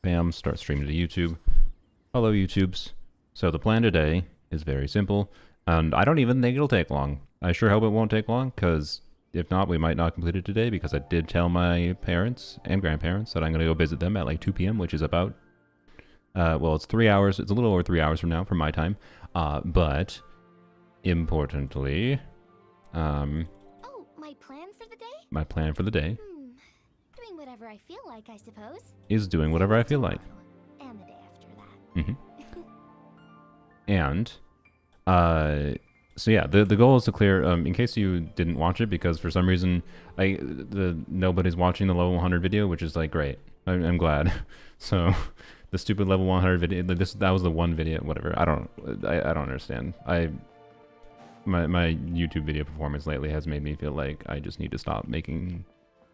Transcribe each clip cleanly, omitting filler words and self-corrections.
Bam, start streaming to YouTube. Hello, YouTubes. So the plan today is very simple, and I don't even think it'll take long. I sure hope it won't take long, because if not, we might not complete it today, because I did tell my parents and grandparents that I'm going to go visit them at like 2 p.m., which is about, well, it's 3 hours. It's a little over 3 hours from now, from my time. But, importantly, Oh, my plan for the day? my plan for the day Doing whatever I feel like, I suppose. is doing whatever I feel like. And the day after that. And, so yeah, the goal is to clear, in case you didn't watch it, because for some reason, nobody's watching the level 100 video, which is like, great. I'm glad. So, the stupid level 100 video, that was the one video, whatever. I don't understand. My YouTube video performance lately has made me feel like I just need to stop making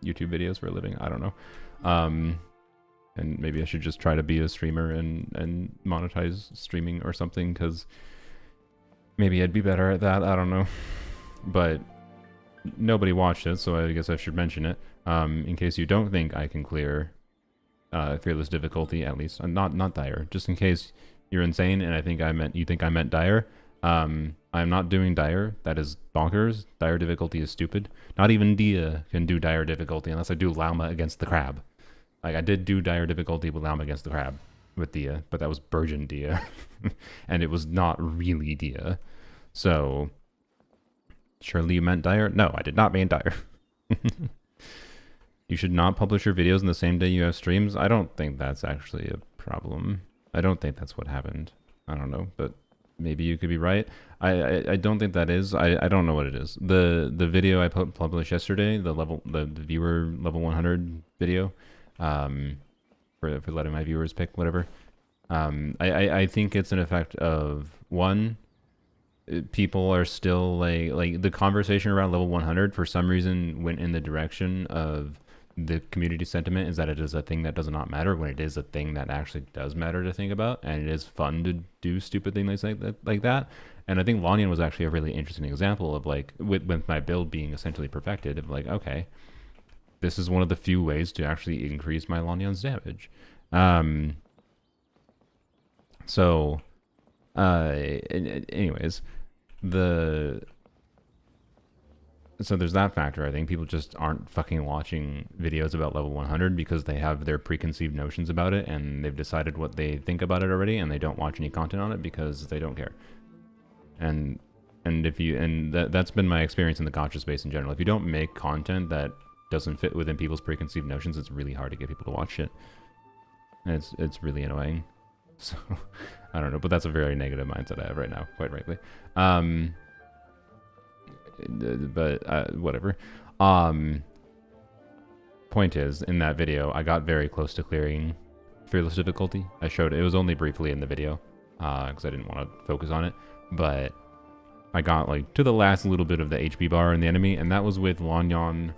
YouTube videos for a living. I don't know. And maybe I should just try to be a streamer and monetize streaming or something, because maybe I'd be better at that. I don't know. But nobody watched it, so I guess I should mention it. In case you don't think I can clear fearless difficulty, at least. Not dire. Just in case you're insane and you think I meant dire. I'm not doing dire. That is bonkers. Dire difficulty is stupid. Not even Dia can do dire difficulty unless I do Llama against the crab. Like, I did do dire difficulty with Llama against the crab with Dia, but that was Burgeon Dia. And it was not really Dia. So, surely you meant dire? No, I did not mean dire. You should not publish your videos in the same day you have streams? I don't think that's actually a problem. I don't think that's what happened. I don't know, but maybe you could be right. I don't think that is. I don't know what it is. The video I published yesterday, the viewer level 100 video, for letting my viewers pick whatever. I think it's an effect of, one, people are still like the conversation around level 100 for some reason went in the direction of the community sentiment is that it is a thing that does not matter, when it is a thing that actually does matter to think about, and it is fun to do stupid things like that. And I think Lan Yan was actually a really interesting example of, like, with my build being essentially perfected, of like, okay, this is one of the few ways to actually increase my Lan Yan's damage. So, anyways, so there's that factor. I think people just aren't fucking watching videos about level 100 because they have their preconceived notions about it, and they've decided what they think about it already, and they don't watch any content on it because they don't care. And that's been my experience in the gacha space in general. If you don't make content that doesn't fit within people's preconceived notions, it's really hard to get people to watch it. And it's really annoying. So, I don't know, but that's a very negative mindset I have right now, quite frankly. But whatever. Point is, in that video, I got very close to clearing fearless difficulty. I showed it was only briefly in the video, because I didn't want to focus on it, but I got like to the last little bit of the HP bar in the enemy, and that was with Lan Yan.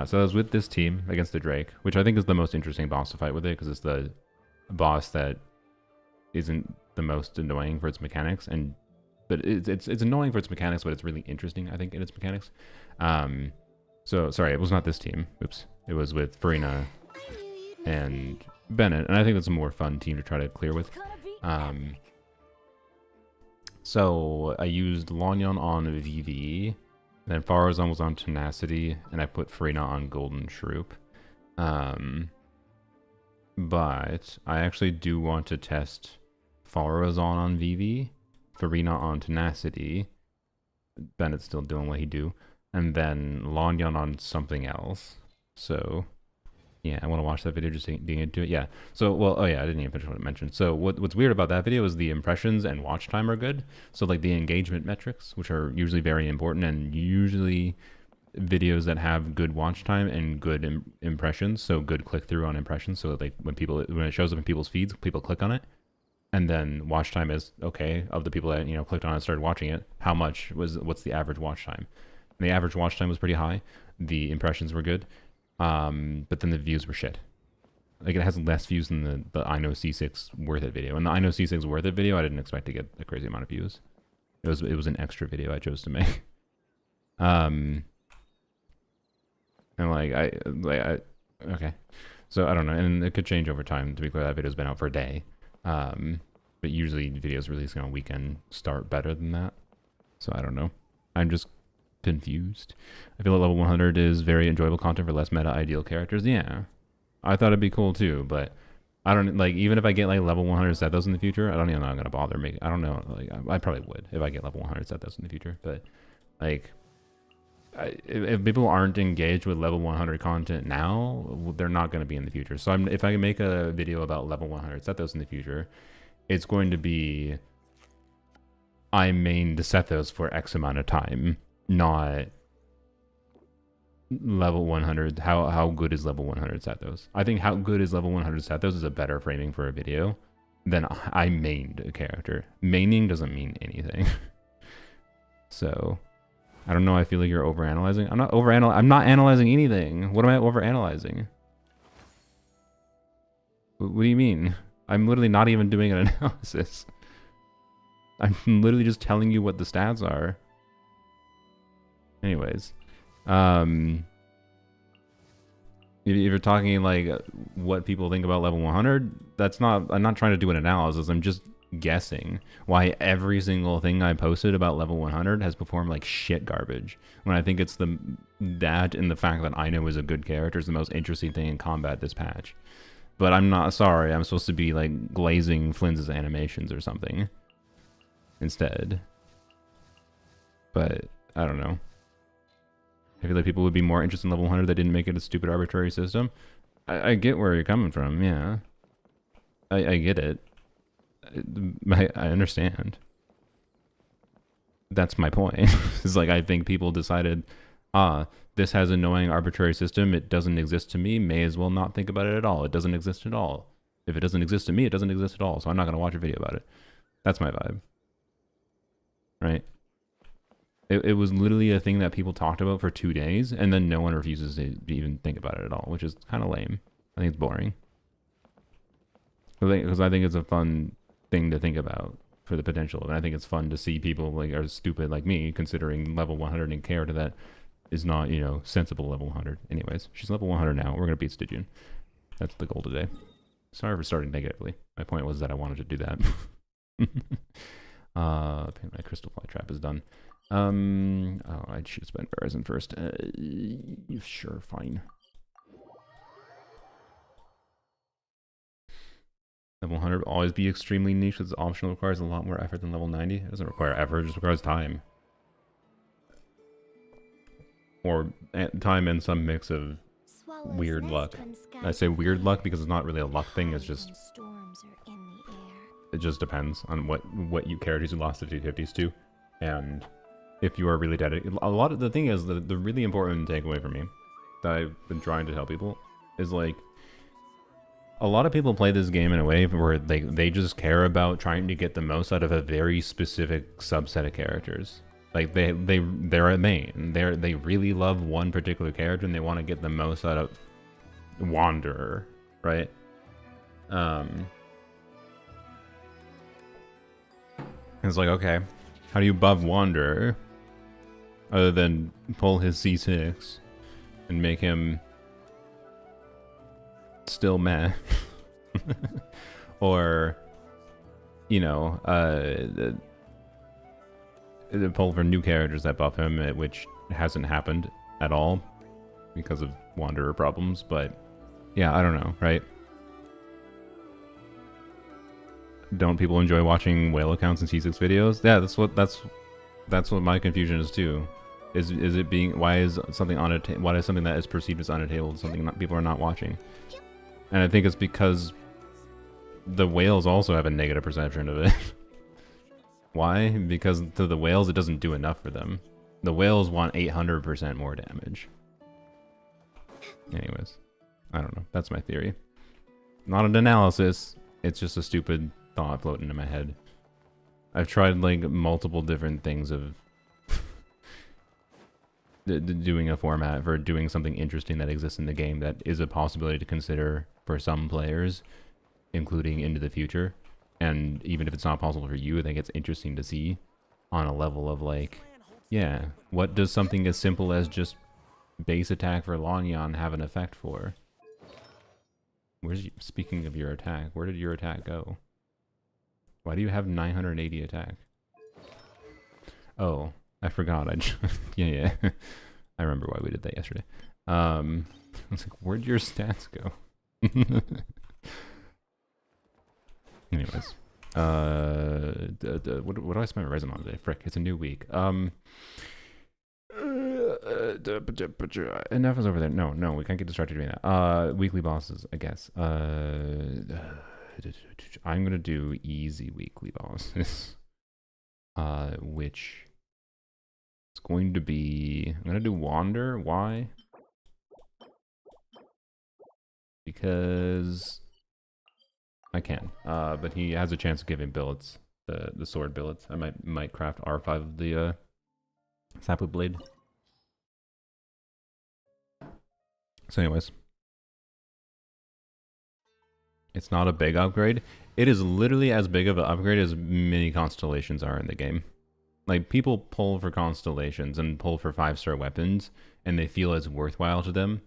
So I was with this team against the Drake, which I think is the most interesting boss to fight with it, because it's the boss that isn't the most annoying for its mechanics, but it's annoying for its mechanics, but it's really interesting, I think, in its mechanics. So sorry, it was not this team. Oops, it was with Furina and Bennett, and I think that's a more fun team to try to clear with. So I used Lan Yan on VV, then Faruzan was on Tenacity, and I put Furina on Golden Shroop. But I actually do want to test Faruzan on VV, Furina on Tenacity, Bennett's still doing what he do, and then Lan Yan on something else. So, yeah, I want to watch that video just digging into it. Yeah. So, well, oh yeah, I didn't even finish what I mentioned. So what's weird about that video is the impressions and watch time are good. So like the engagement metrics, which are usually very important, and usually videos that have good watch time and good impressions, so good click through on impressions. So like when it shows up in people's feeds, people click on it. And then watch time is, okay, of the people that, clicked on it and started watching it, what's the average watch time? And the average watch time was pretty high. The impressions were good. But then the views were shit. Like, it has less views than the I Know C6 Worth It video. And the I Know C6 Worth It video, I didn't expect to get a crazy amount of views. It was an extra video I chose to make. And okay. So I don't know, and it could change over time. To be clear, that video's been out for a day. But usually videos releasing on weekend start better than that. So I don't know. I'm just confused. I feel like level 100 is very enjoyable content for less meta ideal characters. Yeah, I thought it'd be cool too, but I don't like, even if I get like level 100 set those in the future, I don't even know I'm gonna bother making. I don't know, like I probably would if I get level 100 set those in the future, but like if people aren't engaged with level 100 content now, they're not going to be in the future. So if I can make a video about level 100 set those in the future, it's going to be I mained set those for X amount of time, not level 100. How good is level 100 set those? I think how good is level 100 set those is a better framing for a video than I mained a character. Maining doesn't mean anything. So I don't know. I feel like you're overanalyzing. I'm not analyzing anything. What am I overanalyzing? What do you mean? I'm literally not even doing an analysis. I'm literally just telling you what the stats are. Anyways, if you're talking like what people think about level 100, that's not. I'm not trying to do an analysis. I'm just guessing why every single thing I posted about level 100 has performed like shit garbage, when I think it's that and the fact that I know is a good character is the most interesting thing in combat this patch. But I'm not sorry, I'm supposed to be like glazing Flynn's animations or something instead. But I don't know, I feel like people would be more interested in level 100 that didn't make it a stupid arbitrary system. I get where you're coming from. Yeah, I get it. I understand. That's my point. It's like, I think people decided, this has an annoying arbitrary system. It doesn't exist to me. May as well not think about it at all. It doesn't exist at all. If it doesn't exist to me, it doesn't exist at all. So I'm not going to watch a video about it. That's my vibe. Right? It was literally a thing that people talked about for 2 days, and then no one refuses to even think about it at all, which is kind of lame. I think it's boring. Because I think it's a fun thing to think about for the potential, and I think it's fun to see people like are stupid like me considering level 100 in character that is not, you know, sensible level 100. Anyways, she's level 100 now. We're gonna beat Stygian. That's the goal today. Sorry for starting negatively. My point was that I wanted to do that. My crystal fly trap is done. Oh, I should spend Resin first. Sure, fine. Level 100 will always be extremely niche. It's optional, requires a lot more effort than level 90. It doesn't require effort, it just requires time. Or time and some mix of weird luck. I say weird luck because it's not really a luck thing, it's just... It just depends on what you characters you lost 50/50s to. And if you are really dedicated... A lot of the thing is, the really important takeaway for me that I've been trying to tell people is like... A lot of people play this game in a way where they just care about trying to get the most out of a very specific subset of characters. Like they're a main. They really love one particular character and they want to get the most out of Wanderer, right? It's like, okay, how do you buff Wanderer other than pull his C6 and make him still meh? Or, you know, pull for new characters that buff him, which hasn't happened at all because of Wanderer problems. But yeah, I don't know, right? Don't people enjoy watching whale accounts and C6 videos? Yeah, that's what my confusion is too. Is it being, why is something why is something that is perceived as unattainable something that people are not watching? And I think it's because the whales also have a negative perception of it. Why? Because to the whales, it doesn't do enough for them. The whales want 800% more damage. Anyways, I don't know. That's my theory. Not an analysis. It's just a stupid thought floating in my head. I've tried like multiple different things of doing a format for doing something interesting that exists in the game that is a possibility to consider for some players, including into the future. And even if it's not possible for you, I think it's interesting to see on a level of like, yeah, what does something as simple as just base attack for Lan Yan have an effect for? Speaking of your attack, where did your attack go? Why do you have 980 attack? Oh, I forgot. Yeah. I remember why we did that yesterday. I was like, where'd your stats go? Anyways, what do I spend resin on today? Frick, it's a new week. Enough is over there. No, we can't get distracted doing that. Weekly bosses, I guess. I'm gonna do easy weekly bosses. Which is going to be, I'm gonna do Wander. Why? Because I can. But he has a chance of giving billets, the sword billets. I might craft R5 of the sapwood blade. So anyways, it's not a big upgrade. It is literally as big of an upgrade as many constellations are in the game. Like, people pull for constellations and pull for 5-star weapons, and they feel it's worthwhile to them.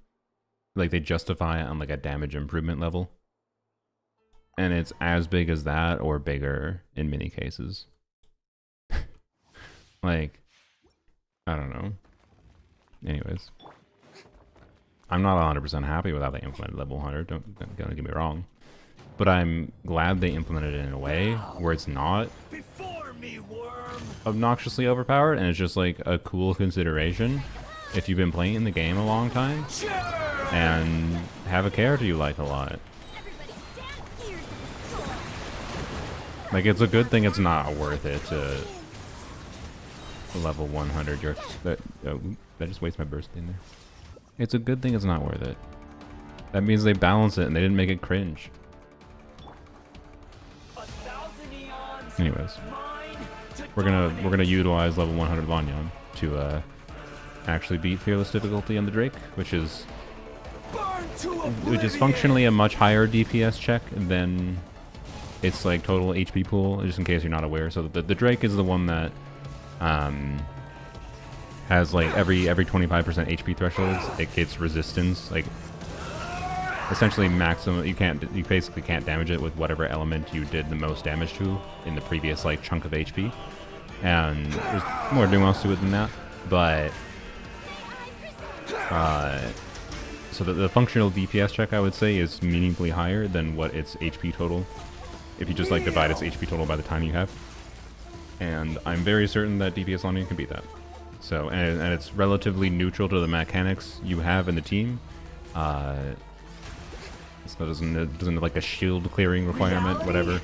Like, they justify it on like a damage improvement level. And it's as big as that or bigger in many cases. Like, I don't know. Anyways. I'm not 100% happy with how they implemented level 100, don't get me wrong. But I'm glad they implemented it in a way where it's not obnoxiously overpowered, and it's just like a cool consideration if you've been playing the game a long time and have a character you like a lot. Like, it's a good thing it's not worth it to level 100 your... That just wastes my burst in there. It's a good thing it's not worth it. That means they balance it and they didn't make it cringe. Anyways, we're gonna utilize level 100 Lan Yan to actually beat Fearless difficulty on the Drake, which is functionally a much higher DPS check than its like total HP pool, just in case you're not aware. So the Drake is the one that has like every 25% HP thresholds, it gets resistance, like essentially maximum. You basically can't damage it with whatever element you did the most damage to in the previous like chunk of HP. And there's more nuance to it than that, but so the functional DPS check, I would say, is meaningfully higher than what its HP total, if you just like divide its HP total by the time you have. And I'm very certain that DPS Lan Yan can beat that. So, and it's relatively neutral to the mechanics you have in the team. So it doesn't have like a shield clearing requirement, whatever.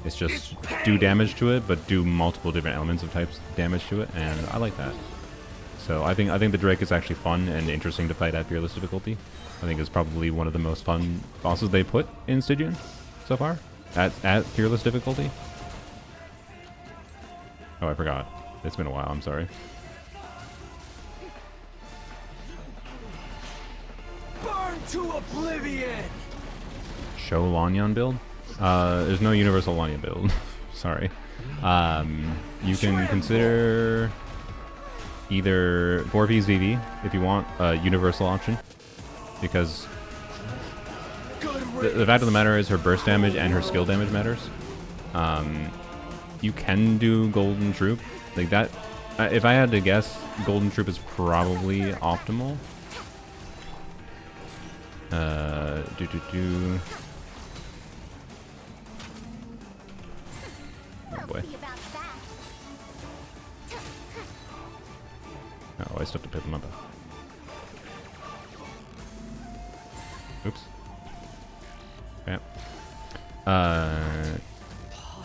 It's just do damage to it, but do multiple different elements of types damage to it, and I like that. So I think the Drake is actually fun and interesting to fight at Fearless difficulty. I think it's probably one of the most fun bosses they put in Stygian so far at Fearless difficulty. Oh, I forgot. It's been a while. I'm sorry. Burn to oblivion. Show Lan Yan build? There's no universal Lan Yan build. Sorry. You can consider either 4V's VV if you want a universal option, because the fact of the matter is her burst damage and her skill damage matters. You can do Golden Troop like that. If I had to guess, Golden Troop is probably optimal. Oh boy. Oh, I still have to pick them up. Oops. Yeah.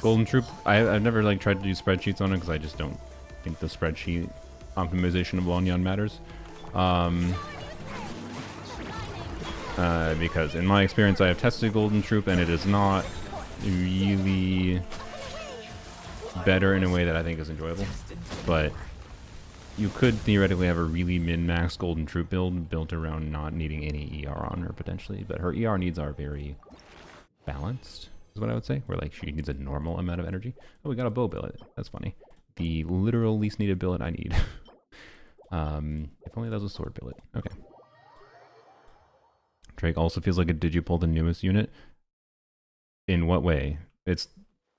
Golden Troop, I've never like tried to do spreadsheets on it because I just don't think the spreadsheet optimization of Lan Yan matters. Because in my experience I have tested Golden Troop and it is not really better in a way that I think is enjoyable. But you could theoretically have a really min-max Golden Troop build built around not needing any ER on her potentially, but her ER needs are very balanced, is what I would say, where like she needs a normal amount of energy. Oh, we got a bow billet. That's funny. The literal least needed billet I need. If only that was a sword billet. Okay. Drake also feels like a Digipole the newest unit. In what way? It's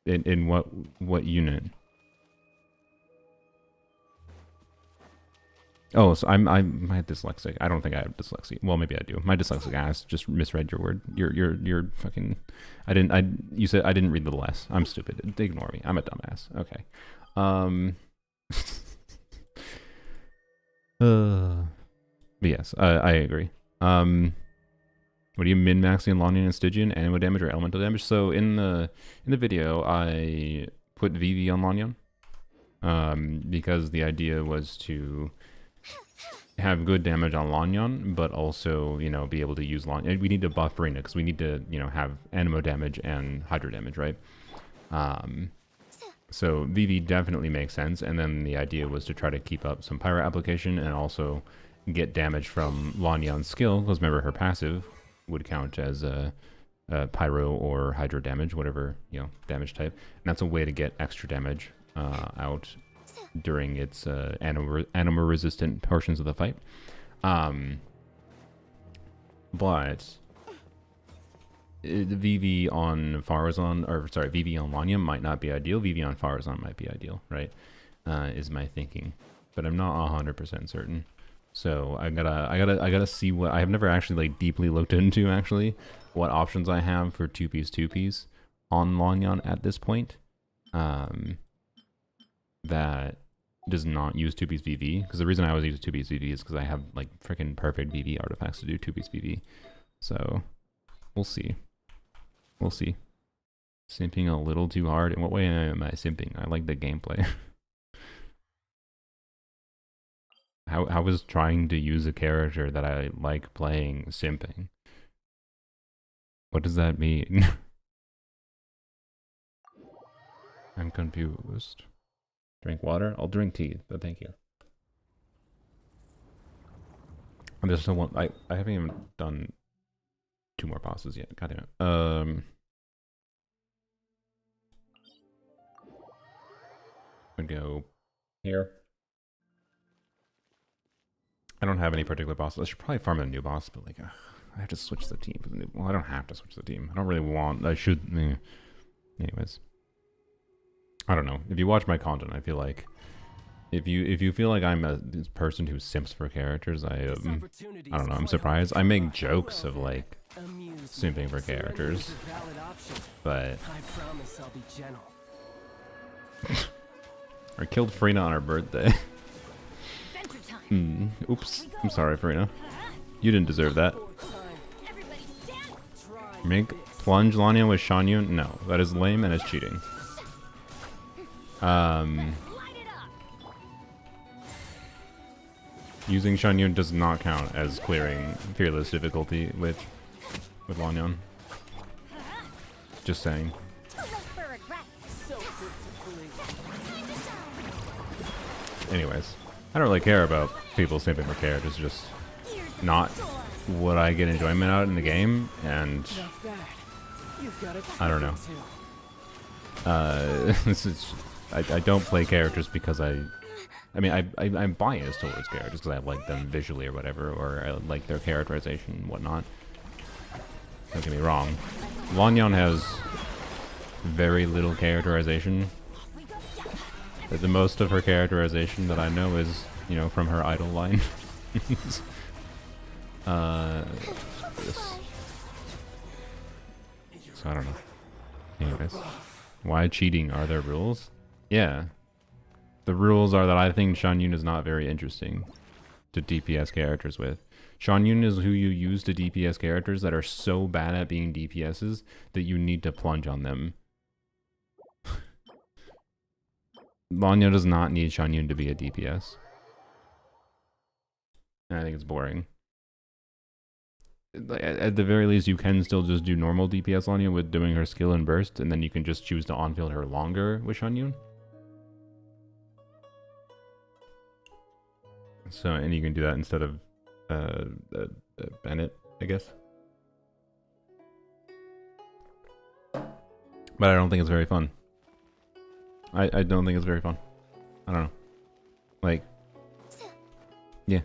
in what unit? Oh, so I'm my dyslexic. I don't think I have dyslexia. Well, maybe I do. My dyslexic ass just misread your word. You're fucking. You said I didn't read the less. I'm stupid. Ignore me. I'm a dumbass. Okay. But yes, I agree. What are you min-maxing Lan Yan and Stygian? Animo damage or elemental damage? So in the video, I put VV on Lan Yan, because the idea was to have good damage on Lan Yan, but also, you know, be able to use Lan Yan. We need to buff Furina because we need to, you know, have animo damage and hydro damage, right? So VV definitely makes sense, and then the idea was to try to keep up some pyro application and also get damage from Lan Yan's skill, because remember her passive would count as a pyro or hydro damage, whatever, you know, damage type, and that's a way to get extra damage out during its anima resistant portions of the fight. But the VV on Faruzan, or sorry, VV on Lan Yan might not be ideal. VV on Faruzan might be ideal, right? Is my thinking, but I'm not 100% certain. So I gotta see what I have never actually like deeply looked into actually what options I have for two piece on Lan Yan at this point. That does not use 2-piece VV, because the reason I always use 2-piece VV is because I have like freaking perfect VV artifacts to do 2-piece VV. So we'll see. We'll see. Simping a little too hard. In what way am I simping? I like the gameplay. How is trying to use a character that I like playing simping? What does that mean? I'm confused. Drink water? I'll drink tea, but thank you. And there's still one. I haven't even done 2 more bosses yet. God damn it. I'm gonna go here. I don't have any particular bosses. I should probably farm a new boss, but like, I have to switch the team for the new. Well, I don't have to switch the team. I don't really want. I should. Anyways, I don't know. If you watch my content, I feel like if you feel like I'm a person who simps for characters, I don't know. I'm surprised. I make jokes of like simping for characters, but I killed Furina on her birthday. Oops. I'm sorry, Furina. You didn't deserve that. Make Plunge Lan Yan with Shan Yun? No, that is lame and it's cheating. Using Shan Yun does not count as clearing fearless difficulty with Lan Yan. Just saying. Anyways, I don't really care about people simping for characters, just not what I get enjoyment out in the game, and I don't know. This is I don't play characters because I'm biased towards characters because I like them visually or whatever, or I like their characterization and whatnot. Don't get me wrong. Lan Yan has very little characterization. The most of her characterization that I know is, you know, from her idol line. This. So I don't know. Anyways, why cheating? Are there rules? Yeah. The rules are that I think Shan Yun is not very interesting to DPS characters with. Shan Yun is who you use to DPS characters that are so bad at being DPSs that you need to plunge on them. Lan Yan does not need Shan Yun to be a DPS. And I think it's boring. At the very least, you can still just do normal DPS Lan Yan with doing her skill and burst, and then you can just choose to on-field her longer with Shan Yun. So, and you can do that instead of Bennett, I guess. But I don't think it's very fun. I don't think it's very fun. I don't know. Like, yeah.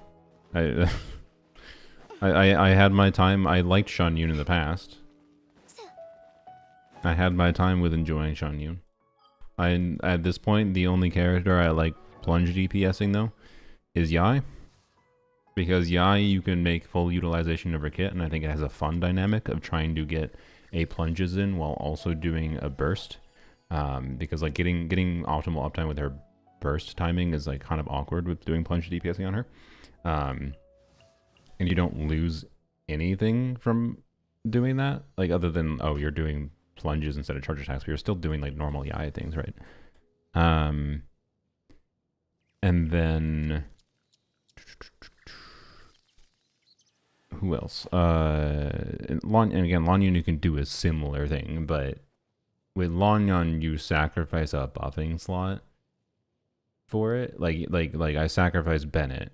I had my time. I liked Shan Yun in the past. I had my time with enjoying Shan Yun. At this point, the only character I like plunge DPSing though is Yai. Because Yai, you can make full utilization of her kit, and I think it has a fun dynamic of trying to get a plunges in while also doing a burst. Because like getting optimal uptime with her burst timing is like kind of awkward with doing plunge DPSing on her. And you don't lose anything from doing that, like other than, oh, you're doing plunges instead of charge attacks, but you're still doing like normal Yai things, right? And then who else? And again, Lan Yan, you can do a similar thing, but with Lan Yan, you sacrifice a buffing slot for it. Like I sacrificed Bennett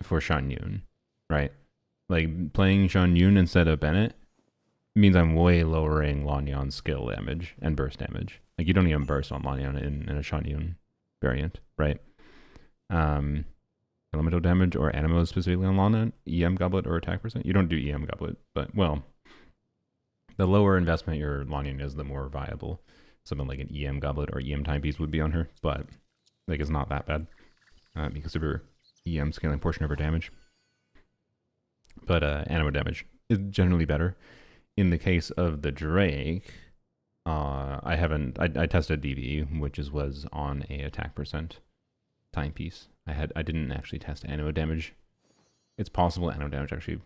for Shan Yun, right? Like playing Shan Yun instead of Bennett means I'm way lowering Lan Yan's skill damage and burst damage. Like you don't even burst on Lan Yan in a Shan Yun variant, right? Elemental damage or animo specifically on Lan Yan, EM goblet or attack percent. You don't do EM goblet, but well, the lower investment your Lan Yan is, the more viable something like an EM goblet or EM timepiece would be on her. But like it's not that bad because of her EM scaling portion of her damage. But animo damage is generally better. In the case of the Drake, I tested DVE, which was on a attack percent timepiece. I didn't actually test animo damage. It's possible animo damage actually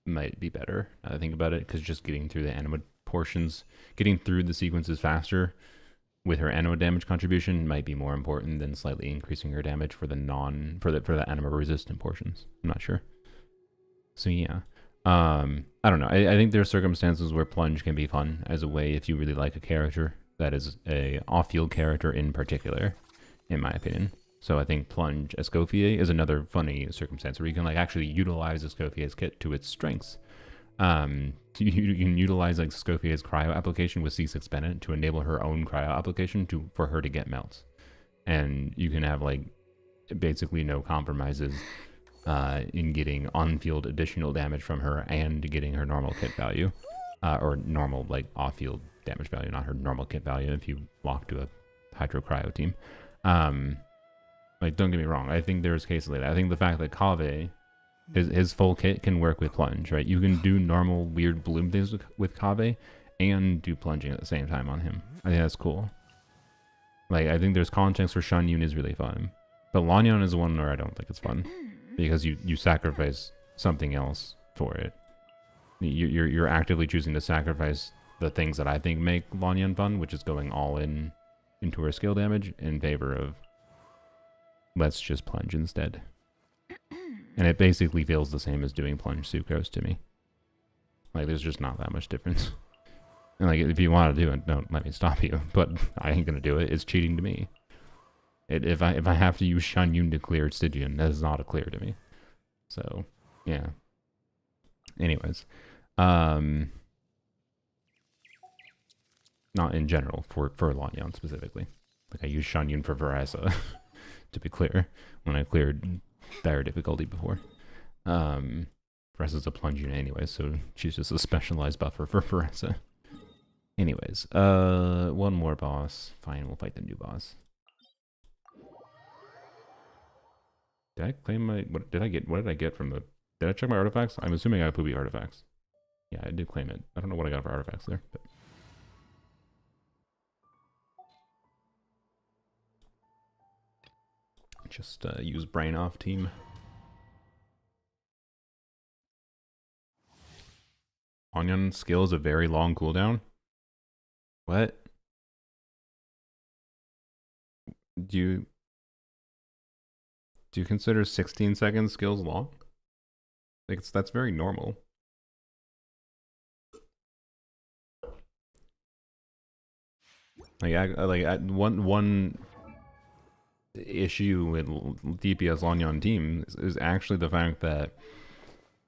might be better now that I think about it, because just getting through the animo portions, getting through the sequences faster with her animo damage contribution might be more important than slightly increasing her damage for the animo resistant portions. I'm not sure. So yeah. I don't know. I think there are circumstances where plunge can be fun as a way if you really like a character that is a off-field character in particular, in my opinion. So I think plunge Escoffier is another funny circumstance where you can like actually utilize Escoffier's kit to its strengths. You can utilize like Escoffier's cryo application with C6 Bennett to enable her own cryo application for her to get melts, and you can have like basically no compromises in getting on-field additional damage from her and getting her normal kit value, or normal like off-field damage value, not her normal kit value if you walk to a hydro cryo team. Like, don't get me wrong, I think there's cases like that. I think the fact that Kaveh, his full kit can work with plunge, right? You can do normal weird bloom things with Kaveh and do plunging at the same time on him. I think that's cool. Like, I think there's context for Shan Yun is really fun, but Lan Yan is one where I don't think it's fun because you sacrifice something else for it. You're actively choosing to sacrifice the things that I think make Lan Yan fun, which is going all into her skill damage in favor of let's just plunge instead. And it basically feels the same as doing plunge sucrose to me. Like, there's just not that much difference. And like, if you want to do it, don't let me stop you. But I ain't gonna do it. It's cheating to me. If I have to use Shan Yun to clear Stygian, that is not a clear to me. So, yeah. Anyways. Not in general, for Lan Yan specifically. Like, I use Shan Yun for Verasa, to be clear, when I cleared dire difficulty before. Veresa's a plunge unit anyway, so she's just a specialized buffer for Veresa. Anyways, one more boss. Fine, we'll fight the new boss. Did I claim my... What did I get from the... Did I check my artifacts? I'm assuming I have poopy artifacts. Yeah, I did claim it. I don't know what I got for artifacts there, but... Just use brain off team. Onion skill is a very long cooldown. What? Do you consider 16 seconds skills long? Like that's very normal. One issue with DPS Lan Yan team is actually the fact that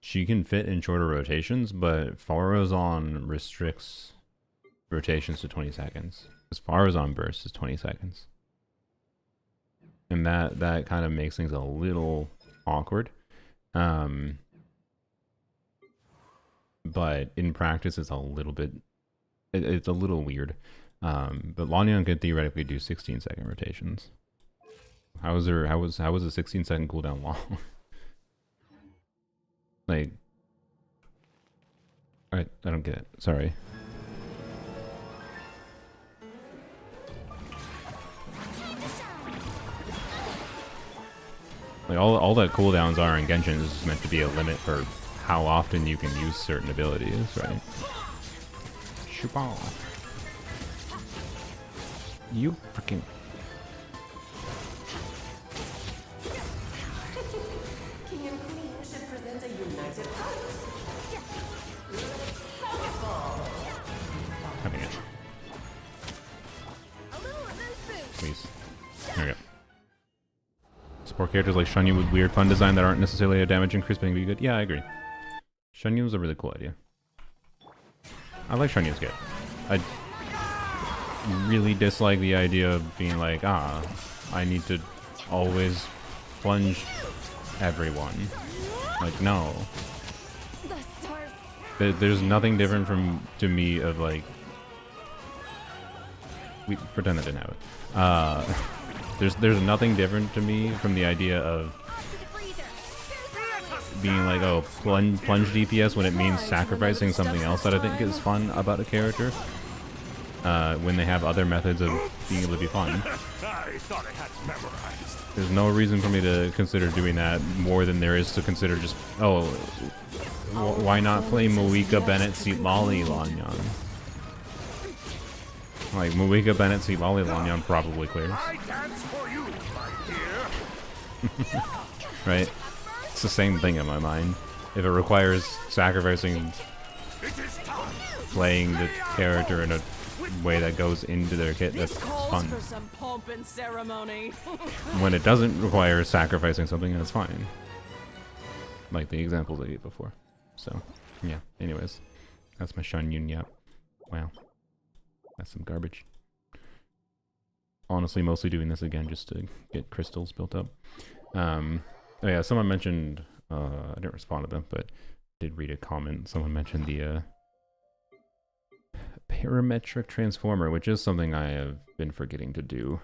she can fit in shorter rotations, but Faruzan restricts rotations to 20 seconds. As Faruzan burst is 20 seconds. And that kind of makes things a little awkward. but in practice it's a little bit, it's a little weird. But Lan Yan could theoretically do 16-second rotations. How was a 16-second cooldown long? Like, I don't get it. Sorry. Like all that cooldowns are in Genshin is just meant to be a limit for how often you can use certain abilities, right? Shubal. You freaking. King and Queen should present a united front. Having it. Please. There we go. Support characters like Shunyu with weird fun design that aren't necessarily a damage increase, but can be good. Yeah, I agree. Shunyu is a really cool idea. I like Shunyu's kit. I really dislike the idea of being like, I need to always plunge everyone. Like, no. There's nothing different to me of like, we pretend that didn't happen. There's nothing different to me from the idea of being like, oh, plunge DPS when it means sacrificing something else that I think is fun about a character. When they have other methods of being able to be fun. I thought I had it memorized. There's no reason for me to consider doing that more than there is to consider just, oh, why not play Moeka Bennett Seat Lolly Lan Yan? Like, Moeka Bennett Seat Lolly Lan Yan probably clears. I dance for you, my dear. Right? It's the same thing in my mind. If it requires sacrificing playing the character in a way that goes into their kit, that's fun. For some pomp and ceremony. When it doesn't require sacrificing something, that's fine. Like the examples I gave before. So, yeah. Anyways, that's my Shun Yun Yap. Wow. That's some garbage. Honestly, mostly doing this again just to get crystals built up. Oh yeah, someone mentioned, I didn't respond to them, but did read a comment. Someone mentioned the parametric transformer, which is something I have been forgetting to do.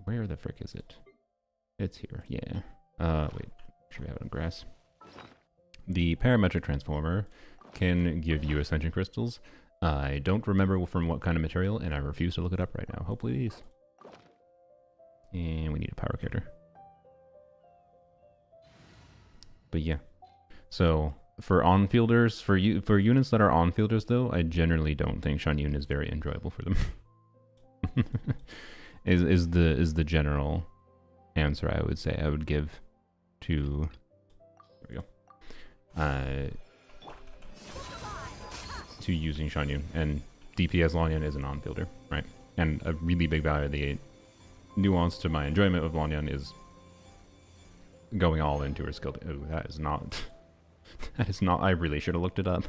Where the frick is it? It's here, yeah. Wait, should we have it on grass? The parametric transformer can give you ascension crystals. I don't remember from what kind of material, and I refuse to look it up right now. Hopefully these. And we need a power character. But yeah. So for on-fielders, for units that are on-fielders though, I generally don't think Shun Yun is very enjoyable for them. is the general answer I would say I would give to, there we go. To using Shun Yun, and DPS Lan Yan is an on-fielder, right? And a really big value of the nuance to my enjoyment of Lan Yan is going all into her skill. Oh, that is not. That is not. I really should have looked it up.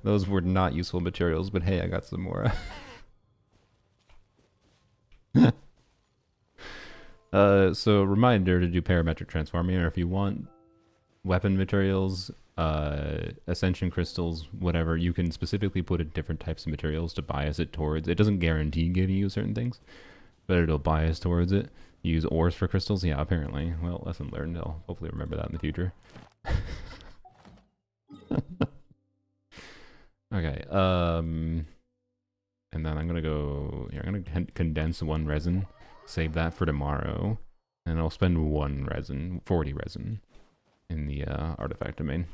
Those were not useful materials, but hey, I got some more. So reminder to do parametric transforming, or if you want weapon materials, ascension crystals, whatever, you can specifically put in different types of materials to bias it towards. It doesn't guarantee giving you certain things, but it'll bias towards it. Use ores for crystals? Yeah, apparently. Well, lesson learned. I'll hopefully remember that in the future. Okay, and then I'm gonna go, yeah, I'm gonna condense one resin, save that for tomorrow, and I'll spend 1 resin, 40 resin, in the artifact domain.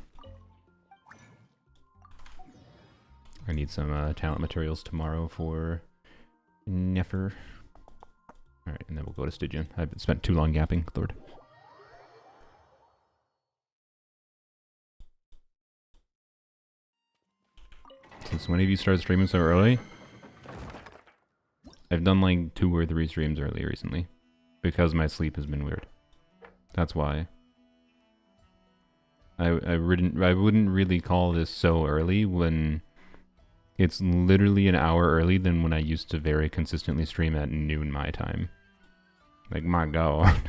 I need some talent materials tomorrow for Nefer. Alright, and then we'll go to Stygian. I've spent too long yapping, Lord. Since when have you started streaming so early? I've done like 2 or 3 streams early recently. Because my sleep has been weird. That's why. I wouldn't really call this so early when it's literally an hour early than when I used to very consistently stream at noon my time. Like, my god.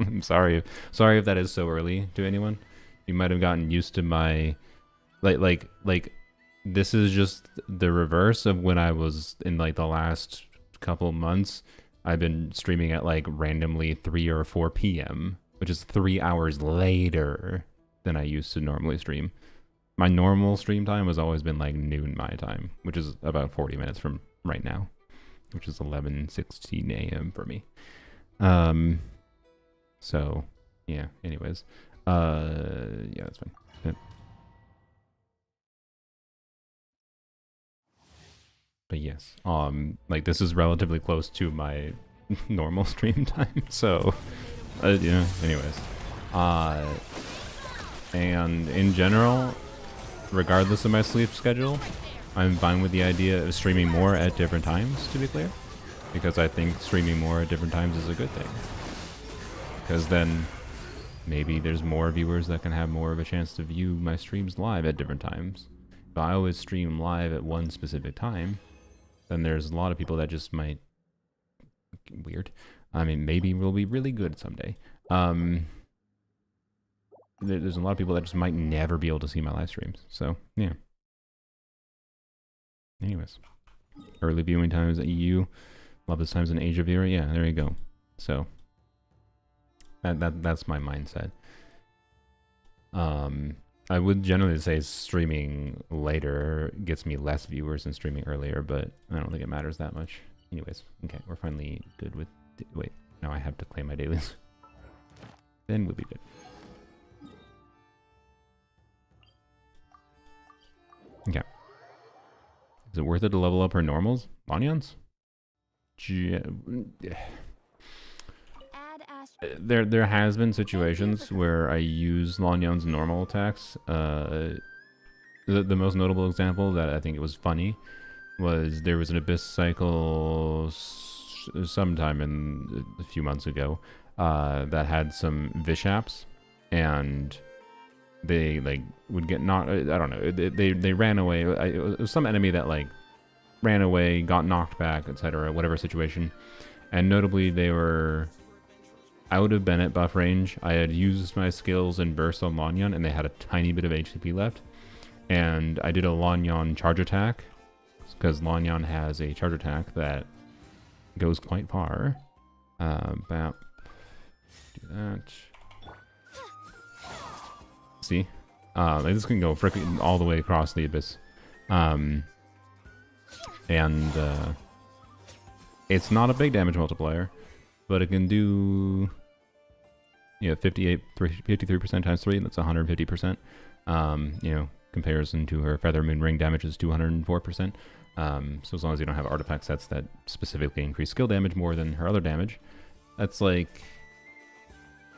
I'm sorry. Sorry if that is so early to anyone. You might have gotten used to my like this is just the reverse of when I was in like the last couple months. I've been streaming at like randomly 3 or 4 p.m., which is 3 hours later than I used to normally stream. My normal stream time has always been like noon my time, which is about 40 minutes from right now, which is 11:16 a.m. for me. So yeah, anyways. Yeah, that's fine. But yes, like this is relatively close to my normal stream time, so yeah, anyways. And in general, regardless of my sleep schedule, I'm fine with the idea of streaming more at different times, to be clear, because I think streaming more at different times is a good thing, because then maybe there's more viewers that can have more of a chance to view my streams live at different times. If I always stream live at one specific time, then there's a lot of people that just might... Weird. I mean, maybe we'll be really good someday. There's a lot of people that just might never be able to see my live streams. So, yeah. Anyways. Early viewing times at EU. Love times in Asia viewer. Yeah, there you go. So, that's my mindset. I would generally say streaming later gets me less viewers than streaming earlier, but I don't think it matters that much. Anyways, okay, we're finally good with... Wait, now I have to claim my dailies. Then we'll be good. Okay. Is it worth it to level up her normals? Lan Yan's? There has been situations where I use Lan Yan's normal attacks. The most notable example that I think it was funny was there was an Abyss cycle sometime in a few months ago that had some Vishaps, and they like would get knocked. I don't know. They ran away. It was some enemy that like ran away, got knocked back, etc. Whatever situation, and notably they were out of Bennett buff range. I had used my skills and burst on Lan Yan, and they had a tiny bit of HP left. And I did a Lan Yan charge attack, because Lan Yan has a charge attack that goes quite far. About do that. See, like this can go frickin' all the way across the abyss. It's not a big damage multiplier, but it can do, yeah, 53% times 3, that's 150%. You know, comparison to her Feather Moon Ring damage is 204%. So as long as you don't have artifact sets that specifically increase skill damage more than her other damage, that's like,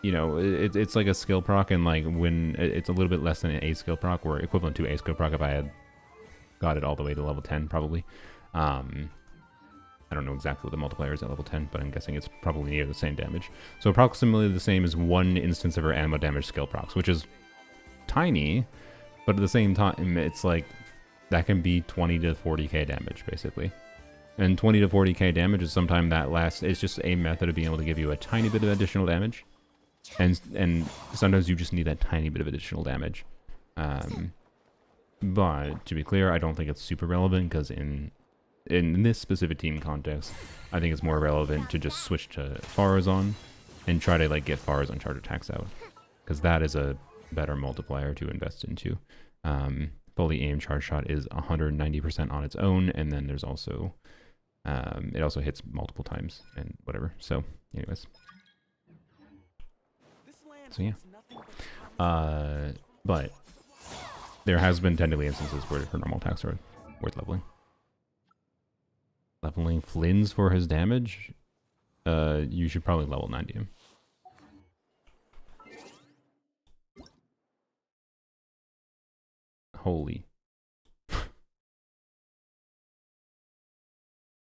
you know, it's like a skill proc, and like when it's a little bit less than an A skill proc, or equivalent to A skill proc if I had got it all the way to level 10 probably. I don't know exactly what the multiplier is at level 10, but I'm guessing it's probably near the same damage. So approximately the same as one instance of her ammo damage skill procs, which is tiny, but at the same time, it's like, that can be 20 to 40k damage, basically. And 20 to 40k damage is sometimes that lasts, it's just a method of being able to give you a tiny bit of additional damage. And sometimes you just need that tiny bit of additional damage. But, to be clear, I don't think it's super relevant, because in this specific team context, I think it's more relevant to just switch to Faruzan and try to like get Faruzan charge attacks out, because that is a better multiplier to invest into. Fully aimed charge shot is 190% on its own, and then there's also it also hits multiple times and whatever. So, anyways, so yeah, but there has been technically instances where her normal attacks are worth leveling. Leveling Flynn's for his damage? You should probably level 90 him. Holy.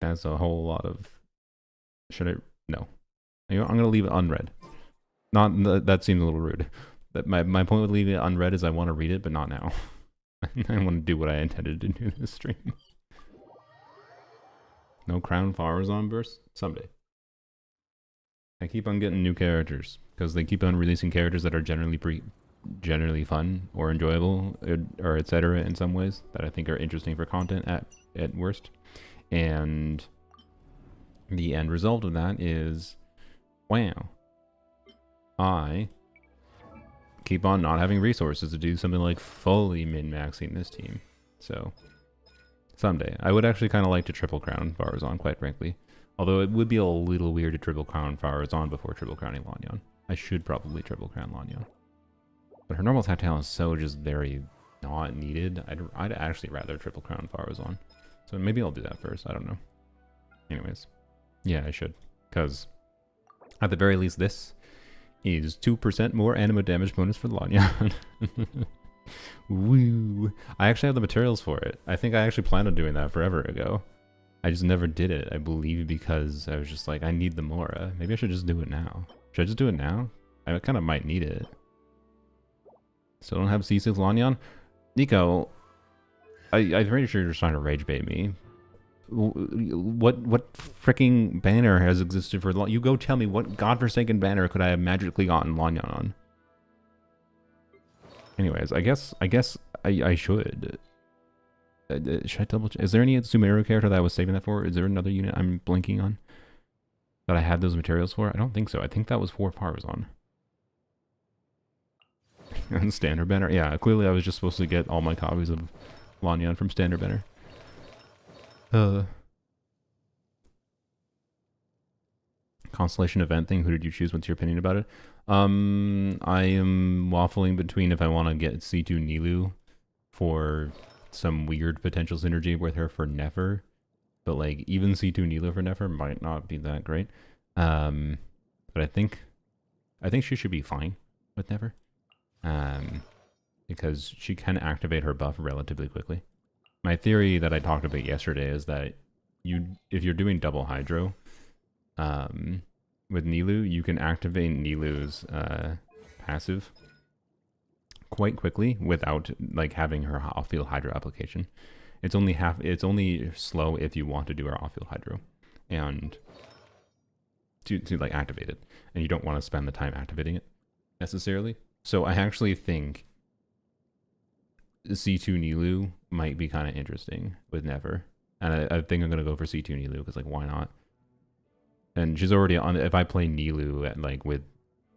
That's a whole lot of... Should I... No. I'm going to leave it unread. That seems a little rude. My point with leaving it unread is I want to read it, but not now. I want to do what I intended to do this stream. No Crown Faruzan burst? Someday. I keep on getting new characters, because they keep on releasing characters that are generally generally fun or enjoyable or etc. in some ways that I think are interesting for content at worst. And the end result of that is, wow, I keep on not having resources to do something like fully min-maxing this team. So someday. I would actually kind of like to triple crown Faruzan, quite frankly. Although it would be a little weird to triple crown Faruzan before triple crowning Lan Yan. I should probably triple crown Lan Yan. But her normal tactile is so just very not needed. I'd actually rather triple crown Faruzan. So maybe I'll do that first. I don't know. Anyways. Yeah, I should. Because at the very least, this is 2% more anima damage bonus for Lan Yan. Woo! I actually have the materials for it. I think I actually planned on doing that forever ago. I just never did it, I believe, because I was just like, I need the Mora. Maybe I should just do it now. Should I just do it now? I kind of might need it. Still don't have C6 Lan Yan? Nico, I'm pretty sure you're just trying to rage bait me. What freaking banner has existed for long? You go tell me what godforsaken banner could I have magically gotten Lan Yan on? Anyways, I guess I should. Should I double check? Is there any Sumeru character that I was saving that for? Is there another unit I'm blinking on that I have those materials for? I don't think so. I think that was for Faruzan. And standard banner. Yeah, clearly I was just supposed to get all my copies of Lan Yan from standard banner. Constellation event thing. Who did you choose? What's your opinion about it? I am waffling between if I want to get C2 Nilou for some weird potential synergy with her for Nefer, but like even C2 Nilou for Nefer might not be that great. But I think she should be fine with Nefer, because she can activate her buff relatively quickly. My theory that I talked about yesterday is that if you're doing double hydro, with Nilou, you can activate Nilou's passive quite quickly without like having her off-field hydro application. It's only slow if you want to do her off-field hydro and to like activate it, and you don't want to spend the time activating it necessarily. So I actually think C2 Nilou might be kind of interesting with Nefer, and I think I'm gonna go for C2 Nilou because like why not? And she's already on. If I play Nilou at like with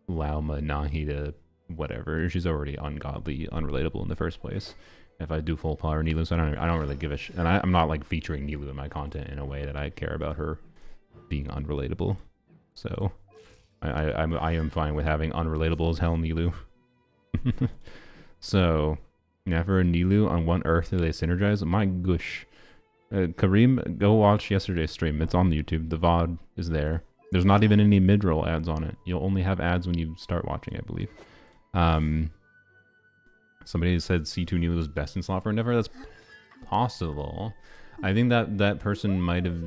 Lauma, Nahida, whatever, she's already ungodly, unrelatable in the first place. If I do full power Nilou, so I don't really give a shit. And I'm not like featuring Nilou in my content in a way that I care about her being unrelatable. So I am fine with having unrelatable as hell Nilou. So Nefer and Nilou on one Earth, do they synergize? My gosh. Kareem, go watch yesterday's stream. It's on YouTube. The VOD is there. There's not even any mid-roll ads on it. You'll only have ads when you start watching, I believe. Somebody said C2 Nilou was best in slot for Nefer. That's possible. I think that person might have...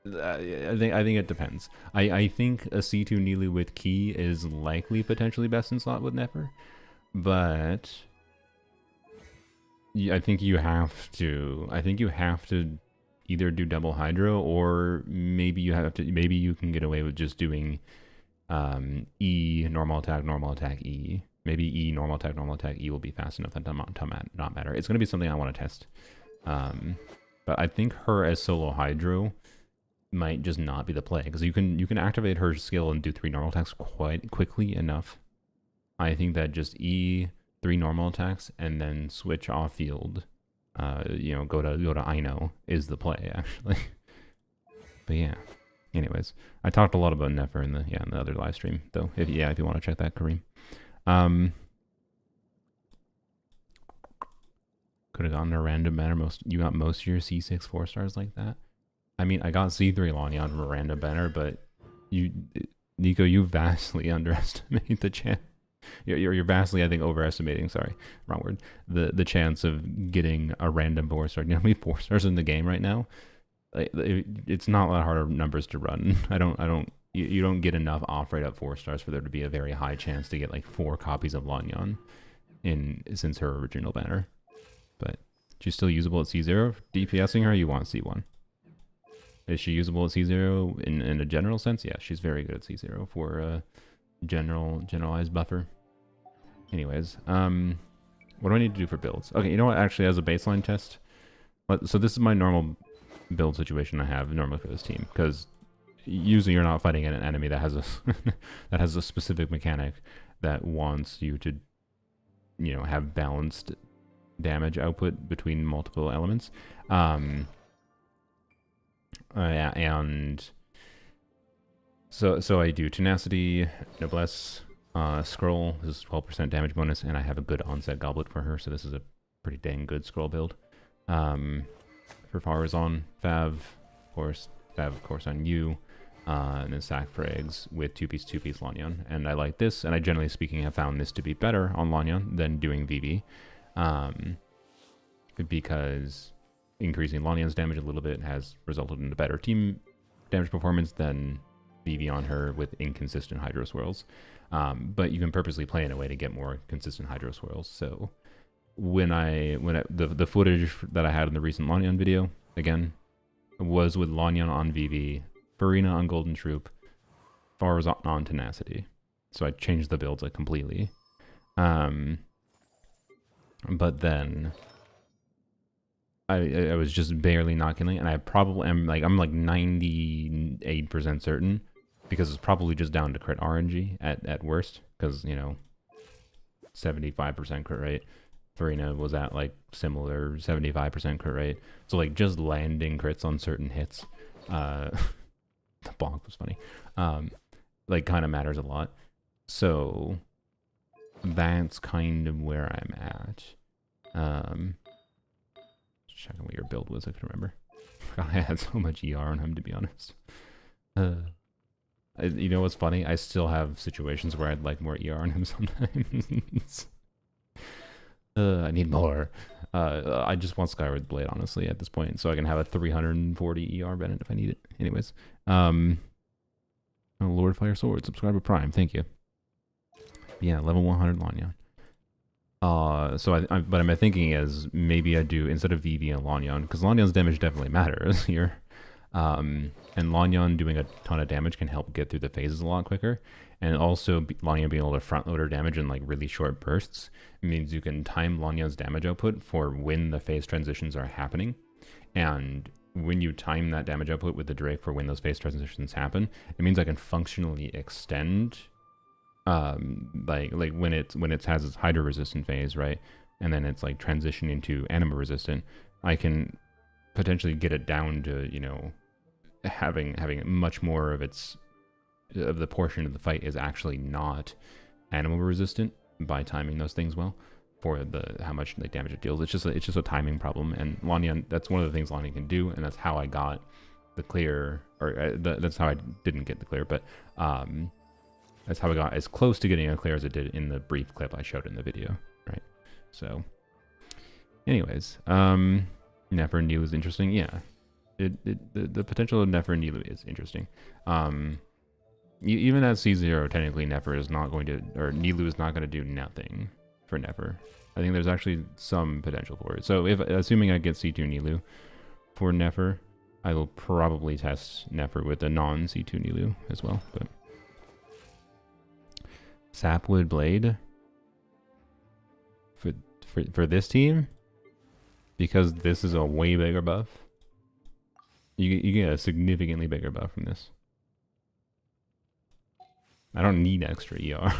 I think it depends. I think a C2 Nilou with Key is likely potentially best in slot with Nefer. But... I think you have to either do double hydro, or maybe you can get away with just doing E normal attack E. Maybe E normal attack E will be fast enough that not matter. It's gonna be something I want to test. But I think her as solo hydro might just not be the play, because you can activate her skill and do 3 normal attacks quite quickly enough. I think that just E 3 normal attacks and then switch off field, go to Ino is the play actually. But yeah, anyways, I talked a lot about Nefer in the other live stream though. If you want to check that, Kareem. Could have gotten a random banner. You got most of your C6 4-stars like that. I mean, I got C3 Lan Yan from a random banner, but Nico, you vastly underestimate the chance. You're vastly, I think, overestimating. Sorry, wrong word. The chance of getting a random 4-star. You know how many 4-stars in the game right now? Like, it's not a lot harder numbers to run. You don't get enough off rate up 4-stars for there to be a very high chance to get like 4 copies of Lan Yan since her original banner. But she's still usable at C0. DPSing her, you want C1. Is she usable at C0 in a general sense? Yeah, she's very good at C0 for generalized buffer. Anyways, what do I need to do for builds? Okay, you know what? Actually, as a baseline test, so this is my normal build situation I have normally for this team, because usually you're not fighting an enemy that has a that has a specific mechanic that wants you to, you know, have balanced damage output between multiple elements. Yeah, and so I do tenacity, noblesse, scroll. This is 12% damage bonus, and I have a good onset goblet for her, so this is a pretty dang good scroll build. For Faruzan, Fav, of course on you, and then sack for eggs with two-piece Lan Yan. And I like this, and I generally speaking have found this to be better on Lan Yan than doing VV, because increasing Lan Yan's damage a little bit has resulted in a better team damage performance than VV on her with inconsistent Hydro Swirls. But you can purposely play in a way to get more consistent Hydro Swirls. So the footage that I had in the recent Lan Yan video, again, was with Lan Yan on VV, Furina on Golden Troop, Faruzan on Tenacity. So I changed the builds like completely. But then I was just barely not killing, and I probably am like, I'm like 98% certain, because it's probably just down to crit RNG at worst, because, you know, 75% crit rate. Furina was at like similar 75% crit rate. So like just landing crits on certain hits, the bonk was funny, like kind of matters a lot. So that's kind of where I'm at. Checking what your build was, I can remember. God, I had so much ER on him, to be honest. You know what's funny? I still have situations where I'd like more ER on him sometimes. I need more. I just want Skyward Blade, honestly, at this point, so I can have a 340 ER Bennett if I need it. Anyways, oh, Lord Fire Sword, subscriber Prime, thank you. Yeah, level 100 Lan Yan. But my thinking is maybe I do, instead of VV and Lan Yan, because Lan Yan's damage definitely matters here. And Lan Yan doing a ton of damage can help get through the phases a lot quicker. And also, Lan Yan being able to front load her damage in like really short bursts means you can time Lan Yan's damage output for when the phase transitions are happening. And when you time that damage output with the Drake for when those phase transitions happen, it means I can functionally extend like when it has its Hydro resistant phase, right, and then it's like transitioning to Anima resistant, I can potentially get it down to, you know, having much more of the portion of the fight is actually not Anima resistant by timing those things well for how much like damage it deals. It's just a timing problem, and Lan Yan, that's one of the things Lan Yan can do, and that's how I got the clear, or that's how I didn't get the clear, but that's how I got as close to getting a clear as it did in the brief clip I showed in the video, right? So, anyways, Nefer and Nilu is interesting. Yeah, the potential of Nefer and Nilu is interesting. Even at C0, technically Nefer is not going to, or Nilu is not going to do nothing for Nefer. I think there's actually some potential for it. So assuming I get C2 Nilu for Nefer, I will probably test Nefer with a non-C2 Nilu as well, but. Sapwood Blade for this team, because this is a way bigger buff. You get a significantly bigger buff from this. I don't need extra ER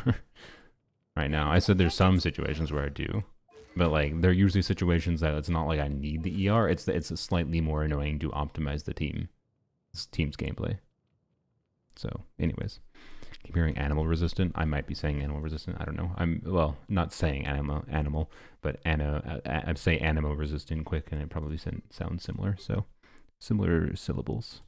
right now. I said there's some situations where I do, but like they're usually situations that it's not like I need the ER. It's slightly more annoying to optimize the team's gameplay. So, anyways. Keep hearing animal resistant. I might be saying animal resistant. I don't know. I'm, well, not saying animal, but I'd say animo resistant quick, and it probably sounds similar. So similar syllables.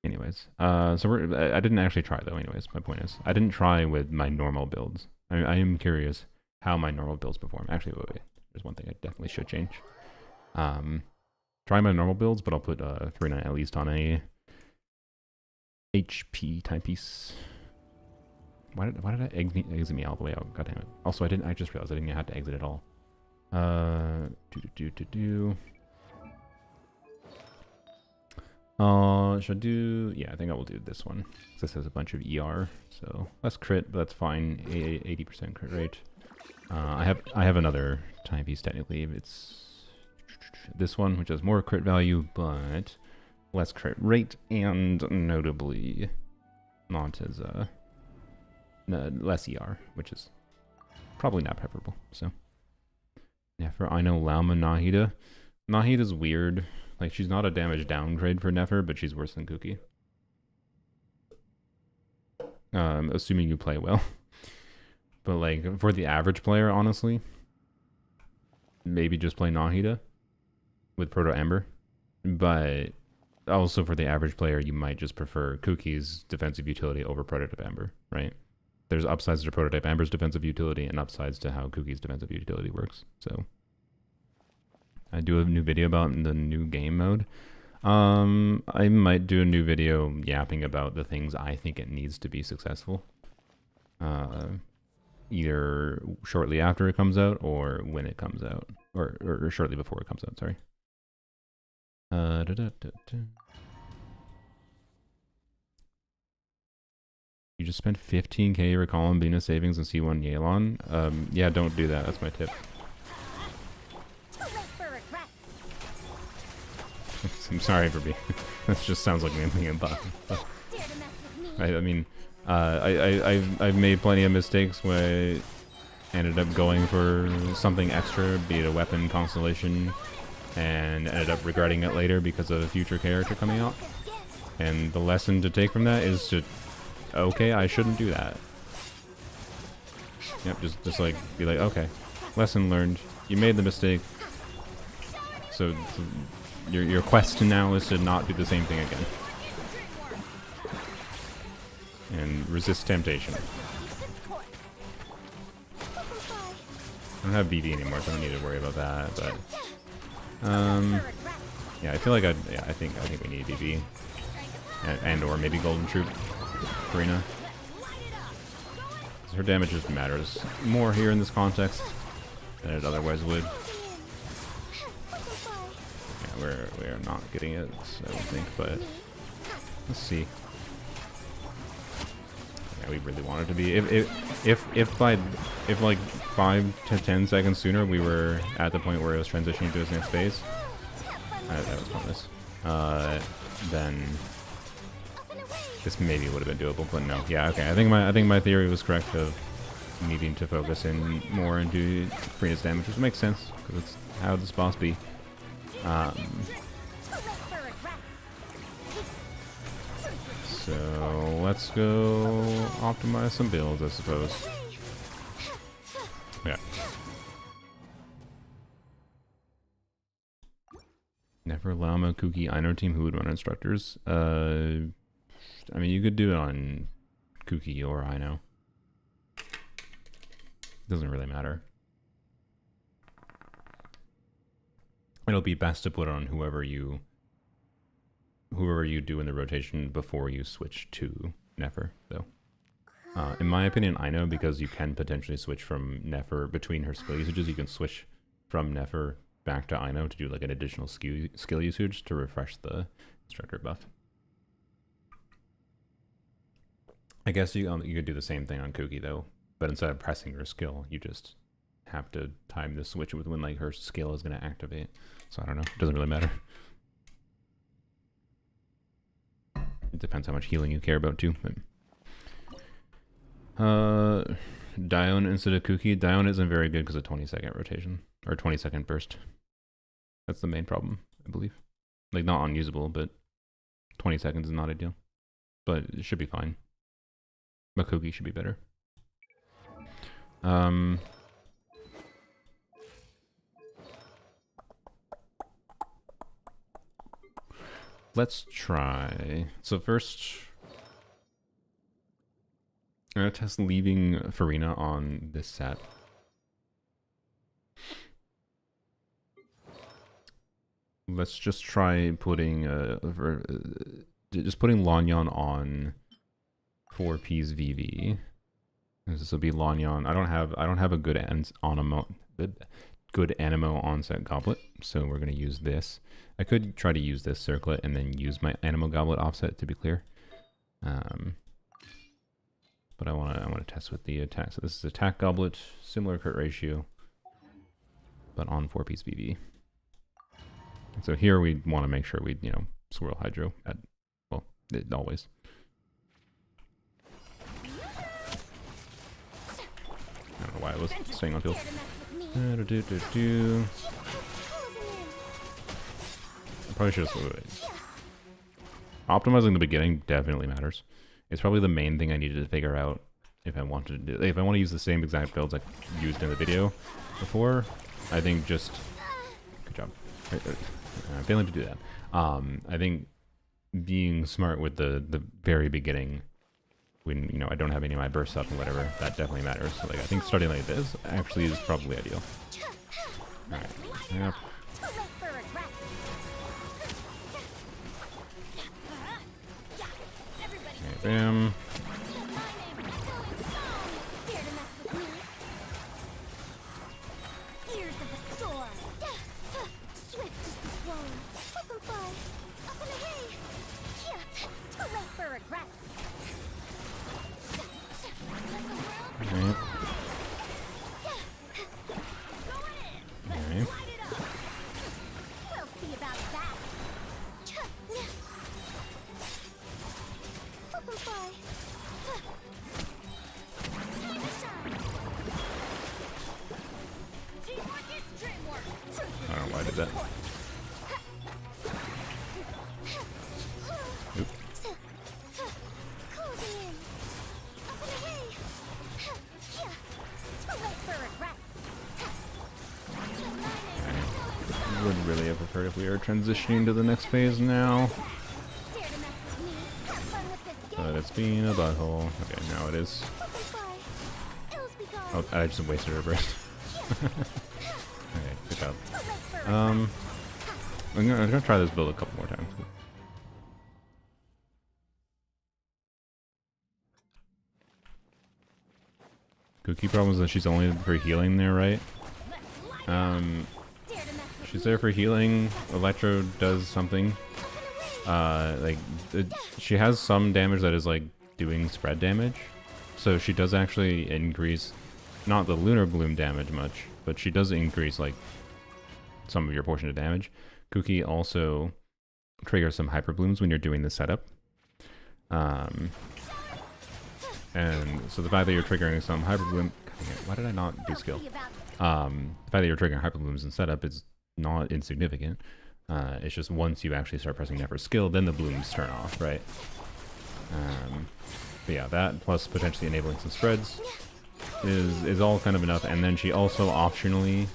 Anyways, so I didn't actually try though. Anyways, my point is I didn't try with my normal builds. I am curious how my normal builds perform. Actually, wait. There's one thing I definitely should change. Try my normal builds, but I'll put 3-9 at least on a HP timepiece. Why did I exit me all the way out? God damn it. Also, I just realized I didn't have to exit at all. Should I do, yeah, I think I will do this one. This has a bunch of ER, so less crit, but that's fine. 80% crit rate. I have another timepiece technically. It's this one, which has more crit value, but less crit rate, and notably not as less ER, which is probably not preferable. So Nefer, I know Lauma Nahida. Nahida's weird. Like, she's not a damage downgrade for Nefer, but she's worse than Kuki. Assuming you play well. But like for the average player, honestly, maybe just play Nahida with Proto Ember. But also for the average player, you might just prefer Kuki's defensive utility over Prototype Ember, right? There's upsides to Prototype Ember's defensive utility and upsides to how Kuki's defensive utility works. So I do a new video about the new game mode. I might do a new video yapping about the things I think it needs to be successful. Either shortly after it comes out or when it comes out. Or shortly before it comes out, sorry. You just spent 15k recalling Bina savings and C1 Yelan? Yeah, don't do that. That's my tip. I'm sorry for being... That just sounds like me being a buff. I mean, I've made plenty of mistakes where I ended up going for something extra, be it a weapon constellation, and ended up regretting it later because of a future character coming out. And the lesson to take from that is to, okay, I shouldn't do that. Yep, just like, be like, okay, lesson learned. You made the mistake. So your quest now is to not do the same thing again. And resist temptation. I don't have BD anymore, so I don't need to worry about that, but yeah, I feel like I think we need BB. And or maybe Golden Troop Furina. Her damage just matters more here in this context than it otherwise would. Yeah, we're not getting it, I don't think, but let's see. Yeah, we really wanted to be. If like 5 to 10 seconds sooner we were at the point where it was transitioning to its next phase, that was pointless. Then this maybe would have been doable, but no. Yeah, okay. I think my theory was correct of needing to focus in more into Furina's damage, which makes sense because it's how this boss be. So let's go optimize some builds, I suppose. Yeah. Nefer, Llama, Kuki, Ino team, who would run instructors? I mean, you could do it on Kuki or Ino. Doesn't really matter. It'll be best to put on whoever you do in the rotation before you switch to Nefer, though. In my opinion, Ino, because you can potentially switch from Nefer between her skill usages, you can switch from Nefer back to Ino to do like an additional skill usage to refresh the instructor buff. I guess you could do the same thing on Kuki though, but instead of pressing her skill, you just have to time the switch with when like her skill is going to activate. So I don't know. It doesn't really matter. It depends how much healing you care about too. But Dione instead of Kuki. Dione isn't very good because of 20-second rotation or 20-second burst. That's the main problem, I believe. Like not unusable, but 20 seconds is not ideal. But it should be fine. But Kuki should be better. Let's try. So first, I'm gonna test leaving Furina on this set. Let's just try putting putting Lan Yan on 4P's VV. This will be Lan Yan. I don't have a good Animo onset goblet, so we're gonna use this. I could try to use this circlet and then use my Animo goblet offset to be clear. But but I wanna test with the attack. So this is attack goblet, similar crit ratio, but on 4-piece VV. And so here we want to make sure we swirl hydro at always. I don't know why I was staying on field. I probably should have. Optimizing the beginning definitely matters. It's probably the main thing I needed to figure out if I wanted to do. If I want to use the same exact builds I used in the video before, I think just good job. I'm failing to do that. I think being smart with the very beginning, when I don't have any of my bursts up and whatever, that definitely matters. So, like, I think starting like this actually is probably ideal. All right. Yep. Okay, bam. Would really have preferred if we are transitioning to the next phase now. But it's being a butthole. Okay, now it is. Oh, I just wasted her burst. Okay, good job. I'm gonna try this build a couple more times. Key problem is that she's only for healing there, right? She's there for healing. Electro does something. She has some damage that is like doing spread damage. So she does actually increase, not the Lunar Bloom damage much, but she does increase like some of your portion of damage. Kuki also triggers some Hyper Blooms when you're doing the setup. And so the fact that you're triggering some Hyper Bloom, why did I not do skill? The fact that you're triggering Hyper Blooms in setup is not insignificant. It's just once you actually start pressing Nefer's skill, then the blooms turn off, right? But yeah, that plus potentially enabling some spreads is all kind of enough. And then she also optionally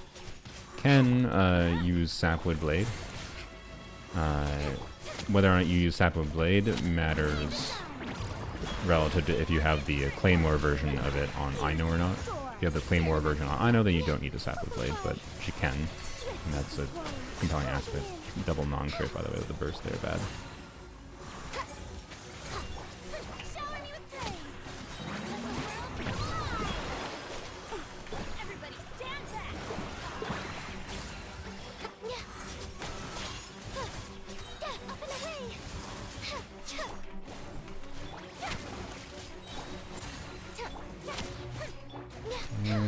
can use Sapwood Blade. Whether or not you use Sapwood Blade matters relative to if you have the Claymore version of it on Ino or not. If you have the Claymore version on Ino, then you don't need a Sapwood Blade, but she can. And that's a compelling aspect. Double non-crit, by the way, with the burst there, bad.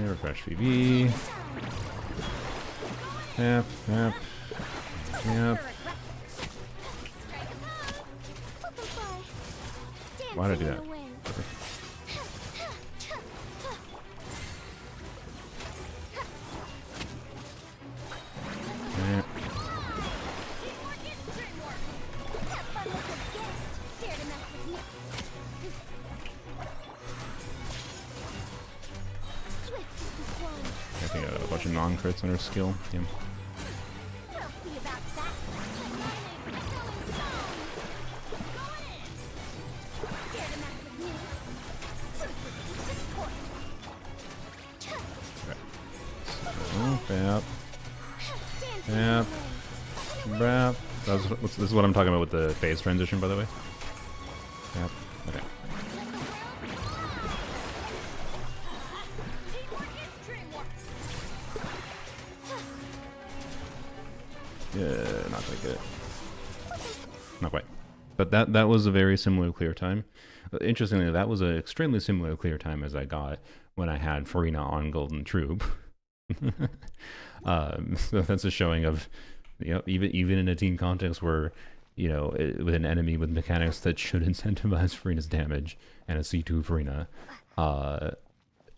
Refresh VV. Yep, yep. Yep. Why did I do that? Yep. I think I got a bunch of non-crits on her skill. Yeah. Yep. Yep. Yep. This is what I'm talking about with the phase transition, by the way. Yep. Okay. Yeah, not quite good. Not quite. But that was a very similar clear time. Interestingly, that was an extremely similar clear time as I got when I had Furina on Golden Troop. So that's a showing of, you know, even in a team context where, you know, with an enemy with mechanics that should incentivize Furina's damage and a C2 Furina,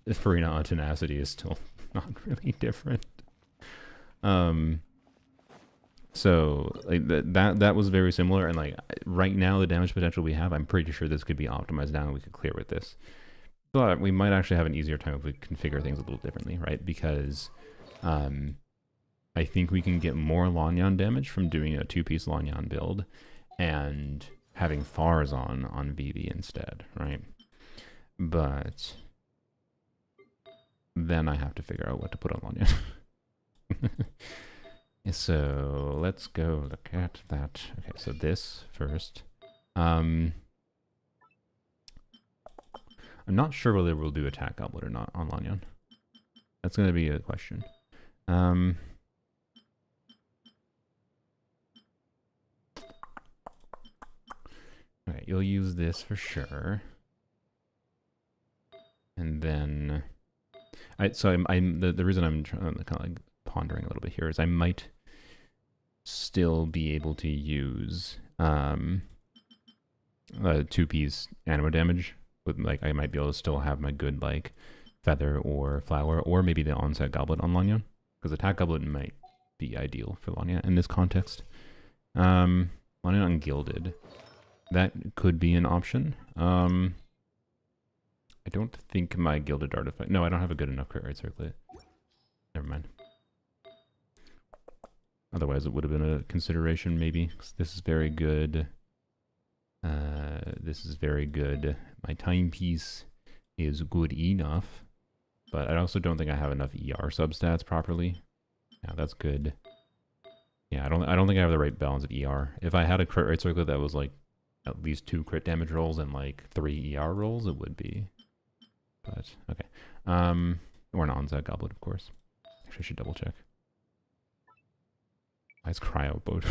Furina on tenacity is still not really different. So like that was very similar, and like right now the damage potential we have, I'm pretty sure this could be optimized down and we could clear with this. But we might actually have an easier time if we configure things a little differently, right? Because I think we can get more Lan Yan damage from doing a 2-piece Lan Yan build and having Faruzan on VV instead, right? But then I have to figure out what to put on Lan Yan. So let's go look at that. Okay, so this first. I'm not sure whether we'll do attack goblet or not on Lan Yan. That's going to be a question. Okay, you'll use this for sure. And then, the reason I'm kind of like pondering a little bit here is I might still be able to use 2-piece anima damage. With like, I might be able to still have my good like feather or flower, or maybe the onset goblet on Lan Yan, because attack goblet might be ideal for Lan Yan in this context. Lan Yan Gilded, that could be an option. I don't think my Gilded Artifact... No, I don't have a good enough crit rate circlet. Never mind. Otherwise, it would have been a consideration, maybe. This is very good. This is very good. My timepiece is good enough. But I also don't think I have enough ER substats properly. Yeah, that's good. Yeah, I don't think I have the right balance of ER. If I had a crit rate circlet that was like at least 2 crit damage rolls and like 3 ER rolls, it would be. But okay. Or an onset goblet, of course. Actually, I should double check. Why is cryo boat?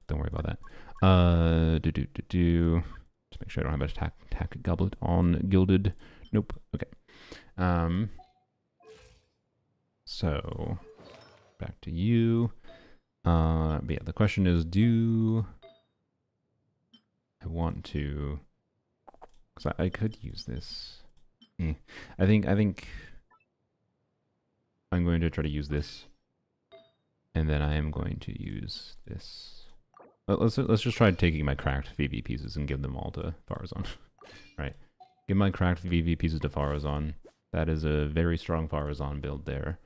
Don't worry about that. Just make sure I don't have an attack goblet on Gilded. Nope. Okay. So back to you. But yeah, the question is, do I want to? Because I could use this. I think I'm going to try to use this, and then I am going to use this. Let's just try taking my cracked VV pieces and give them all to Faruzan. Right, give my cracked VV pieces to Faruzan. That is a very strong Faruzan build there.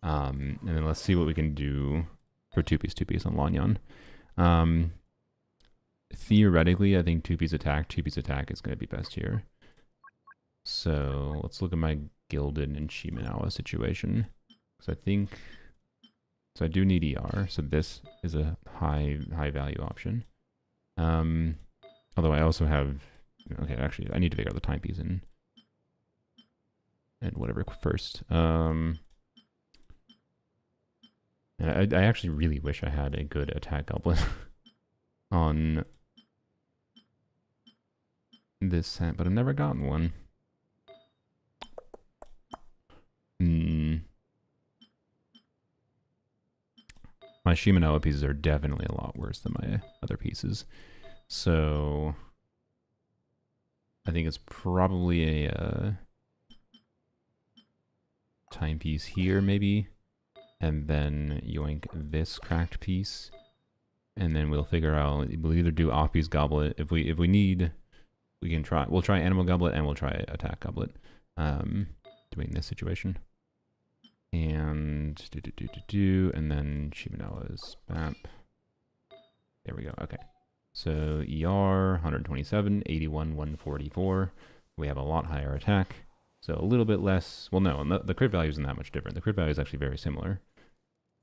And then let's see what we can do for 2-piece on Lan Yan. Theoretically, I think 2-piece attack is going to be best here. So let's look at my Gilded and Shiminawa situation. Because I do need ER, so this is a high value option. Although I also have, okay, actually I need to figure out the timepiece and whatever first. And I actually really wish I had a good attack goblet on this set, but I've never gotten one. My Shiminawa pieces are definitely a lot worse than my other pieces. So I think it's probably a timepiece here, maybe. And then yoink this cracked piece. And then we'll figure out, we'll either do Oppi's Goblet. If we need, we can try, we'll try Animal Goblet and we'll try Attack Goblet. Doing this situation. And and then Shiminawa's BAP. There we go. Okay. So ER 127, 81, 144. We have a lot higher attack. So a little bit less. Well, no, the crit value isn't that much different. The crit value is actually very similar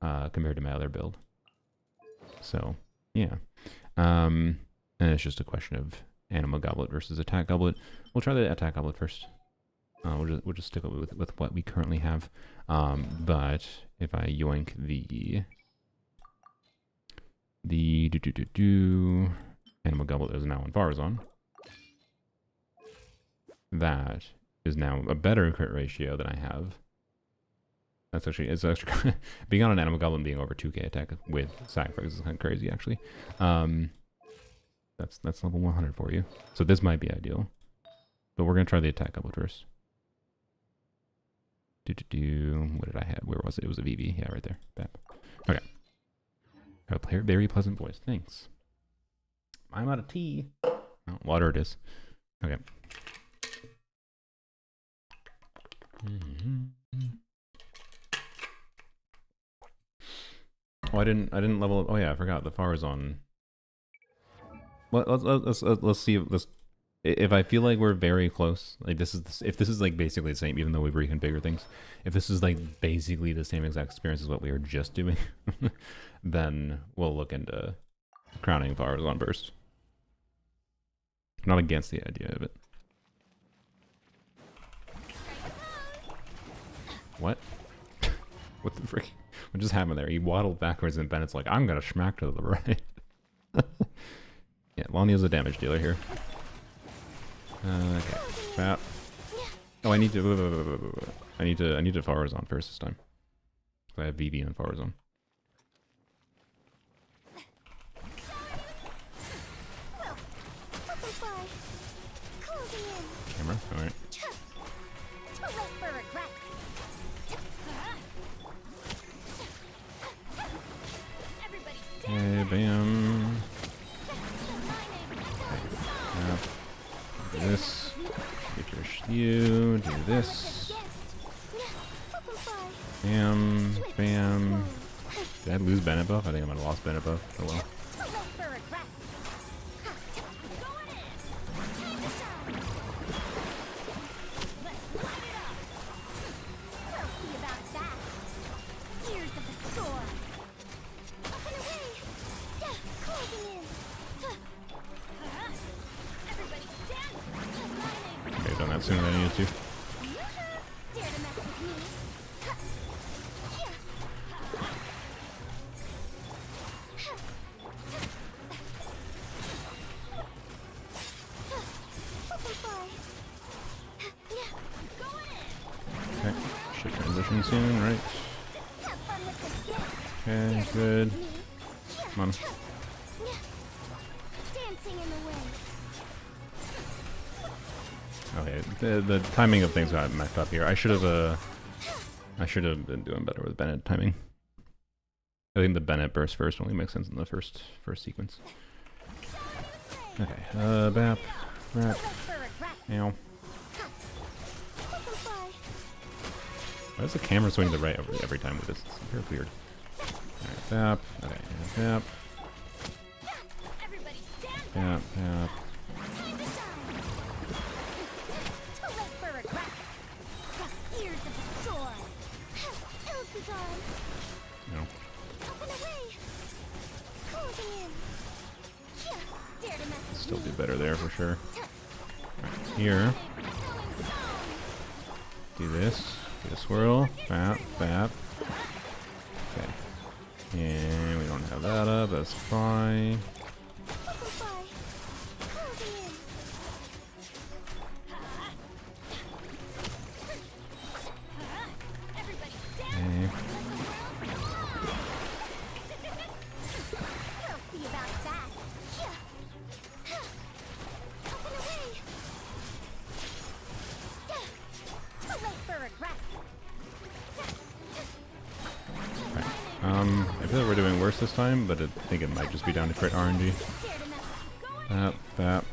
compared to my other build. So yeah. And it's just a question of Animal Goblet versus Attack Goblet. We'll try the Attack Goblet first. We'll just stick with what we currently have. But if I yoink Animal Goblet is now on Faruzan. That is now a better crit ratio than I have. That's actually, it's actually, being on an Animal Goblet and being over 2k attack with sacrifice is kind of crazy, actually. That's level 100 for you. So this might be ideal. But we're going to try the attack goblet first. What did I have? Where was it? It was a VV. Yeah, right there. Bap. Okay. A very pleasant voice. Thanks. I'm out of tea. Oh, water it is. Okay. Oh, I didn't level up. Oh yeah, I forgot the Faruzan. Let's see if I feel like we're very close. Like if this is like basically the same, even though we've reconfigured things. If this is like basically the same exact experience as what we were just doing, then we'll look into crowning Faruzan first. I'm not against the idea of it. What? What the frick? What just happened there? He waddled backwards and Bennett's like, I'm gonna smack to the right. Yeah, Lan Yan's a damage dealer here. Okay. Bap. Oh, I need to Faruzan first this time. So I have VV and Faruzan. Camera, alright. Okay, bam. Okay. Do this. Get you. Do this. Bam. Bam. Did I lose Bennett buff? I think I might have lost Bennett buff. Oh well. Sooner than I needed to. Okay, should transition soon, right? Okay, good. Come on. Okay, the timing of things got messed up here. I should have been doing better with Bennett timing. I think the Bennett burst first only makes sense in the first sequence. Okay, bap, rap, ow. Why does the camera swing to the right every time with this? It's very weird. Alright, bap, okay, bap. Bap, bap. No. Still do better there for sure. Right, here. Do this. Do a swirl. Bap, bap. Okay. And we don't have that up. That's fine. Okay. I feel like we're doing worse this time, but I think it might just be down to crit RNG. Bap, bap.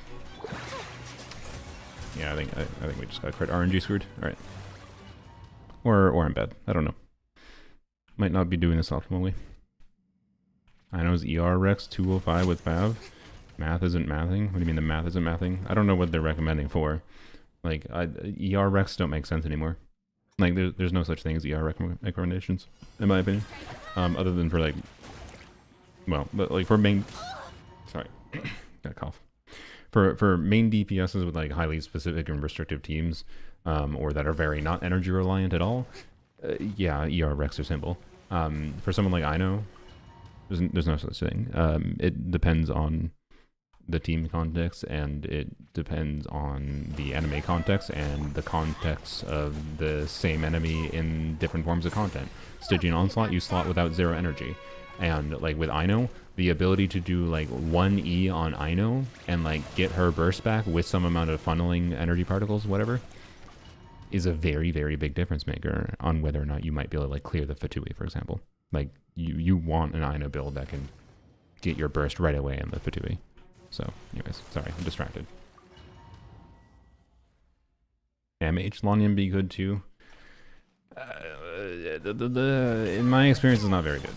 Yeah, I think we just got crit RNG screwed. Alright. Or I'm bad. I don't know. Might not be doing this optimally. I know it's ER Rex 205 with Fav. Math isn't mathing. What do you mean the math isn't mathing? I don't know what they're recommending for. Like, ER Rex don't make sense anymore. Like, there's no such thing as ER recommendations, in my opinion. Other than for, like, well, but, like, for main... Sorry. Got a cough. For main DPSs with, like, highly specific and restrictive teams, or that are very not energy reliant at all, yeah, ER Rex are simple. For someone like I know, there's no such thing. It depends on the team context, and it depends on the anime context and the context of the same enemy in different forms of content. Stygian Onslaught, you slot without 0 energy. And like with Ino, the ability to do like 1E on Ino and like get her burst back with some amount of funneling energy particles, whatever, is a very, very big difference maker on whether or not you might be able to like clear the Fatui, for example. Like you want an Ino build that can get your burst right away in the Fatui. So anyways, sorry, I'm distracted. MH Lan Yan be good too. In my experience, is not very good.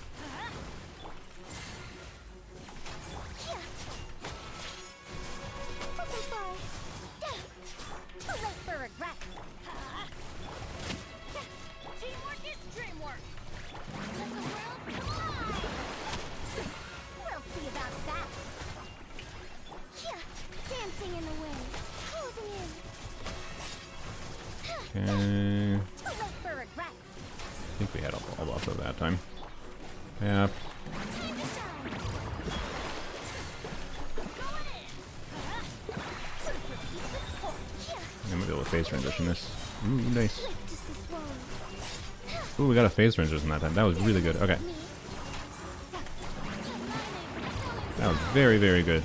Okay. I think we had a ball off of that time. Yeah. I'm gonna be able to phase transition this. Ooh, nice. Ooh, we got a phase transition that time. That was really good. Okay. That was very, very good.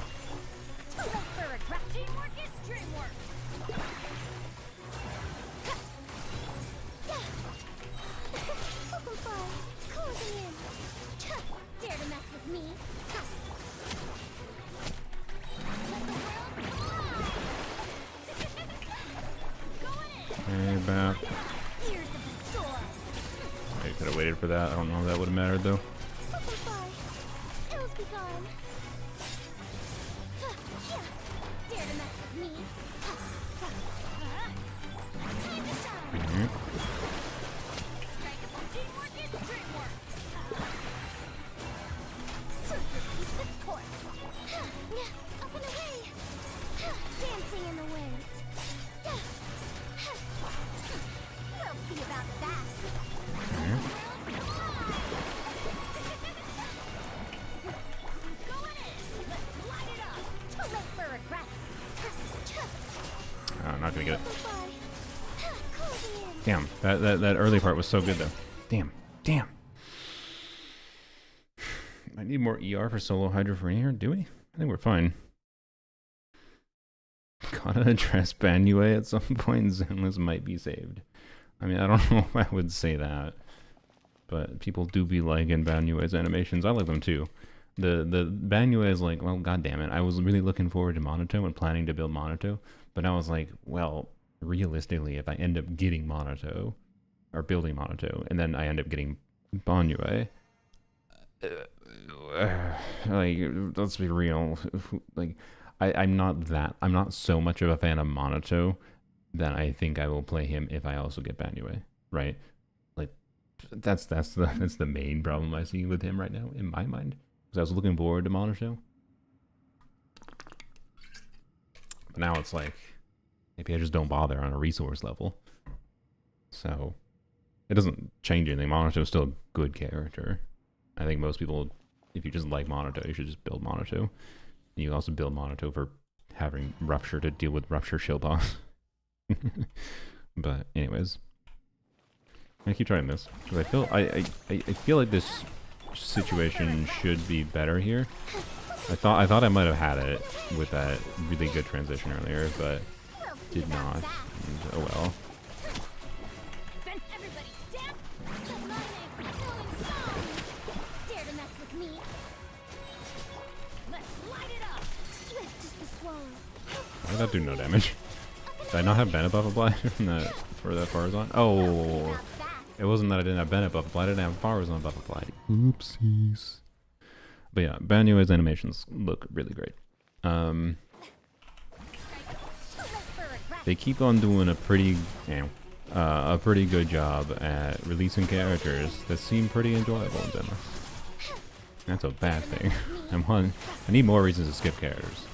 I could have waited for that. I don't know if that would have mattered though. I'm not gonna get it. Damn, that early part was so good though. Damn. I need more ER for solo Hydra for here, do we? I think we're fine. Gotta address Banue at some point. Zenless might be saved. I mean, I don't know if I would say that, but people do be liking Banue's animations. I like them too. The Banue is like, well, god damn it. I was really looking forward to Monoto and planning to build Monoto, but I was like, well, realistically, if I end up getting Monoto or building Monoto, and then I end up getting Banue, like, let's be real. Like, I'm not so much of a fan of Monoto that I think I will play him if I also get Banue, right? Like, that's the main problem I see with him right now in my mind. Because I was looking forward to Monoto, but now it's like maybe I just don't bother on a resource level. So it doesn't change anything. Monoto is still a good character. I think most people, if you just like Monoto, you should just build Monoto. And you also build Monoto for having Rupture to deal with Rupture shield boss. But anyways, I'm gonna keep trying this because I feel like this situation should be better here. I thought I might have had it with that really good transition earlier, but did not. And, oh well. Why did that do no damage? Did I not have Bennett buff applied for that Faruzan? Oh, it wasn't that I didn't have Bennett buff applied, I didn't have Faruzan buff applied. Oopsies. But yeah, Banue's animations look really great. They keep on doing a pretty good job at releasing characters that seem pretty enjoyable in demos. That's a bad thing. I need more reasons to skip characters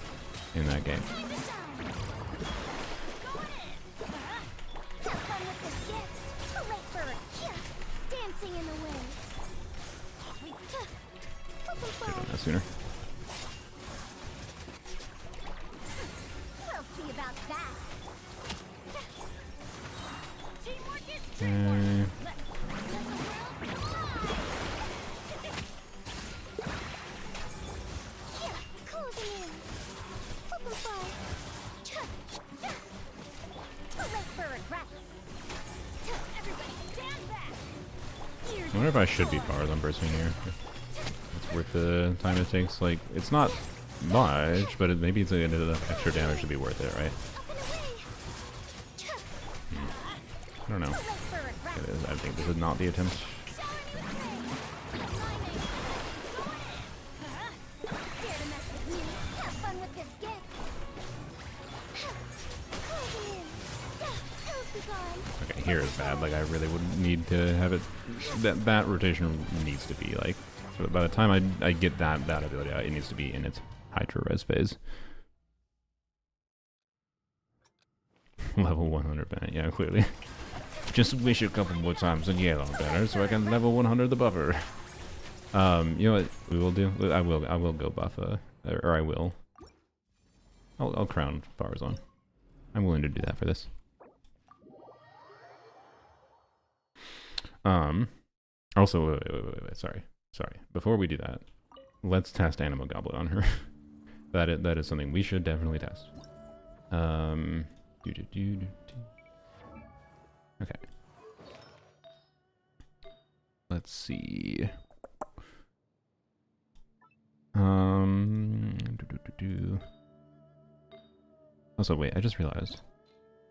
in that game. Should've done that sooner. Okay. I wonder if I should be Faruzan bursting here. It's worth the time it takes. Like, it's not much, but maybe it's enough extra damage to be worth it, right? I don't know. It is. I think this is not the attempt. Okay, here is bad. Like, I really would need to have it. That rotation needs to be like. So by the time I get that ability out, it needs to be in its Hydro Res phase. Level 100 banner, yeah, clearly. Just wish a couple more times on yellow banner so I can level 100 the buffer. You know what we will do? I will go buff or I will. I'll crown Faruzan. I'm willing to do that for this. Also, wait, sorry. Before we do that, let's test Anima Goblet on her. that is something we should definitely test. Okay. Let's see. Also, wait, I just realized.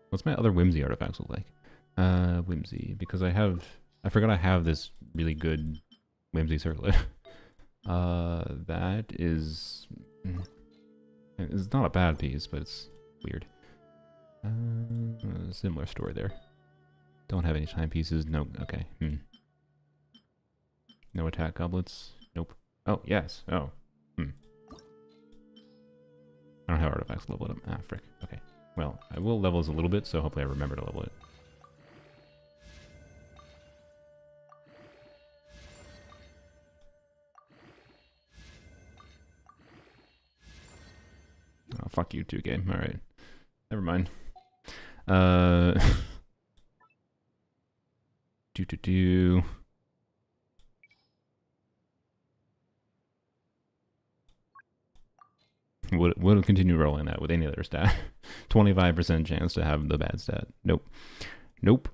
What's my other Whimsy artifacts look like? Whimsy, because I forgot I have this really good Whimsy circlet. That is... It's not a bad piece, but it's weird. Similar story there. Don't have any timepieces. No, okay. No attack goblets. Nope. Oh, yes. Oh. I don't have artifacts leveled up. Ah, frick. Okay. Well, I will level this a little bit, so hopefully I remember to level it. Oh, fuck you too, game. Alright. Never mind. Would continue rolling that with any other stat. 25% chance to have the bad stat. Nope. Nope.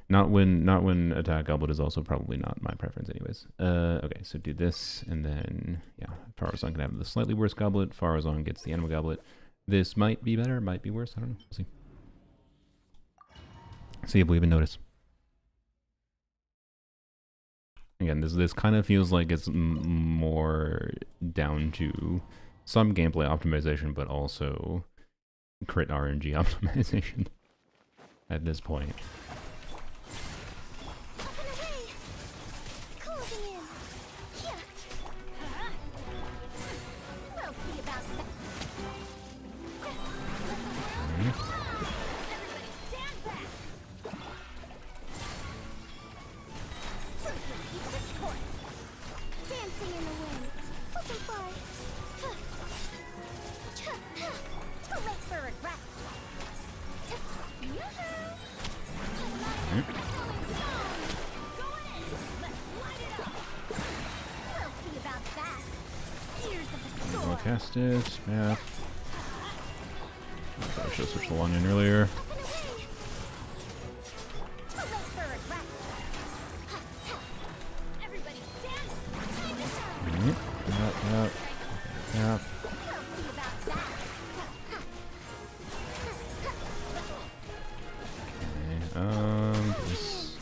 Not when attack goblet is also probably not my preference anyways. Okay, so do this, and then, yeah, Faruzan can have the slightly worse goblet. Faruzan gets the Anima Goblet. This might be better, might be worse, I don't know. We'll see. See if we even notice. Again, this kind of feels like it's more down to some gameplay optimization, but also crit RNG optimization at this point. Cast it, map. I should have switched the Lan Yan earlier. Yep. Okay, this.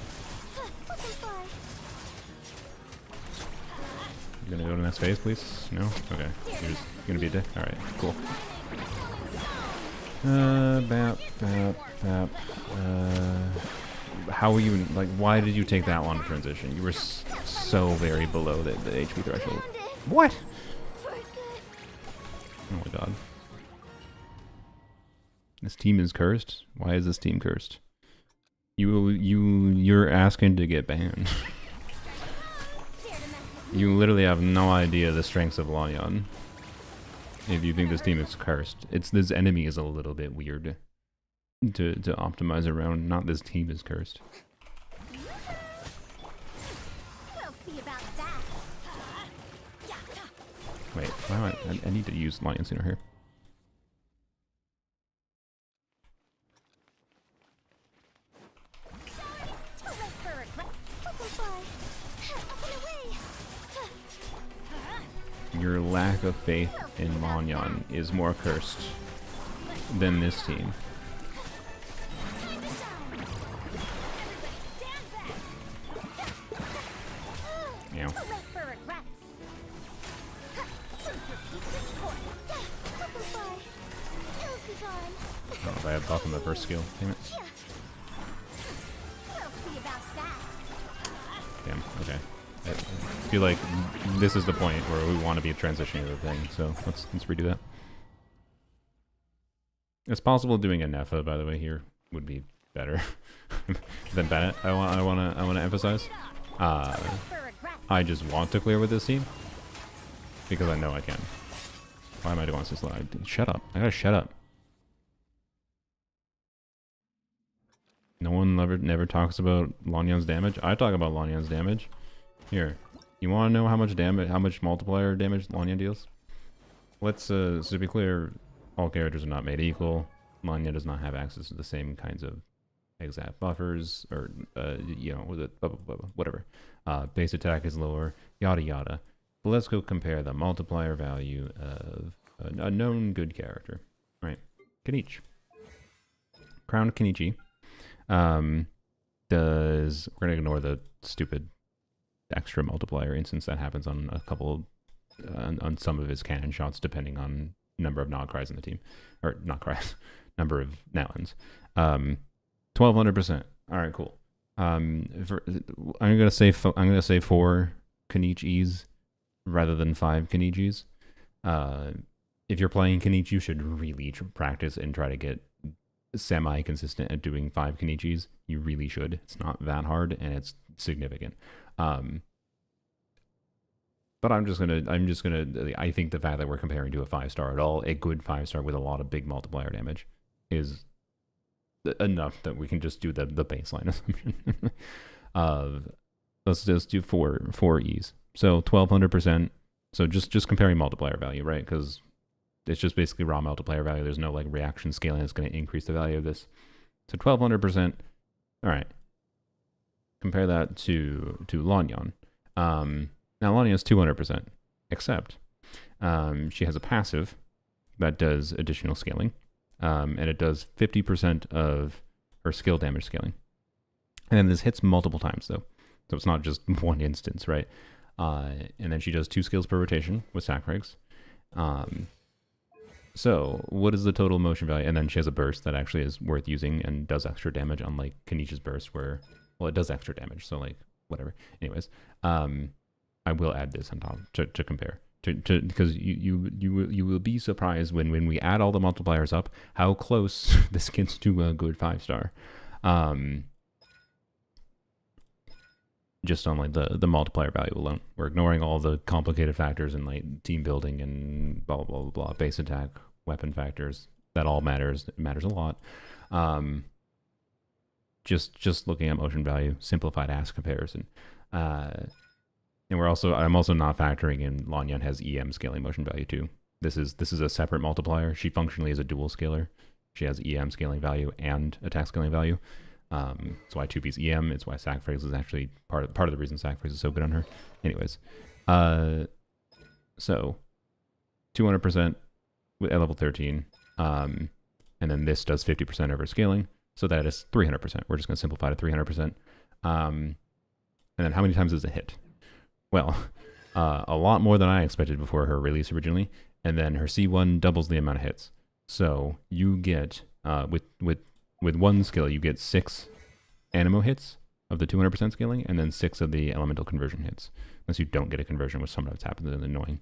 You gonna go to next phase, please? No? Okay. You're just gonna be a dick? Alright, cool. Bap. How were you, like, why did you take that long to transition? You were so very below the HP threshold. What? Oh my god. This team is cursed? Why is this team cursed? You're asking to get banned. You literally have no idea the strengths of Lan Yan. If you think this team is cursed. This enemy is a little bit weird to optimize around, not this team is cursed. Wait, why am I need to use Lan Yan sooner here. Your lack of faith in Lan Yan is more cursed than this team. Meow. I don't know if I have buff on the first skill. Damn it. Damn, okay. I feel like this is the point where we want to be transitioning to the thing, so let's redo that. It's possible doing a Nefer, by the way, here would be better than Bennett. I want to emphasize. I just want to clear with this team because I know I can. Why am I doing this live? Shut up! I gotta shut up. No one never talks about Lan Yan's damage. I talk about Lan Yan's damage. Here, you want to know how much damage, how much multiplier damage Lan Yan deals? Let's so to be clear, all characters are not made equal. Lan Yan does not have access to the same kinds of exact buffers, or you know, with it, blah, blah, blah, blah, whatever. Base attack is lower, yada yada. But let's go compare the multiplier value of a known good character, right? Kenichi. Crowned Kenichi. We're gonna ignore the stupid extra multiplier instance that happens on a couple, on some of his cannon shots, depending on number of not cries in the team, or not cries, number of Nallans. 1200%. All right, cool. I'm gonna say 4 Kenichis rather than 5 Kenichis. If you're playing Kenichi, you should really practice and try to get semi-consistent at doing 5 Kenichis. You really should. It's not that hard, and it's significant. But I think the fact that we're comparing to a 5-star at all, a good 5-star with a lot of big multiplier damage, is enough that we can just do the baseline assumption. Let's just do 4 E's. So 1200%. So just comparing multiplier value, right? Because it's just basically raw multiplier value. There's no like reaction scaling that's going to increase the value of this. So 1200%. All right. Compare that to Lan Yan. Now Lan Yan is 200%, except she has a passive that does additional scaling, and it does 50% of her skill damage scaling. And then this hits multiple times though, so it's not just one instance, right? And then she does 2 skills per rotation with sacrifice. So what is the total motion value? And then she has a burst that actually is worth using and does extra damage, unlike Kenichi's burst where, well, it does extra damage, so like whatever. Anyways, I will add this on top to compare, because you will be surprised when we add all the multipliers up how close this gets to a good 5-star. Just on like the multiplier value alone. We're ignoring all the complicated factors and like team building and blah blah blah blah, base attack, weapon factors. That all matters. It matters a lot. Just looking at motion value, simplified ass comparison. And I'm also not factoring in Lan Yan has EM scaling motion value too. This is a separate multiplier. She functionally is a dual scaler. She has EM scaling value and attack scaling value. It's why 2P's EM. It's why sacrifice is actually part of the reason sacrifice is so good on her. Anyways, so 200% at level 13, and then this does 50% of her scaling, so that is 300%. We're just going to simplify to 300%. And then how many times does it hit? Well, a lot more than I expected before her release originally, and then her C1 doubles the amount of hits. So you get with one skill, you get 6 Animo hits of the 200% scaling, and then 6 of the elemental conversion hits. Unless you don't get a conversion, which sometimes happens and is annoying.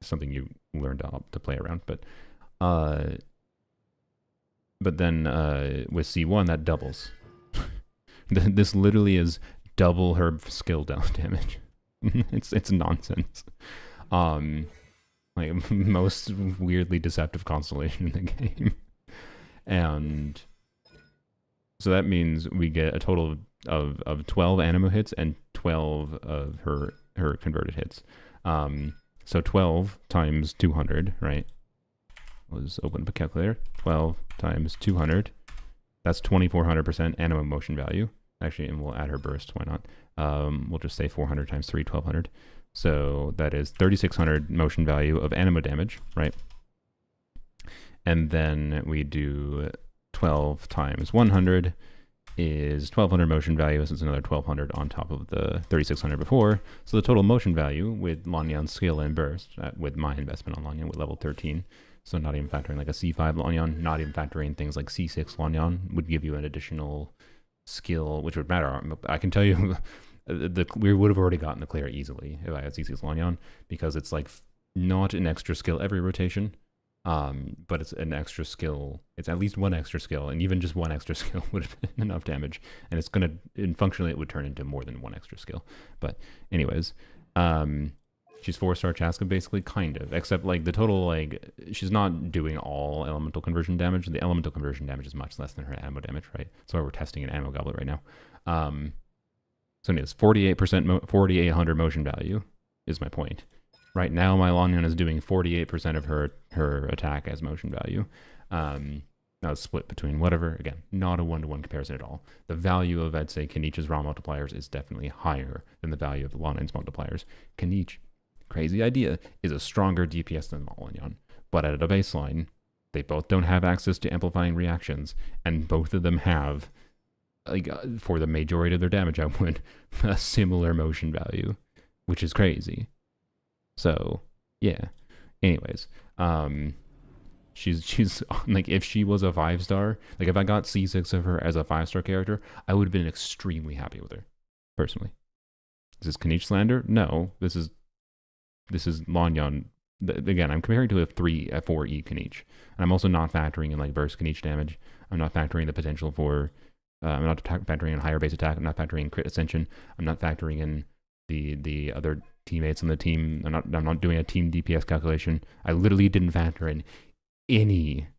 Something you learn to play around. But then with C1, that doubles. This literally is double her skill damage. It's nonsense. Like most weirdly deceptive constellation in the game. And so that means we get a total of 12 Animo hits and 12 of her converted hits. So 12 times 200, right? Let's open up a calculator. 12 times 200. That's 2400% anima motion value. Actually, and we'll add her burst. Why not? We'll just say 400 times 3, 1200. So that is 3600 motion value of anima damage, right? And then we do 12 times 100 is 1200 motion value. So it's another 1200 on top of the 3600 before. So the total motion value with Lan Yan's skill and burst, with my investment on Lan Yan with level 13, so not even factoring like a C5 Lan Yan, not even factoring things like C6 Lan Yan, would give you an additional skill, which would matter. I can tell you, we would have already gotten the clear easily if I had C6 Lan Yan, because it's like not an extra skill every rotation, but it's an extra skill. It's at least one extra skill, and even just one extra skill would have been enough damage. And it's gonna, and functionally, it would turn into more than one extra skill. But anyways, she's 4-star Chaska basically, kind of, except like the total, like she's not doing all elemental conversion damage. The elemental conversion damage is much less than her ammo damage, right? So we're testing an ammo goblet right now. So it is 48%, 4800 motion value is my point. Right now, my Lan Yan is doing 48% of her attack as motion value. Now it's split between whatever. Again, not a one-to-one comparison at all. The value of, I'd say, Kenich's raw multipliers is definitely higher than the value of Lan Yan's multipliers. Kenich, crazy idea, is a stronger DPS than Lan Yan. But at a baseline, they both don't have access to amplifying reactions, and both of them have, like, for the majority of their damage output, a similar motion value, which is crazy. So, yeah. Anyways, she's like, if she was a 5-star, like if I got C6 of her as a 5-star character, I would have been extremely happy with her, personally. Is this Kenich slander? No, this is Lan Yan. Again, I'm comparing to a 4E Kenich, and I'm also not factoring in like burst Kenich damage. I'm not factoring the potential for, I'm not factoring in higher base attack. I'm not factoring in crit ascension. I'm not factoring in the other teammates on the team. I'm not doing a team DPS calculation. I literally didn't factor in any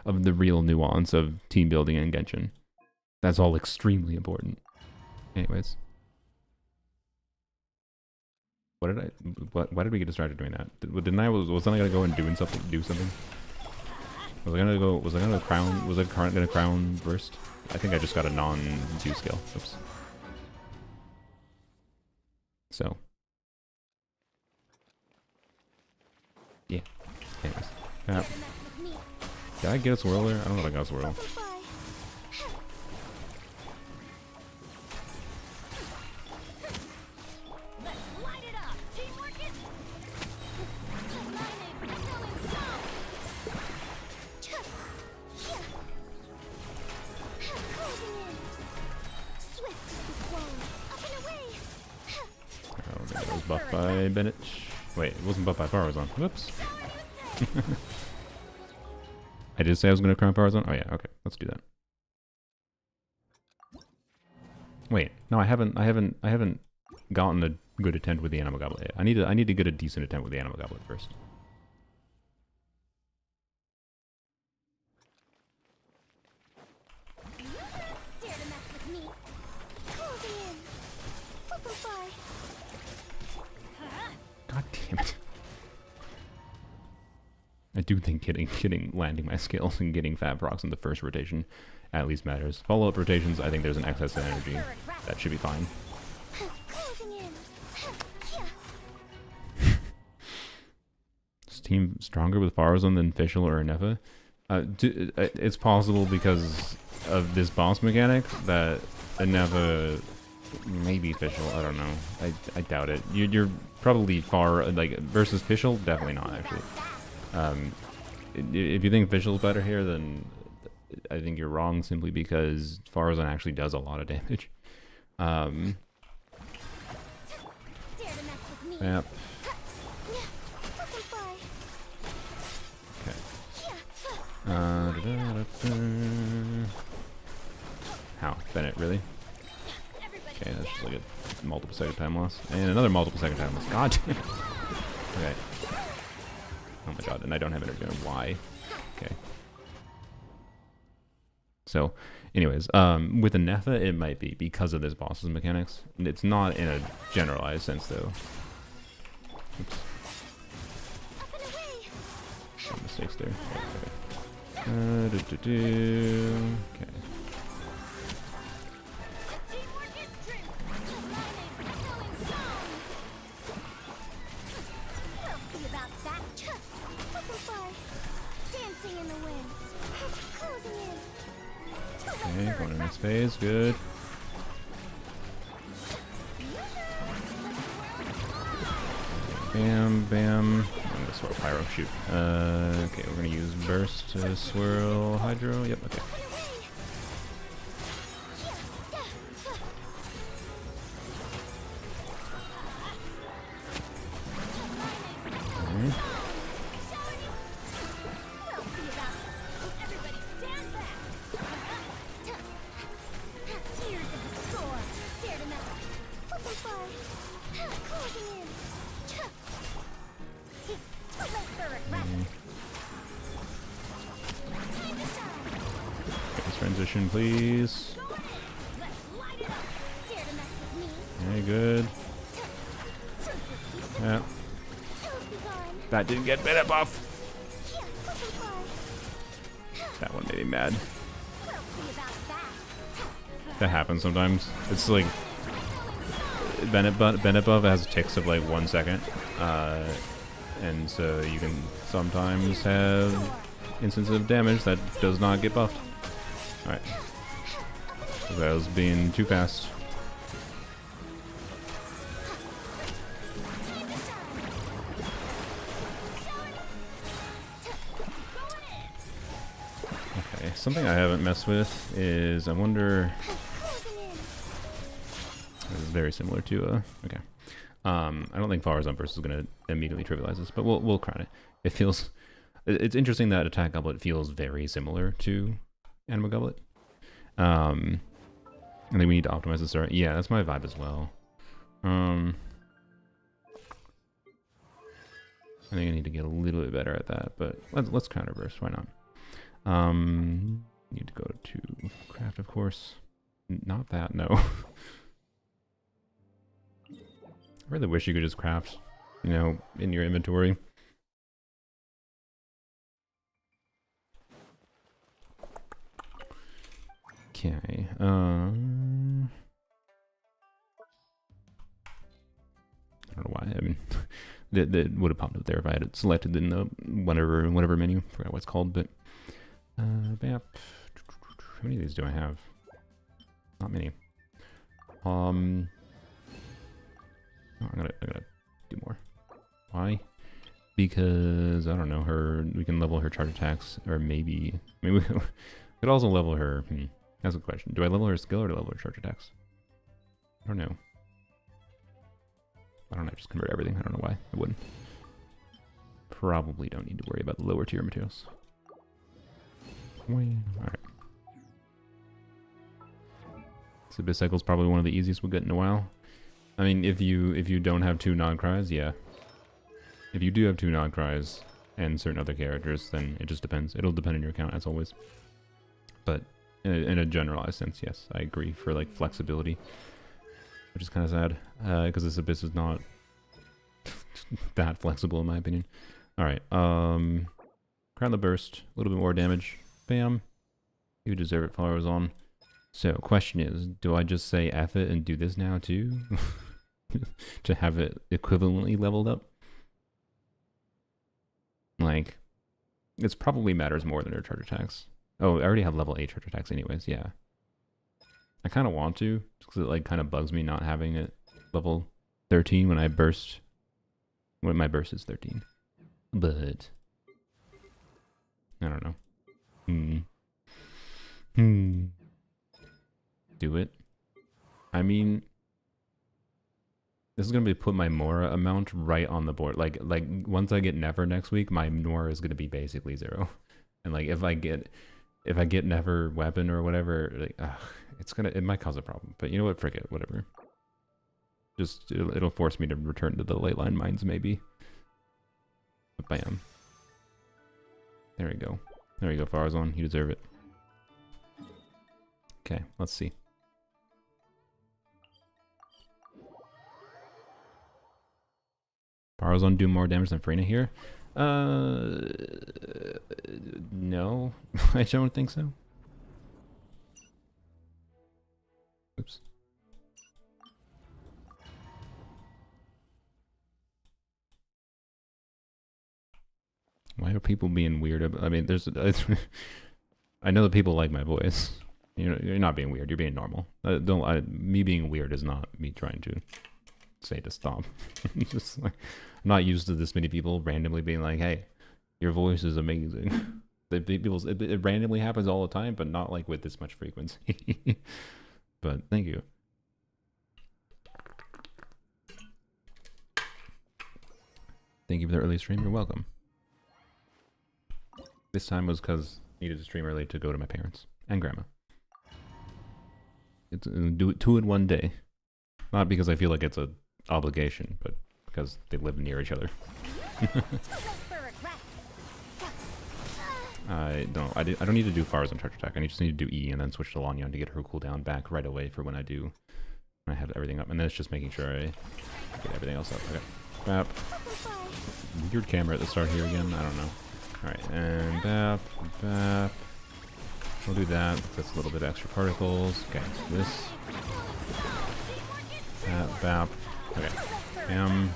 of the real nuance of team building in Genshin. That's all extremely important. Anyways, why did we get distracted doing that? Was I gonna go and do something? Was I gonna crown burst? I think I just got a non-2 skill. Oops. So. Yeah. Anyways. Did I get a swirl there? I don't know if I got a swirl. Buffed by Bennett. Wait, it wasn't buffed by Faruzan. Whoops. I did say I was going to crown Faruzan. Oh yeah, okay, let's do that. Wait, no, I haven't gotten a good attempt with the Anima Goblet yet. I need to get a decent attempt with the Anima Goblet first. God damn it. I do think landing my skills and getting fab procs in the first rotation at least matters. Follow-up rotations, I think there's an excess of energy. That should be fine. Is team stronger with Faruzan than Fischl or Nefer? It's possible because of this boss mechanic that Nefer, maybe Fischl, I don't know. I doubt it. You're probably far, like, versus Fischl, definitely not, actually. If you think Fischl's better here, then I think you're wrong, simply because Faruzan actually does a lot of damage. Yep. Okay. How? Bennett, really? Okay, that's just like a multiple second time loss. And another multiple second time loss. God damn it. Okay. Oh my god, and I don't have energy. Why? Okay. So, anyways, with the Nefer, it might be because of this boss's mechanics. It's not in a generalized sense, though. Oops. Some mistakes there. Okay. Okay. Okay, going to the next phase. Good. Bam, bam. I'm gonna swirl pyro. Shoot. Okay, we're gonna use burst to swirl hydro. Yep. Okay. Transition, please. Okay, good. Yeah. That didn't get better buff. That one made me mad. That happens sometimes. It's like Bennett buff has ticks of like 1 second, and so you can sometimes have instances of damage that does not get buffed. Alright. That was being too fast. Okay, something I haven't messed with is, I wonder... This is very similar to, okay. I don't think Faruzan is going to immediately trivialize this, but we'll crown it. It feels... It's interesting that Attack Goblet feels very similar to Anima Goblet. I think we need to optimize the start. Yeah, that's my vibe as well. I think I need to get a little bit better at that, but let's counter burst. Why not? Need to go to craft, of course. Not that, no. I really wish you could just craft, you know, in your inventory. Okay. I don't know why. I mean, that would have popped up there if I had it selected in the whatever menu. Forgot what it's called, but how many of these do I have? Not many. I'm gonna do more. Why? Because I don't know. We can level her charge attacks, or maybe we could also level her. That's a question. Do I level her skill or do I level her charge attacks? I don't know. Why don't I just convert everything? I don't know why I wouldn't. Probably don't need to worry about the lower tier materials. Alright. So this cycle is probably one of the easiest we'll get in a while. I mean, if you don't have 2 non-cries, yeah. If you do have 2 non-cries and certain other characters, then it just depends. It'll depend on your account, as always. But in a generalized sense, yes, I agree, for like flexibility, which is kind of sad, because this abyss is not that flexible in my opinion. All right, crown the burst, a little bit more damage, bam. You deserve it, Faruzan. So question is, do I just say F it and do this now too, to have it equivalently leveled up? Like, it's probably matters more than her charge attacks. Oh, I already have level 8 charge attacks anyways, yeah. I kind of want to, because it like kind of bugs me not having it level 13 when I burst, when my burst is 13. But, I don't know. Do it. I mean, this is going to be put my Mora amount right on the board. Like once I get Nefer next week, my Mora is going to be basically 0. And like if I get Nefer weapon or whatever, like it might cause a problem. But you know what? Frick it, whatever. Just it'll force me to return to the ley line mines maybe. But bam. There we go. There you go, Faruzan. You deserve it. Okay, let's see. Faruzan do more damage than Furina here? No, I don't think so. Oops. Why are people being weird? I mean, there's. I know that people like my voice. You're not being weird. You're being normal. Me being weird is not me trying to say to stop. Just like, I'm not used to this many people randomly being like, "Hey, your voice is amazing." It randomly happens all the time, but not like with this much frequency. But thank you. Thank you for the early stream. You're welcome. This time was because I needed to stream early to go to my parents and grandma. Do it 2 in 1 day. Not because I feel like it's an obligation, but because they live near each other. I don't need to do Faruzan charge attack. I just need to do E and then switch to Lan Yan to get her cooldown back right away for when I have everything up. And then it's just making sure I get everything else up. Okay. Bap. Weird camera at the start here again. I don't know. Alright, and bap, bap. We'll do that. That's a little bit extra particles. Okay, this. Bap, bap. Okay. Bam.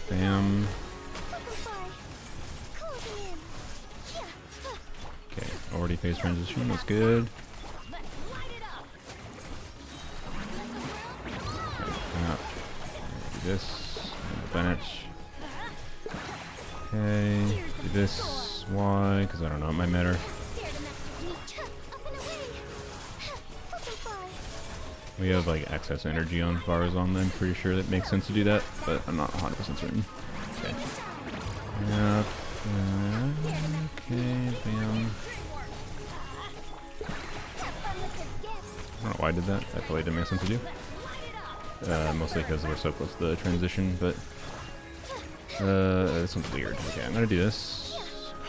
Bam. Okay, already phase transition. That's good. Okay, bap. Do this. Bennett. Okay, do this. Why? Because I don't know, it might matter. We have like excess energy on Faruzan, I'm pretty sure that makes sense to do that, but I'm not 100% certain. Okay. Yep. Okay, bam. I don't know why I did that. That probably didn't make sense to do. Mostly because we're so close to the transition, but this one's weird. Okay, I'm gonna do this.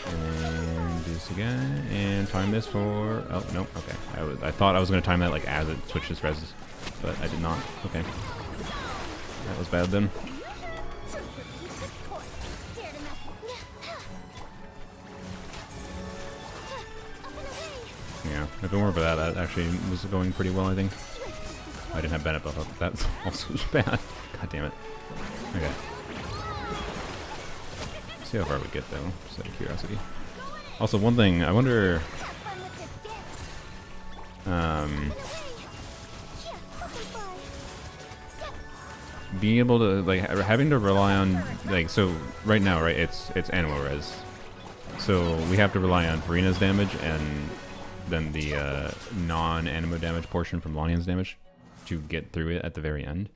And do this again. And time this for... Oh, no. Okay. I thought I was gonna time that like as it switches res, but I did not. Okay. That was bad then. Yeah, if it weren't for that, that actually was going pretty well, I think. I didn't have Bennett buff up. That's also bad. God damn it. Okay. See how far we get though, just out of curiosity. Also, one thing, I wonder... being able to, like, having to rely on, like, so right now, right, it's animal res. So we have to rely on Furina's damage and then the non-animo damage portion from Lan Yan's damage to get through it at the very end.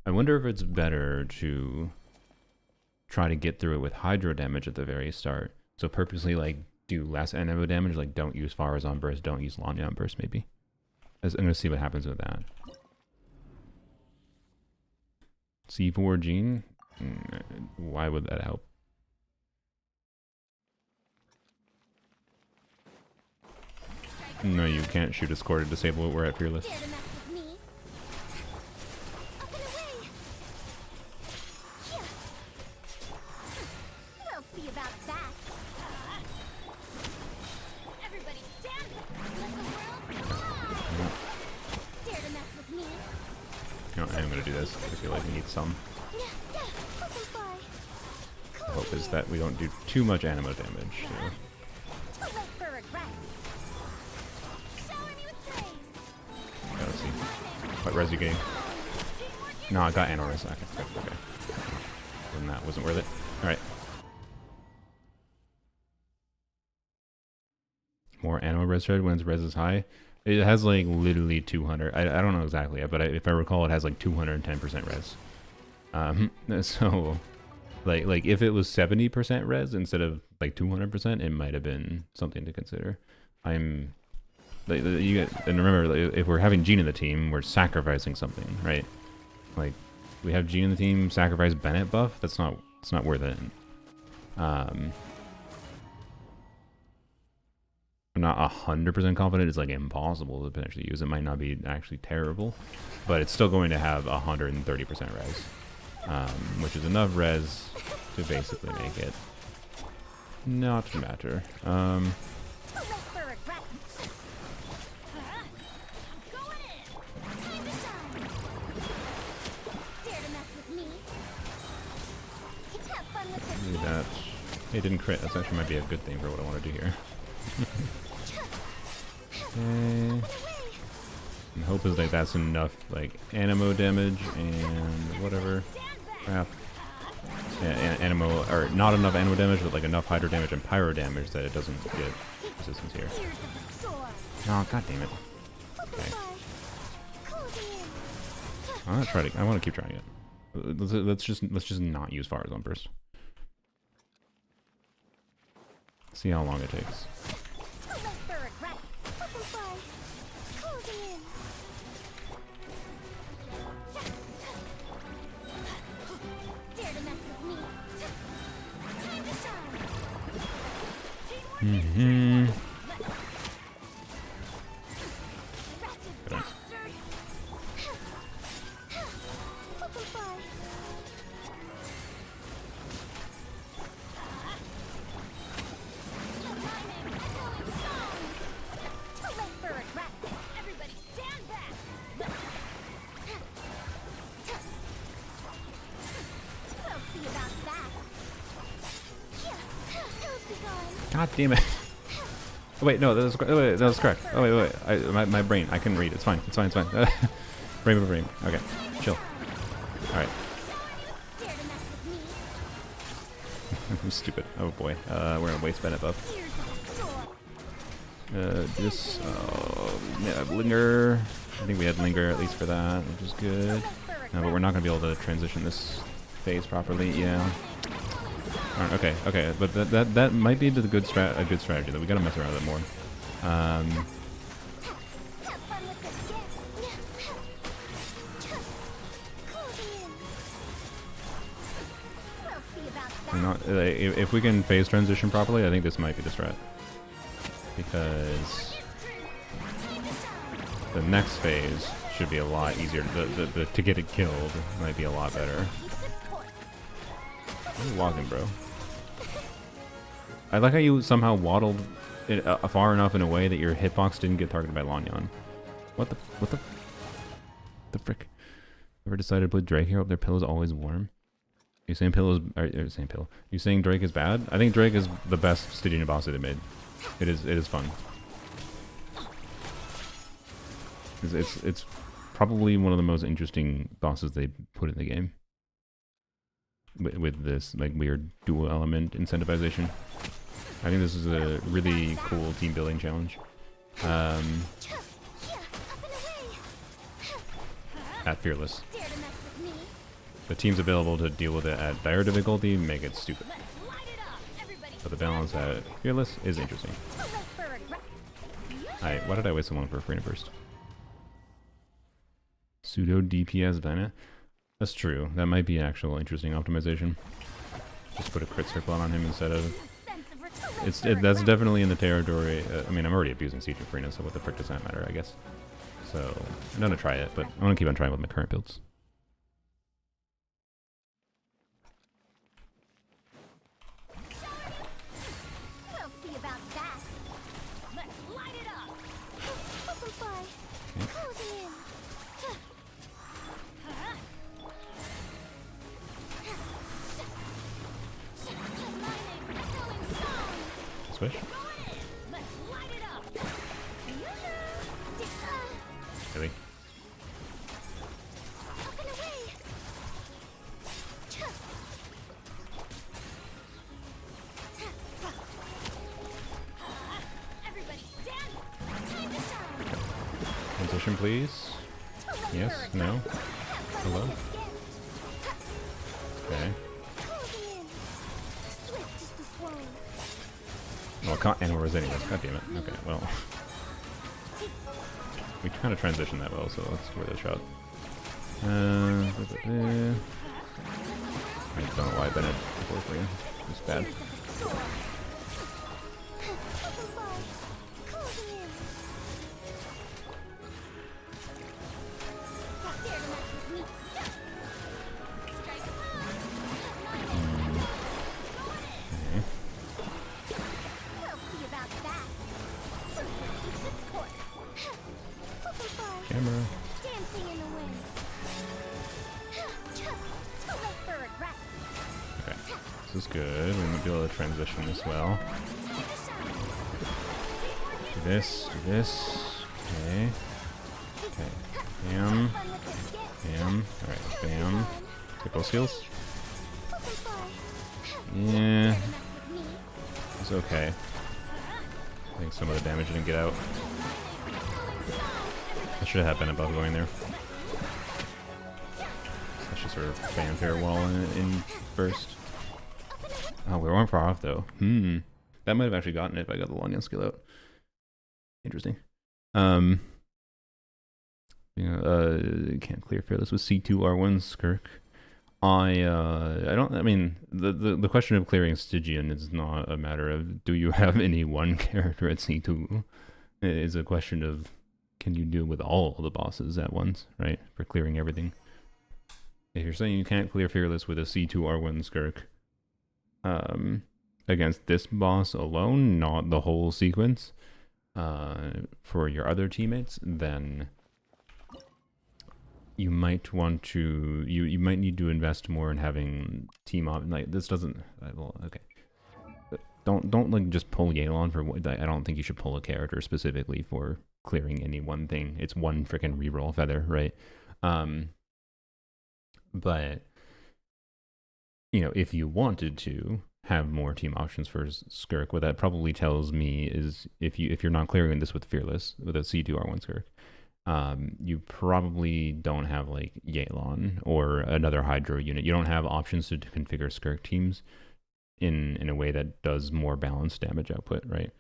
I wonder if it's better to try to get through it with hydro damage at the very start. So purposely like do less animo damage, like don't use Faruzan burst, don't use Lan Yan burst maybe. I'm gonna see what happens with that. C4 Gene? Why would that help? No, you can't shoot a score to disable it. We're at Fearless. No, I am going to do this. I feel like we need some. The hope is that we don't do too much animo damage. So. Yeah, let's see. What res you getting? No, I got animo res. Okay. Then that wasn't worth it. Alright. More animo res shred when its res is high. It has like literally 200. I don't know exactly, but if I recall, it has like 210% res. So, like if it was 70% res instead of like 200%, it might have been something to consider. And remember, if we're having Gene in the team, we're sacrificing something, right? Like we have Gene in the team, sacrifice Bennett buff. It's not worth it. I'm not 100% confident it's like impossible to potentially use. It might not be actually terrible, but it's still going to have 130% res, which is enough res to basically make it not matter. Do that. It didn't crit. That actually might be a good thing for what I want to do here. Okay. And hope is like that's enough like animo damage and whatever crap. Yeah, animo or not enough animo damage, but like enough hydro damage and pyro damage that it doesn't get resistance here. Oh, god damn it. Okay. I'm gonna try to. I want to keep trying it. Let's just not use Faruzan burst. See how long it takes. Mm-hmm. God damn it. Oh, wait, no, that was correct. Oh, wait. My brain, I couldn't read. It's fine. It's fine. brain. Okay, chill. Alright. I'm stupid. Oh, boy. We're gonna waste Bennett buff. Linger. I think we had Linger at least for that, which is good. No, but we're not gonna be able to transition this phase properly. Yeah. Okay, but that might be a good strategy though. We gotta mess around with it more. If we can phase transition properly, I think this might be the strat, because the next phase should be a lot easier. To get it killed might be a lot better. What are you walking, bro? I like how you somehow waddled it far enough in a way that your hitbox didn't get targeted by Lan Yan. What the frick? Ever decided to put Drake here? Hope their pillow's always warm. You saying pillows? Same pillow. You saying Drake is bad? I think Drake is the best Stygian boss that they made. It is fun. It's probably one of the most interesting bosses they put in the game. With this like weird dual element incentivization. I think this is a really cool team building challenge. At Fearless. The teams available to deal with it at dire difficulty make it stupid. But the balance at Fearless is interesting. Why did I wait so long for a Furina burst? Pseudo DPS Dyna? That's true. That might be actual interesting optimization. Just put a crit circle on him instead of... That's definitely in the territory. I mean, I'm already abusing Siege and Furina, so what the frick does that matter, I guess. So, I'm gonna try it, but I'm gonna keep on trying with my current builds. Swish. Really? Transition, please. Yes? No? Hello? Okay. Well, I can't anywhere anyways. God damn it. Okay, well. We kind of transitioned that well, so let's give it a shot. I don't know why I been it before for you. It's bad. is good. We might be able to transition this well. Do this, do this. Okay. Okay. Bam. Bam. Alright, bam. Take those skills. Yeah. It's okay. I think some of the damage didn't get out. I should have been above going there. I should sort of fanfare wall in first. Oh, we weren't far off though. That might have actually gotten it if I got the Lan Yan skill out. Interesting. Can't clear fearless with C2 R1 Skirk. I mean, the question of clearing Stygian is not a matter of do you have any one character at C2. It is a question of can you deal with all the bosses at once, right? For clearing everything. If you're saying you can't clear fearless with a C2 R1 Skirk against this boss alone, not the whole sequence, for your other teammates, then you might want to you might need to invest more in having team op. Like this doesn't well, okay. But don't like just pull Yelan for what I don't think you should pull a character specifically for clearing any one thing. It's one freaking reroll feather, right? But you know, if you wanted to have more team options for Skirk, what that probably tells me is if you're not clearing this with fearless with a C2 R1 Skirk, you probably don't have like Yelan or another Hydro unit. You don't have options to configure Skirk teams in a way that does more balanced damage output, right?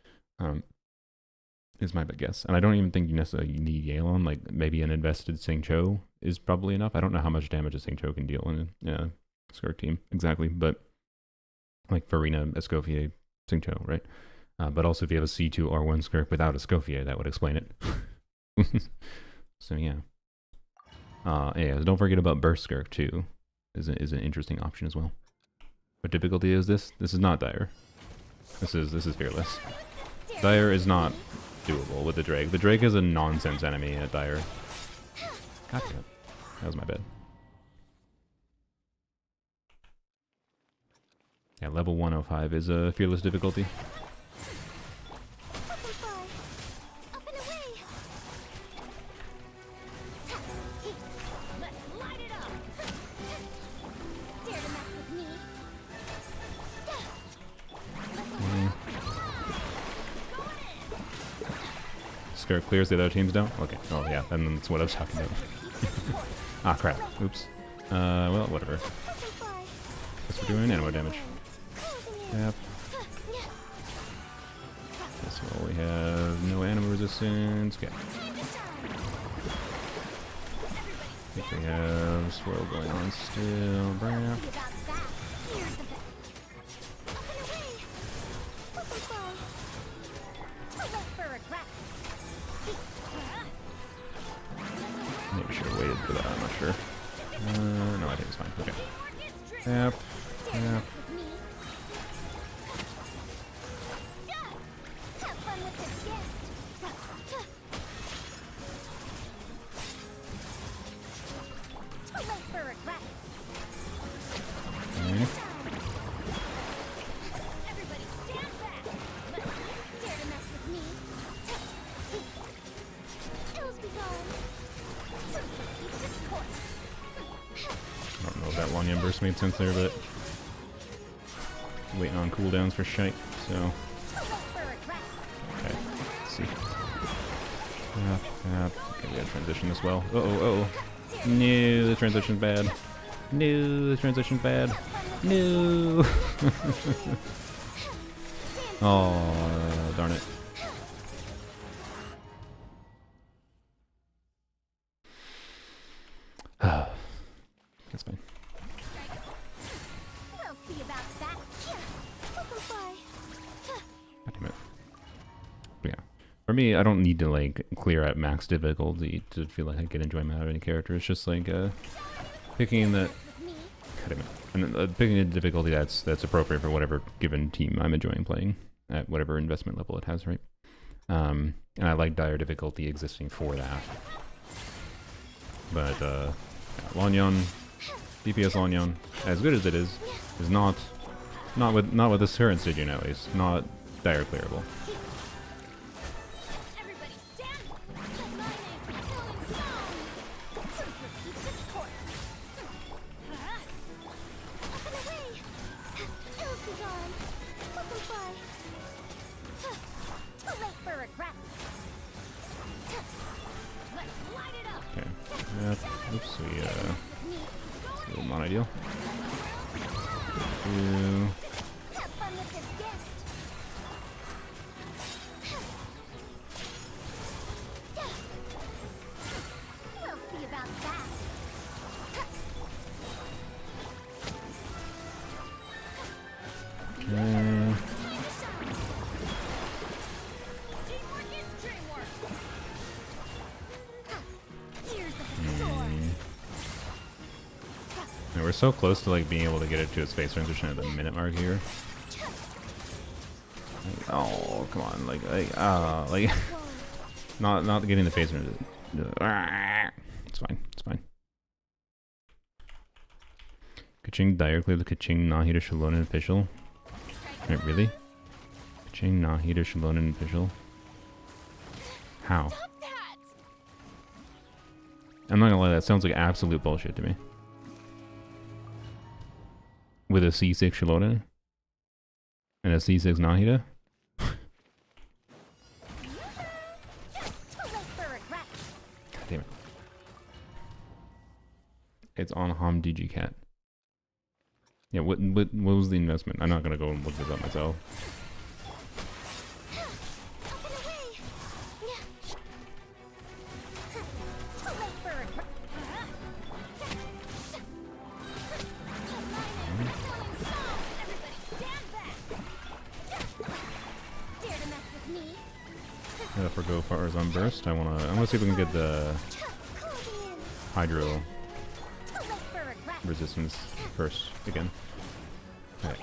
Is my best guess. And I don't even think you necessarily need Yelan. Like maybe an invested Singcho is probably enough. I don't know how much damage a Singcho can deal in a Skirk team exactly, but like Furina, Escoffier, Singcho, right? But also if you have a C2 R1 Skirk without Escoffier, that would explain it. So yeah. Yeah, don't forget about Burst Skirk too. Is an interesting option as well. What difficulty is this? This is not Dire. This is fearless. Dire is not doable with the Drake. The Drake is a nonsense enemy at Dire. God damn it. That was my bad. Yeah, level 105 is a fearless difficulty. Skirk clears, the other teams don't? Okay. Oh yeah, and that's what I was talking about. Ah crap. Oops. Well, whatever. Guess we're doing animal damage. Yep. This one we have no animal resistance. Okay. I think we have swirl going on still. Brap. Maybe should have waited for that, I'm not sure. No, I think it's fine. Okay. Yep. Yep. Lan Yan burst made sense there, but waiting on cooldowns for shite, so okay, let's see. Okay, we gotta transition as well. Uh-oh. No, the transition's bad. No, the transition's bad. No. Oh, darn it. That's fine. God damn it. But yeah. For me, I don't need to like clear at max difficulty to feel like I get enjoyment out of any character. It's just like picking that. God damn it. And picking a difficulty that's appropriate for whatever given team I'm enjoying playing at whatever investment level it has, right? And I like dire difficulty existing for that. But Lan Yan, DPS Lan Yan, as good as it is not Not with this current Stygian at least. Not dire clearable. Everybody stand! Let my name be flowing song! Truth repeats its course. Up and away! Ills be gone! Let them fly! Too late for regrets! Let's light it up! Okay. Yep. Oops. We it's a little non-ideal. Have fun with this gift! We'll see about that! Okay. Teamwork is dreamwork! Here's the sword! And we're so close to like being able to get it to its face transition at the minute mark here. Like, oh, come on, like not getting the face transition. It's fine, it's fine. Kaching Directly the Kaching Nahida Shalonen official. Wait, really? Kaching Nahida Shalonen official? How? I'm not gonna lie, that sounds like absolute bullshit to me. With a C6 Shalonen? And a C6 Nahida? God damn it. It's on HomDG Cat. Yeah, what was the investment? I'm not gonna go and look this up myself. If we go Faruzan burst, I wanna see if we can get the hydro resistance first again. Okay,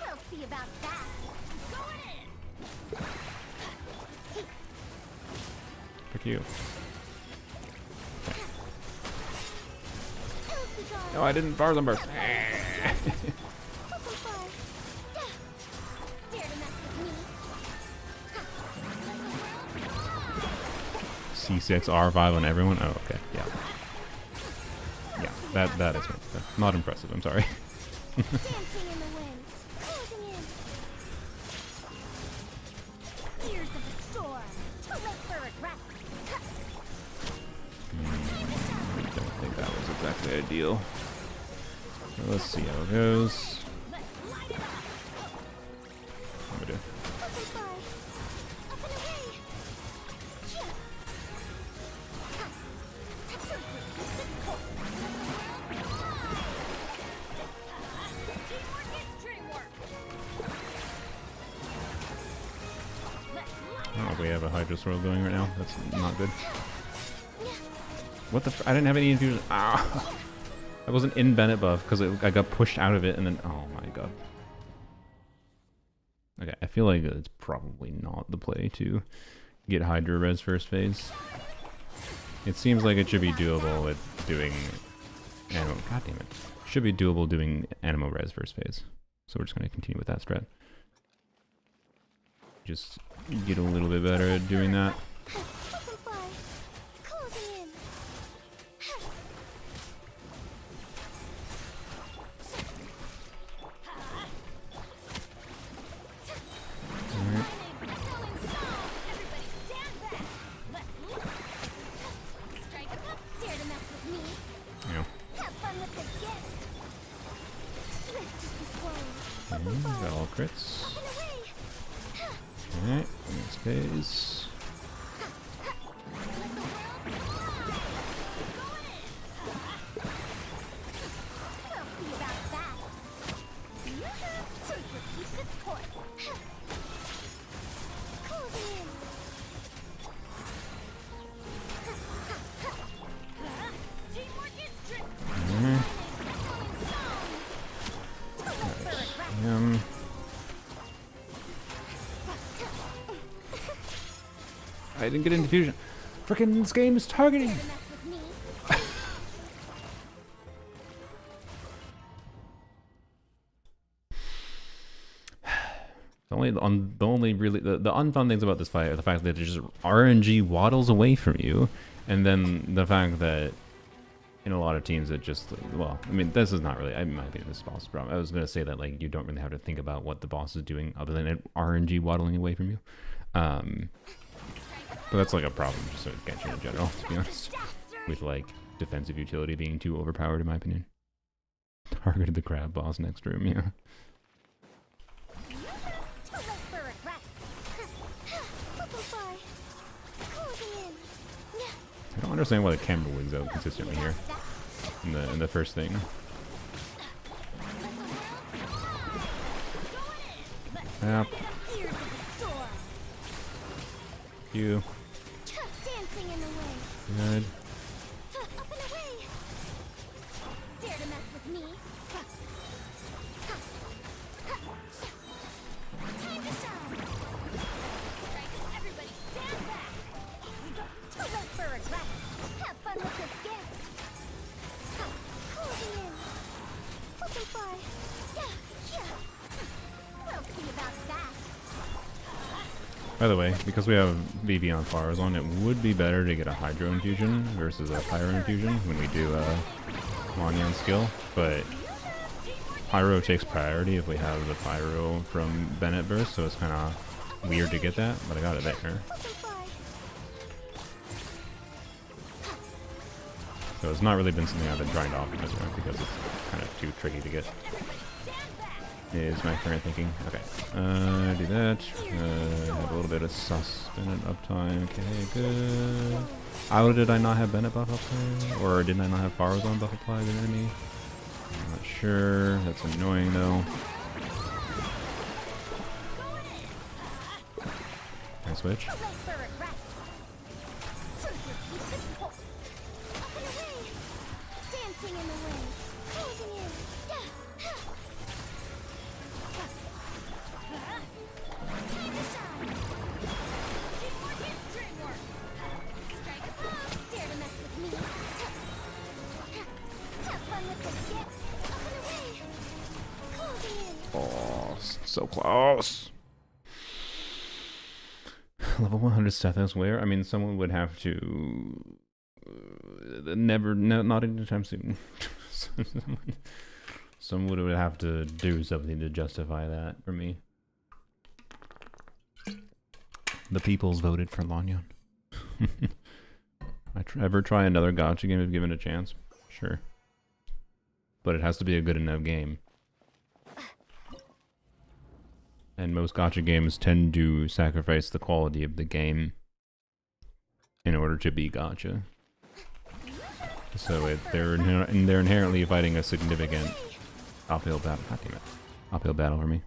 We'll see about that. Fuck you. Okay. No, I didn't Faruzan burst. C6 R5 on everyone. Oh, okay, yeah, yeah. That is not impressive. I'm sorry. Dancing in the wind, closing in. Ears of the storm, too late for regrets. I don't think that was exactly ideal. So let's see how it goes. I'm gonna do. I don't know if we have a Hydro Swirl going right now. That's not good. What the I didn't have any infusion. Ah! I wasn't in Bennett buff because I got pushed out of it and then... Oh my god. Okay, I feel like it's probably not the play to get Hydro Res first phase. It seems like it should be doable with doing... Animo... God damn it. Should be doable doing Animo Res first phase. So we're just going to continue with that strat. Just get a little bit better at doing that. Got all crits. Alright, next phase. I didn't get into fusion. Frickin' this game is targeting. only really the unfun things about this fight are the fact that it just RNG waddles away from you, and then the fact that in a lot of teams it just, well, I mean, this is not really, I might be this boss problem. I was gonna say that like you don't really have to think about what the boss is doing other than it RNG waddling away from you. But that's like a problem just with Genshin in general, to be honest, with like defensive utility being too overpowered in my opinion. Targeted the crab boss next room, yeah. I don't understand why the camera wigs out consistently here in the first thing. Yep. You. Good. By the way, because we have VV on Faruzan, it would be better to get a Hydro Infusion versus a Pyro Infusion when we do a Lan Yan skill, but Pyro takes priority if we have the Pyro from Bennett Burst, so it's kind of weird to get that, but I got it there. So it's not really been something I've been trying to optimize because it's kind of too tricky to get. Is my current thinking. Okay. Do that. Have a little bit of sus Bennett uptime. Okay, good. How did I not have Bennett buff applied? Or didn't I not have Faruzan buff applied in enemy? I'm not sure. That's annoying though. Can I switch? Oh, so close. Level 100 Stethos where? I mean, someone would have to... not anytime soon. Someone would have to do something to justify that for me. The people's voted for Lan Yan. Ever try another gacha game if given a chance? Sure. But it has to be a good enough game. And most gacha games tend to sacrifice the quality of the game in order to be gacha. So they're inherently fighting a significant uphill battle. God damn it. Uphill battle for me.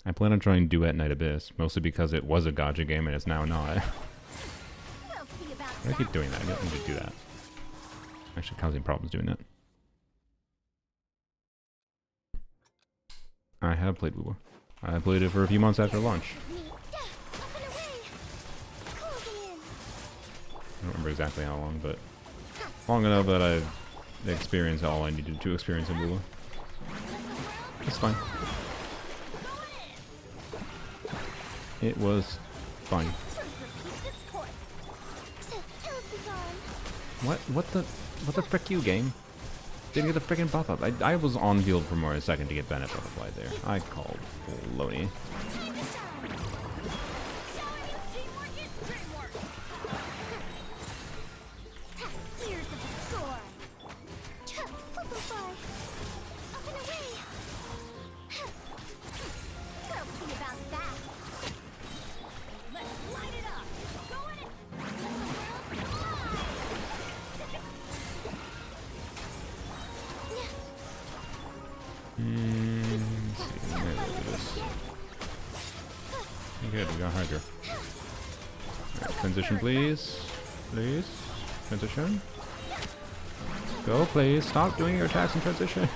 I plan on trying Duet Night Abyss, mostly because it was a gacha game and it's now not. I keep doing that. I don't need to do that. Actually causing problems doing that. I have played WoW. I played it for a few months after launch. I don't remember exactly how long, but long enough that I've experienced all I needed to experience in WoW. It's fine. It was fine. What the frick you, game? Didn't get the freaking buff up. I was on field for more than a second to get Bennett buff applied there. I called Loney. Good, we got Hydra. Right, transition, please. Please. Transition. Go, please. Stop doing your attacks in transition.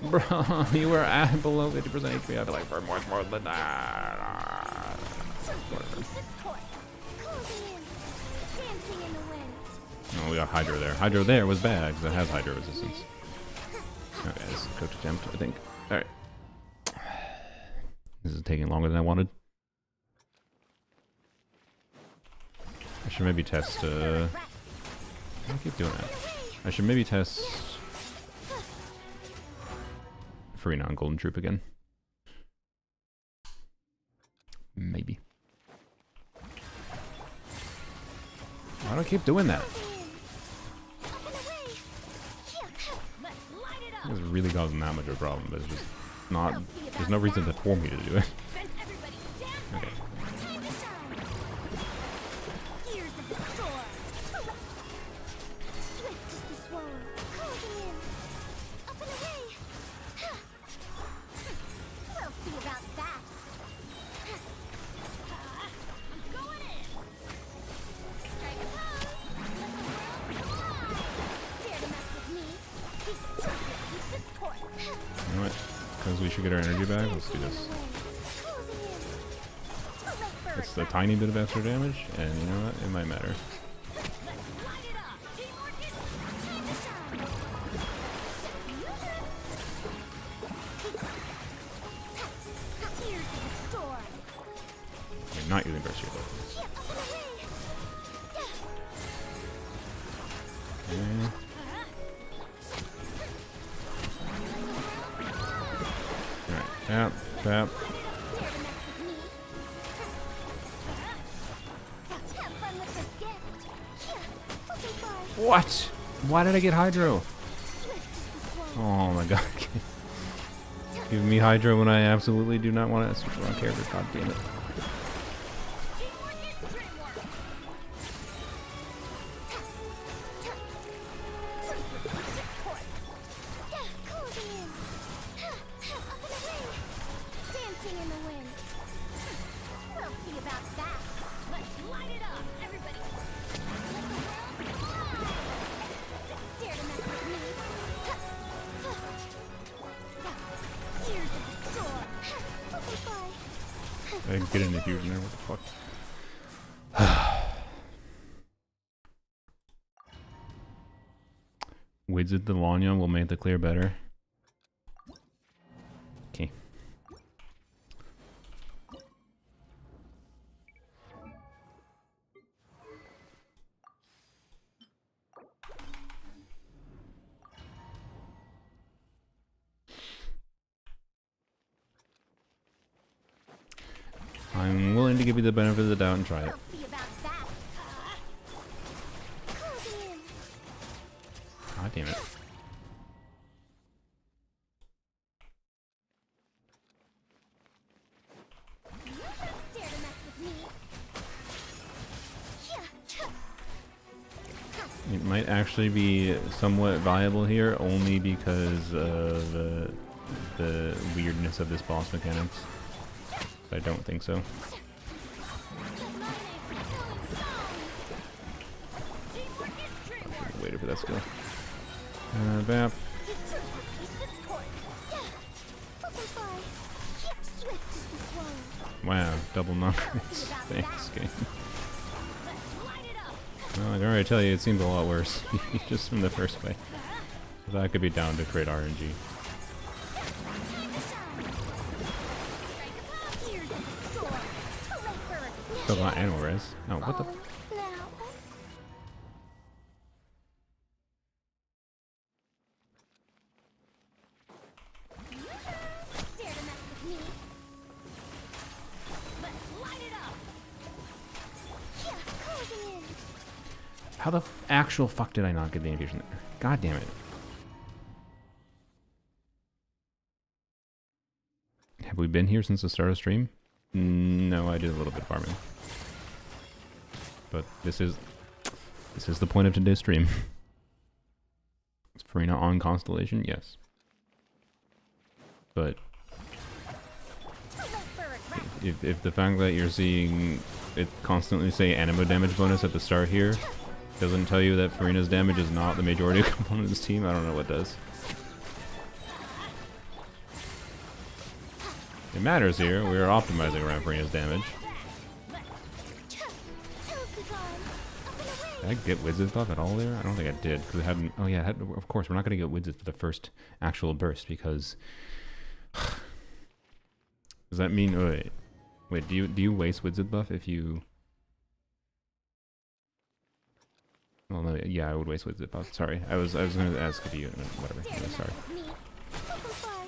Bro, you were at below 50% HP. I'd be like, for more than that. Oh, we got Hydra there. Hydra there was bad because it has Hydra resistance. Okay, this is a coach attempt, I think. Alright. This is taking longer than I wanted. I should maybe test, I keep doing that. I should maybe test Furina on Golden Troop again. Maybe. Why do I keep doing that? This really causing that much of a problem, but it's just not. There's no reason for me to do it. Okay. You know what? Because we should get our energy back, let's do this. It's a tiny bit of extra damage, and you know what? It might matter. I'm not using burst here though. Okay. Alright, tap, tap. What? Why did I get Hydro? Oh my god. Give me Hydro when I absolutely do not want to switch around character. God damn it. I can get an infusion there, what the fuck? Wizard the Lan Yan will make the clear better. Okay. I'm willing to give you the benefit of the doubt and try it. God damn it. It might actually be somewhat viable here, only because of the weirdness of this boss mechanics. I don't think so. I waited for that skill. Bap. Wow, double knockouts. Thanks, game. Well, I can already tell you, it seems a lot worse, just from the first way. That could be down to create RNG. Still got animal res. Oh, what the? How the actual fuck did I not get the infusion there? God damn it. Have we been here since the start of stream? No, I did a little bit of farming. But this is the point of today's stream. Is Furina on Constellation? Yes. But if the fact that you're seeing it constantly say animo damage bonus at the start here doesn't tell you that Furina's damage is not the majority component of this team, I don't know what does. It matters here. We are optimizing around Furina's damage. Did I get Wizard's buff at all there? I don't think I did, because it hadn't... Oh yeah, of course, we're not going to get Wizard for the first actual burst, because... Does that mean? Oh, wait. Do you waste Wizard buff if you? Well, no. Yeah, I would waste Wizard buff. Sorry, I was going to ask if you. Whatever. Dare Yeah, to sorry. mess with me. Butterfly.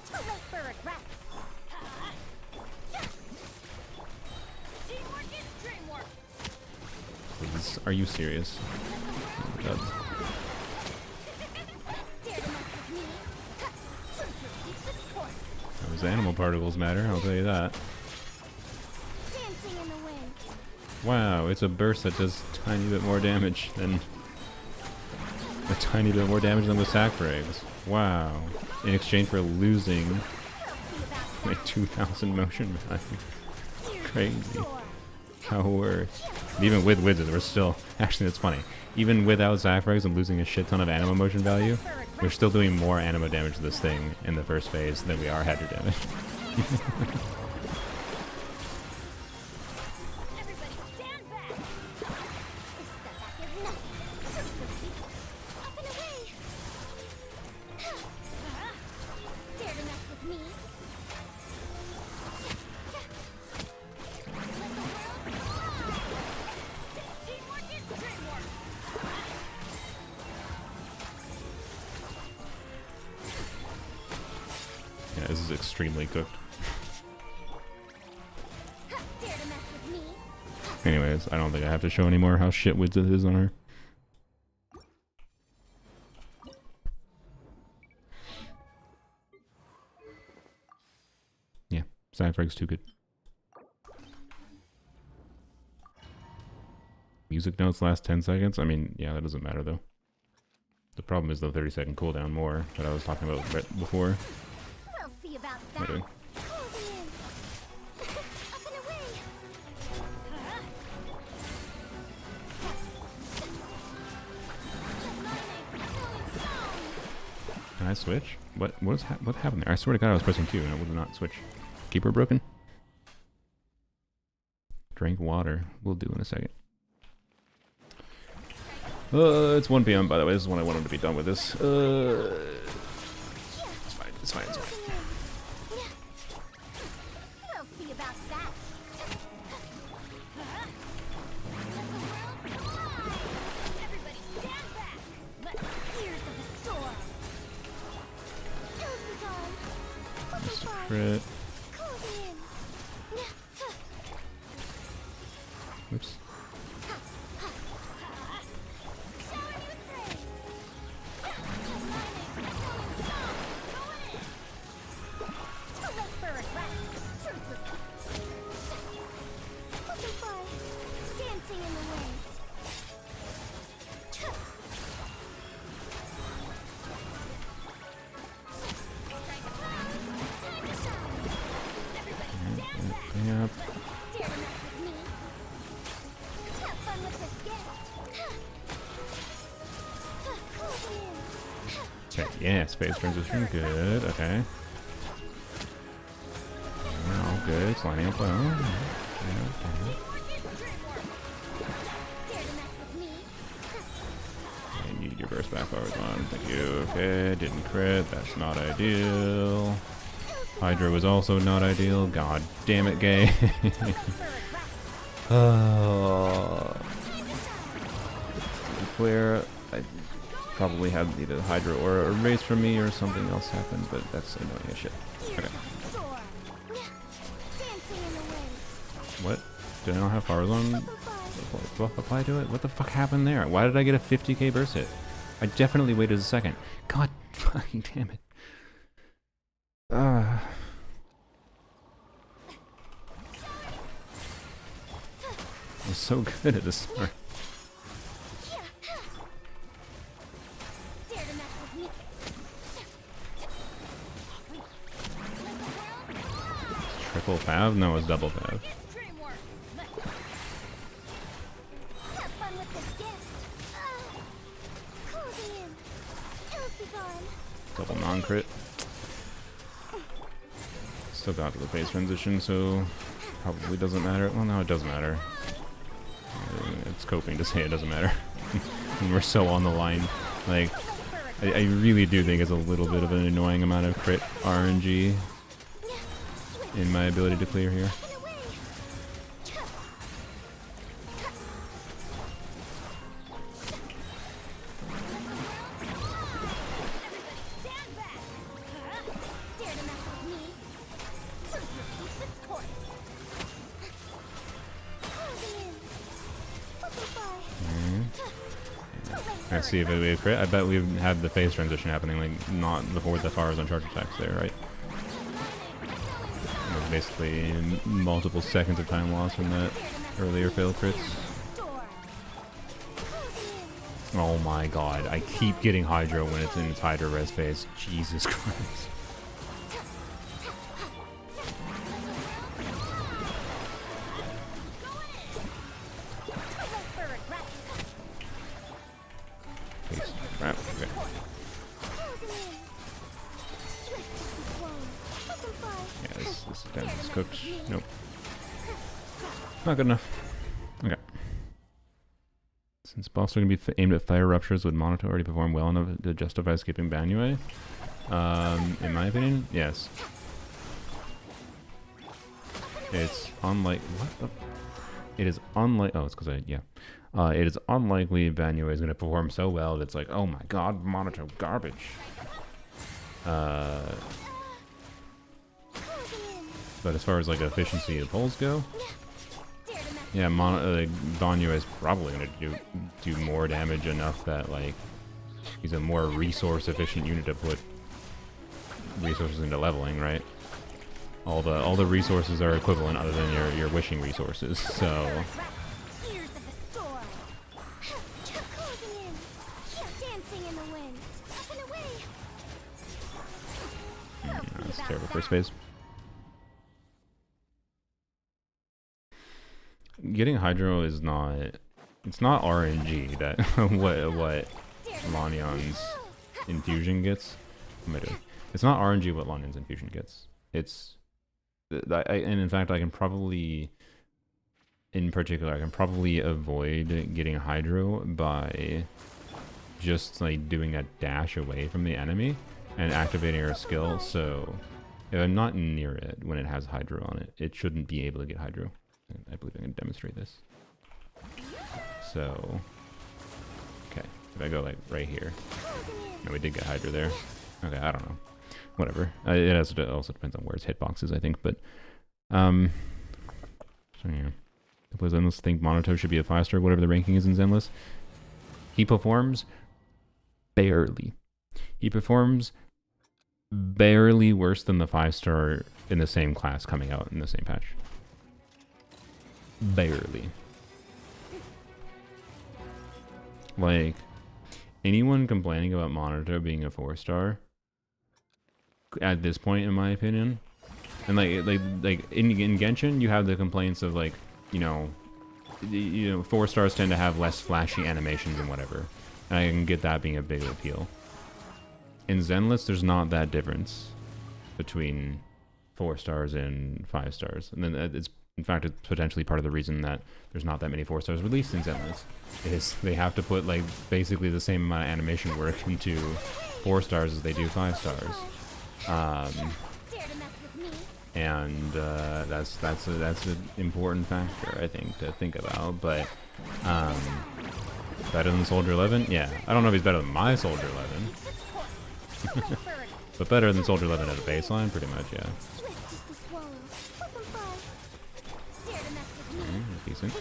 Too late for regrets. Teamwork is dreamwork. Please, are you serious? Oh, God. Dare to mess with me. Truth repeats its course. Those animal particles matter. I'll tell you that. Dancing in the wind. Wow, it's a burst that does a tiny bit more damage than the sacrifice. Wow. In exchange for losing like 2,000 motion value. Crazy. How worse. Even with wizards, we're still actually that's funny. Even without sacrifice and losing a shit ton of anima motion value, we're still doing more anima damage to this thing in the first phase than we are header damage. Everybody stand back. This setback is nothing. Truth repeats. Up and away. Dare to mess with me. Let the world fly. Teamwork is dreamwork. Yeah, this is extremely cooked. Dare to mess with me. Anyways, I don't think I have to show anymore how shit wizard is on her. Yeah, Cypher's too good. Music notes last 10 seconds? I mean, yeah, that doesn't matter though. The problem is the 30-second cooldown more that I was talking about before. We'll see about What am I that. doing? Closing in. Up and away. Can I switch? What happened there? I swear to God I was pressing Q and it would not switch. Keeper broken? Drink water. We'll do in a second. It's 1 p.m. by the way. This is when I wanted to be done with this. It's fine. It's fine. It's fine. We'll see about that. Everybody stand back. Let ears of the storm. Those be gone. Butterfly. Crit. Closing in. Oops. Showering you with praise. Too late for regrets. Truth repeats. Butterfly. Dancing in the wind. Time to shine. Everybody stand back. Yep. Dare to mess with me. Have fun with this gift. Closing in. Okay. Yeah. Space transition. Good. Okay. All good. It's lining up well. Okay. Dare to mess with me. I need your burst back forward on. Thank you. Okay. Didn't crit. That's not ideal. Hydra was also not ideal. God damn it, gay. To be clear, I probably had either Hydra or a race from me or something else happened, but that's annoying as shit. Okay. Dancing in the wind. What? Did I not have Faruzan buff apply to it? What the fuck happened there? Why did I get a 50k burst hit? I definitely waited a second. God fucking damn it. I was so good at the start. Dare to mess with me. Triple fav? No, it's double fav. Have fun with this gift. Closing in. Ills be gone. Double non-crit. Still got to the phase transition, so probably doesn't matter. Well, no, it does matter. It's coping to say it doesn't matter. And we're so on the line. Like, I really do think it's a little bit of an annoying amount of crit RNG in my ability to clear here. I see if we crit. I bet we've had the phase transition happening, like, not before the Faruzan charge attacks there, right? There's basically multiple seconds of time loss from that earlier failed crits. Oh my god, I keep getting Hydro when it's in its Hydro res phase. Jesus Christ. Cooked. Nope. Not good enough. Okay. Since boss are going to be aimed at fire ruptures, would Monotone already perform well enough to justify skipping Banue? In my opinion, yes. It's unlike... What the... It is unlike... Oh, it's because I... Yeah. It is unlikely Banue is going to perform so well that it's like, oh my god, Monotone garbage. But as far as like efficiency of pulls go, yeah, Banyu is probably going to do more damage enough that like he's a more resource efficient unit to put resources into leveling, right? All the resources are equivalent other than your wishing resources, so. That's terrible first phase. Getting Hydro is not... It's not RNG that what Lan Yan's infusion gets. What am I doing? It's not RNG what Lan Yan's infusion gets. It's... and in fact, I can probably... In particular, I can probably avoid getting Hydro by just like doing a dash away from the enemy and activating her skill, so if I'm not near it when it has Hydro on it, it shouldn't be able to get Hydro. I believe I can demonstrate this. So, okay, if I go like right here, no, we did get Hydra there. Okay, I don't know, whatever. It also depends on where its hitbox is, I think. But so yeah, the Zenless think Monotone should be a 5-star, whatever the ranking is in Zenless. He performs barely. He performs barely worse than the 5-star in the same class coming out in the same patch. Barely. Like, anyone complaining about Monitor being a 4-star at this point, in my opinion, and like in Genshin, you have the complaints of like, you know, 4-stars tend to have less flashy animations and whatever, and I can get that being a big appeal. In Zenless, there's not that difference between 4-stars and 5-stars, and then it's. In fact, it's potentially part of the reason that there's not that many 4-stars released in Zenless. Is they have to put like basically the same amount of animation work into 4-stars as they do 5-stars, and that's an important factor, I think, to think about. But better than Soldier 11? Yeah, I don't know if he's better than my Soldier 11, but better than Soldier 11 at a baseline, pretty much, yeah. Decent. I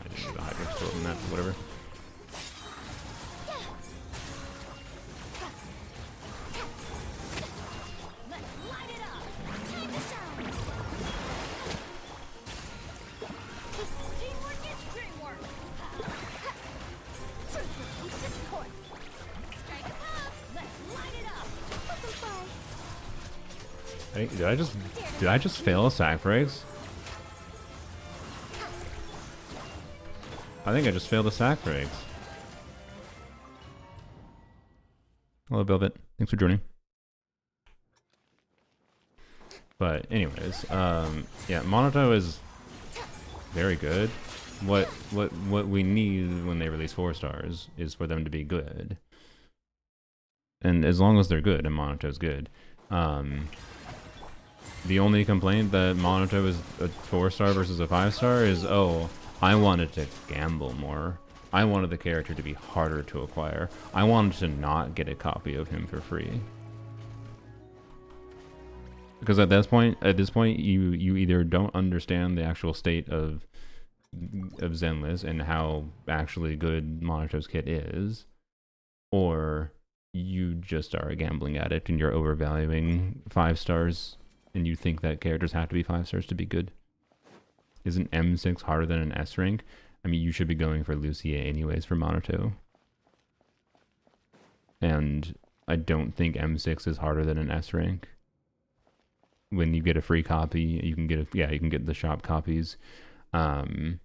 didn't need the Hydra still in that, whatever. Did I just fail a sack phrase? I think I just failed a sack phrase. Hello, Velvet. Thanks for joining. But anyways, yeah, Monoto is very good. What we need when they release 4 stars is for them to be good. And as long as they're good, and Monoto's good, the only complaint that Monoto is a 4-star versus a 5-star is, oh, I wanted to gamble more. I wanted the character to be harder to acquire. I wanted to not get a copy of him for free. Because at this point, you either don't understand the actual state of Zenless and how actually good Monoto's kit is, or you just are a gambling addict and you're overvaluing 5 stars and you think that characters have to be 5 stars to be good. Isn't M6 harder than an S rank? I mean, you should be going for Lucia anyways for Monoto. And I don't think M6 is harder than an S rank. When you get a free copy, you can get you can get the shop copies. The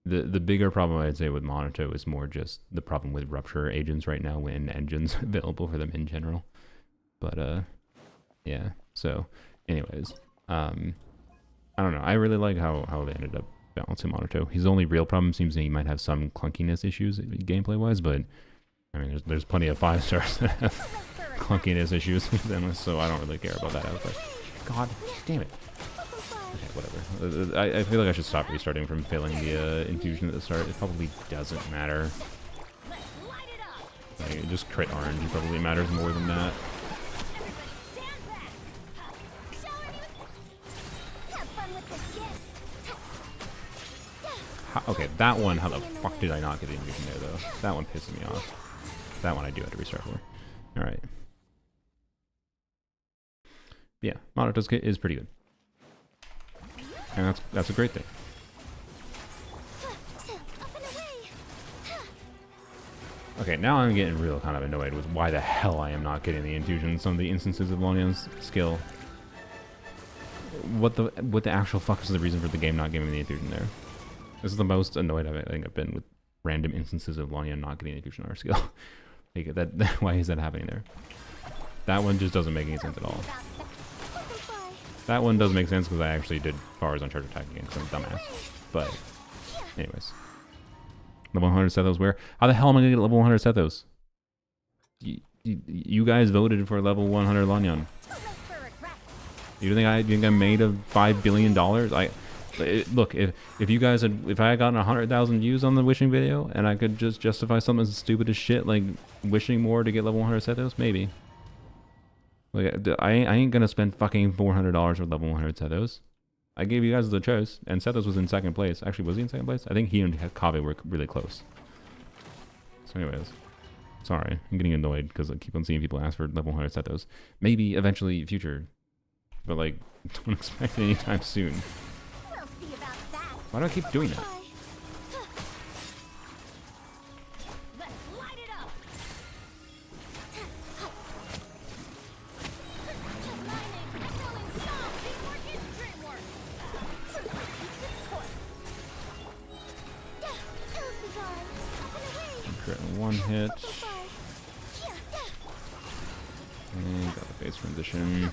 bigger problem I'd say with Monoto is more just the problem with Rupture agents right now when engines available for them in general. But yeah. So anyways, I don't know. I really like how they ended up balancing Monoto. His only real problem seems that he might have some clunkiness issues gameplay wise, but I mean there's plenty of 5 stars that have clunkiness issues with them, so I don't really care about that aspect. God damn it. Okay, whatever. I feel like I should stop restarting from failing the infusion at the start. It probably doesn't matter. Like, just crit RNG probably matters more than that. Okay, that one, how the fuck did I not get the infusion there, though? That one pisses me off. That one I do have to restart for. Alright. Yeah, Monoto's kit is pretty good. And that's a great thing. Okay, now I'm getting real kind of annoyed with why the hell I am not getting the infusion in some of the instances of Lan Yan's skill. What the actual fuck is the reason for the game not giving me the infusion there? This is the most annoyed I think I've been with random instances of Lan Yan not getting the infusion on our skill. Like why is that happening there? That one just doesn't make any sense at all. That one does make sense because I actually did Faruzan charge attack again because I'm a dumbass. But anyways. Level 100 Sethos where? How the hell am I going to get level 100 Sethos? You guys voted for level 100 Lan Yan. You think I'm made of $5 billion? Look, if you guys had, if I had gotten 100,000 views on the wishing video and I could just justify something as stupid as shit like wishing more to get level 100 Sethos, maybe. Like I ain't gonna spend fucking $400 for level 100 Sethos. I gave you guys the choice, and Sethos was in second place. Actually, was he in second place? I think he and Kave were really close. So anyways, sorry, I'm getting annoyed because I keep on seeing people ask for level 100 Sethos. Maybe eventually future, but like don't expect it anytime soon. Why do I keep doing that? One hit. And got the base transition.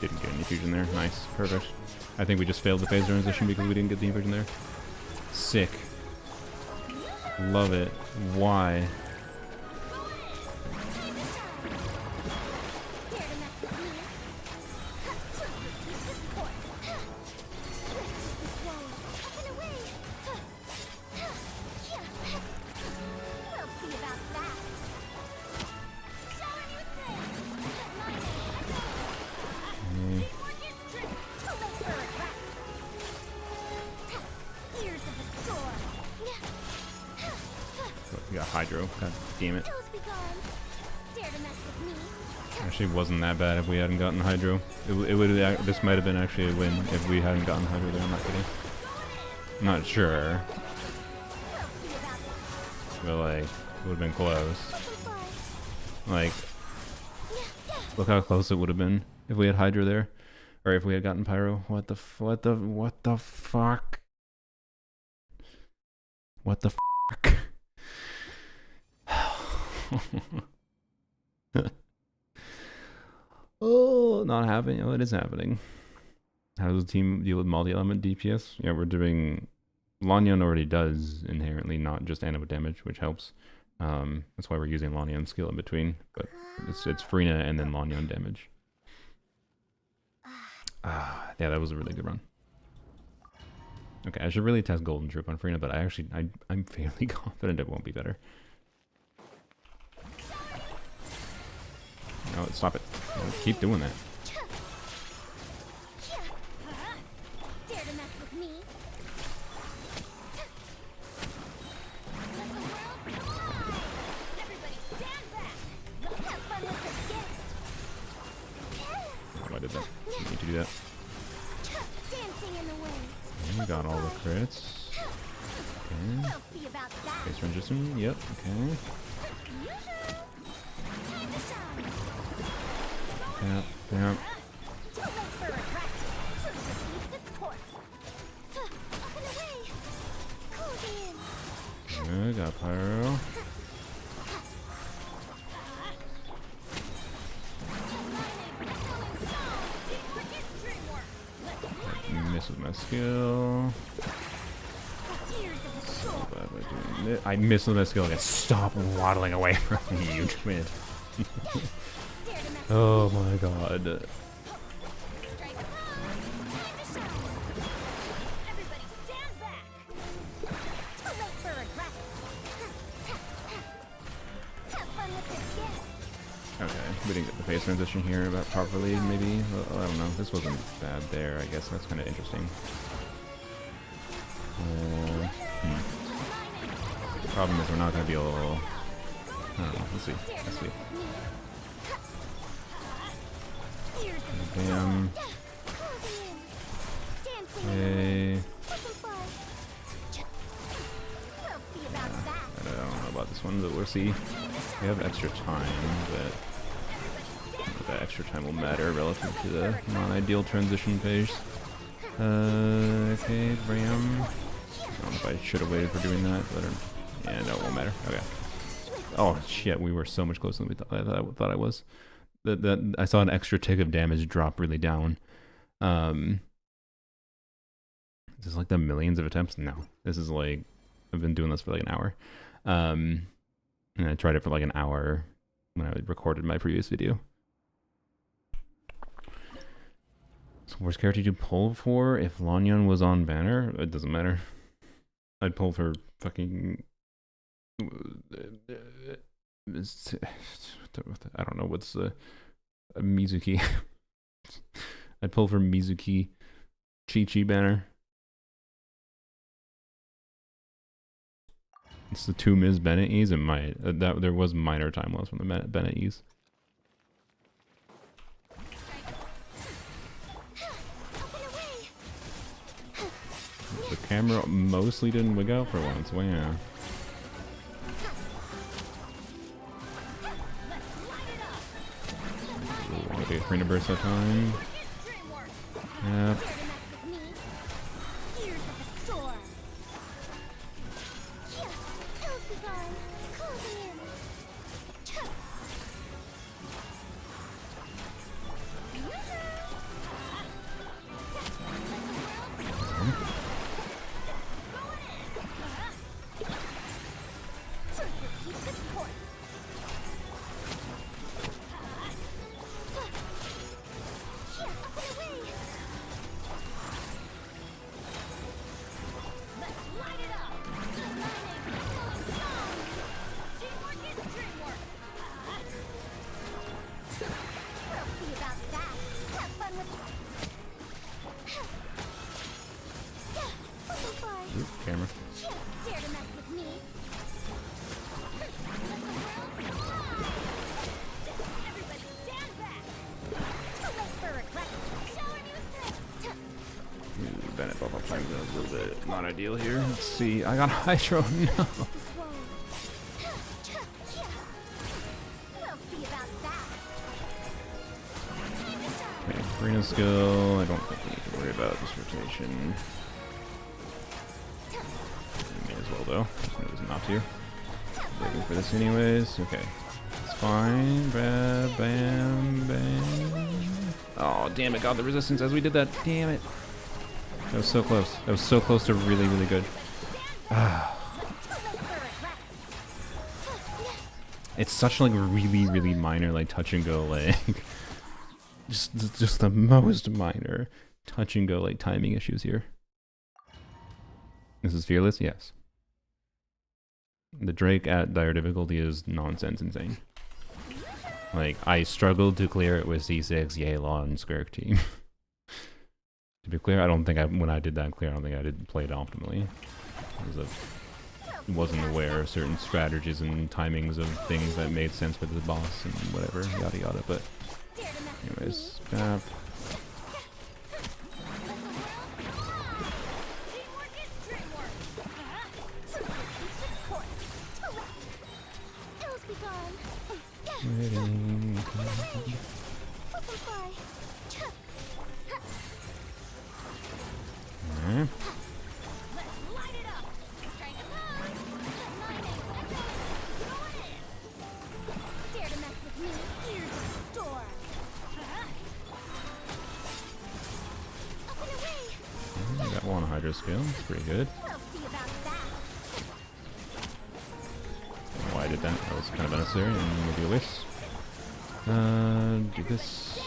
Didn't get any fusion there. Nice. Perfect. I think we just failed the phase transition because we didn't get the infusion there. Sick. Love it. Why? Hydro. God damn it. I Actually, wasn't that bad if we hadn't gotten Hydro. It would. This might have been actually a win if we hadn't gotten Hydro there. I'm not kidding. Not sure. But like, it would have been close. Like, look how close it would have been if we had Hydra there, or if we had gotten Pyro. What the fuck? What the fuck? Oh, not happening. Oh, it is happening. How does the team deal with multi-element DPS? Yeah, we're doing... Lan Yan already does inherently not just anima damage, which helps. That's why we're using Lan Yan's skill in between. But it's Furina and then Lan Yan damage. Yeah, that was a really good run. Okay, I should really test Golden Troop on Furina, but I'm fairly confident it won't be better. No, stop it. Keep doing that. Dare to mess with me? Everybody stand back. Have fun with this gift. Oh, I did that. Didn't need to do that. Dancing in the wind. And we got all the crits. Okay. We'll see about that. Face transition. Yep. Okay. Time to shine. Yep. Yep. Too late for regret. Truth defeats its course. Up and away. Cozy in. Good. Got Pyro. Miss with my skill. I miss with my skill again. Stop waddling away from me, you twit. Oh my god. Okay, we didn't get the phase transition here about properly, maybe? I don't know. This wasn't bad there, I guess. That's kind of interesting. Problem is we're not going to be able to... I don't know. Let's see. Let's see. Bam. Hey. I don't know about this one, but we'll see. We have extra time, but that extra time will matter relative to the non-ideal transition phase. Okay, Ram. I don't know if I should have waited for doing that, but yeah, no, it won't matter. Okay. Oh shit, we were so much closer than I thought I was. That I saw an extra tick of damage drop really down. Is this like the millions of attempts? No, this is like I've been doing this for like an hour. And I tried it for like an hour when I recorded my previous video. So worst character to pull for if Lan Yan was on banner? It doesn't matter. I'd pull for fucking... I don't know what's Mizuki. I'd pull for Mizuki Chi-Chi banner. It's the two Ms. Bennett E's. It might. There was minor time loss from the Bennett E's. The camera mostly didn't wig out for once. Wow. I want to get Furina burst that time. Yep. Camera. Dare to mess with me? Everybody stand back. Bennett buff up time is a little bit not ideal here. Let's see. I got Hydro. No. We'll see about that. Okay, Furina skill. I don't think we need to worry about this rotation. May as well though. There's no reason not to. Waiting for this anyways. Okay. It's fine. Bam, bam, bam. Oh, damn it. Got the resistance as we did that. Damn it. That was so close. That was so close to really, really good. It's such like really, really minor like touch and go like just the most minor touch and go like timing issues here. This is fearless, yes. The Drake at dire difficulty is nonsense insane. Like I struggled to clear it with C6, Yelan, and Skirk team. To be clear, I don't think when I did that clear, I don't think I did play it optimally. Wasn't aware of certain strategies and timings of things that made sense for the boss and whatever, yada yada. But anyways, snap. Got one Hydro skill, it's pretty good. Why I did that? That was kind of unnecessary and maybe a waste. Do this.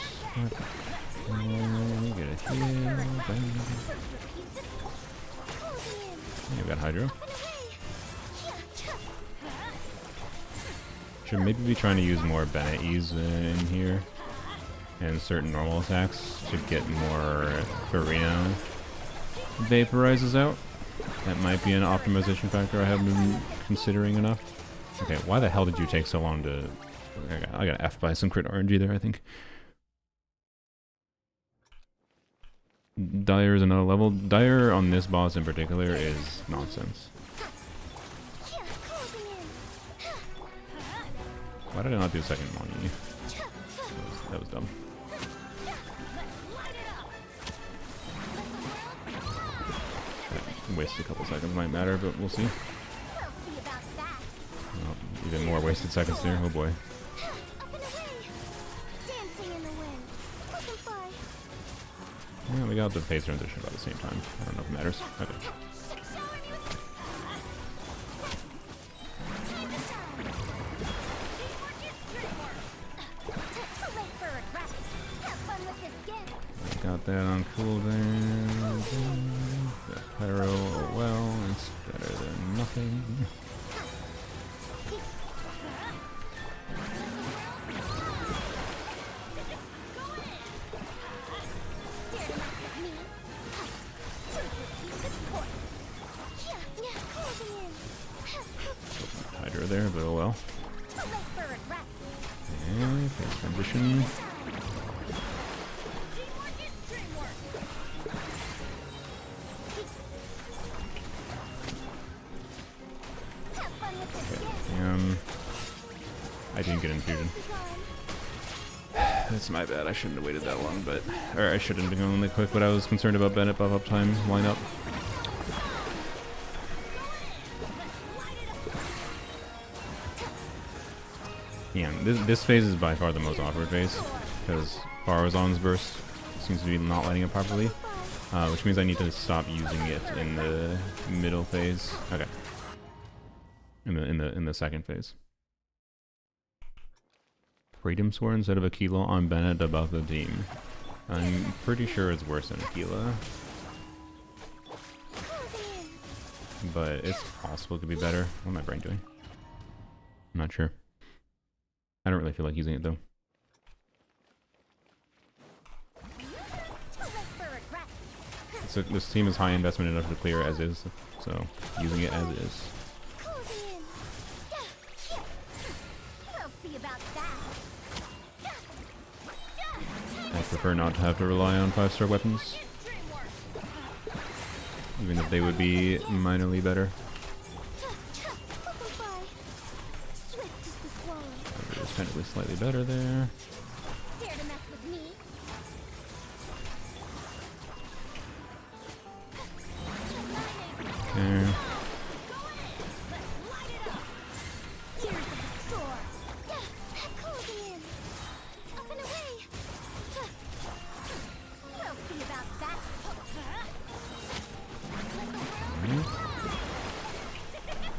Get a heal. We got Hydro. Should maybe be trying to use more Bennett E's in here. And certain normal attacks to get more Furina vaporizes out. That might be an optimization factor I haven't been considering enough. Okay, why the hell did you take so long to... I got F by some crit RNG there, I think. Dire is another level. Dire on this boss in particular is nonsense. Why did I not do a second Moni? That was dumb. Waste a couple seconds might matter, but we'll see. Oh, even more wasted seconds there. Oh boy. Yeah, we got the phase transition about the same time. I don't know if it matters. Okay. Got that on cooldown. Got Pyro, oh well, it's better than nothing. Hydro there, but oh well. And phase transition. I didn't get infusion. That's my bad. I shouldn't have waited that long, but... Or I shouldn't have been going that quick, but I was concerned about Bennett buff up time lineup. Yeah, this phase is by far the most awkward phase, because Faruzan's burst seems to be not lighting up properly, which means I need to stop using it in the middle phase. Okay. In the second phase. Freedom Sword instead of Aquila on Bennett above the team. I'm pretty sure it's worse than Aquila. But it's possible it could be better. What am my brain doing? I'm not sure. I don't really feel like using it though. So this team is high investment enough to clear as is, so using it as is. I prefer not to have to rely on 5-star weapons. even if they would be minorly better. Swift is the swallow. It's technically slightly better there. Dare to mess with me? There. Tears of the storm. Closing in. Up and away. We'll see about that.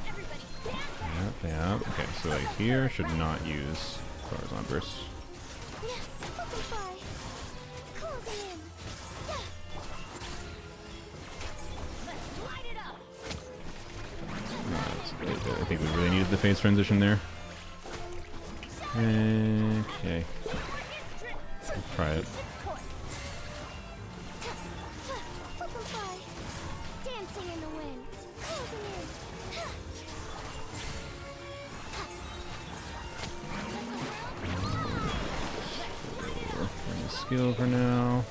Everybody stand back. Yeah. Okay, so like here should not use Faruzan burst. Butterfly. Closing in. Let's light it up. I think we really needed the phase transition there. Okay. Let's try it. Butterfly. Dancing in the wind. Closing in. Bring the skill for now.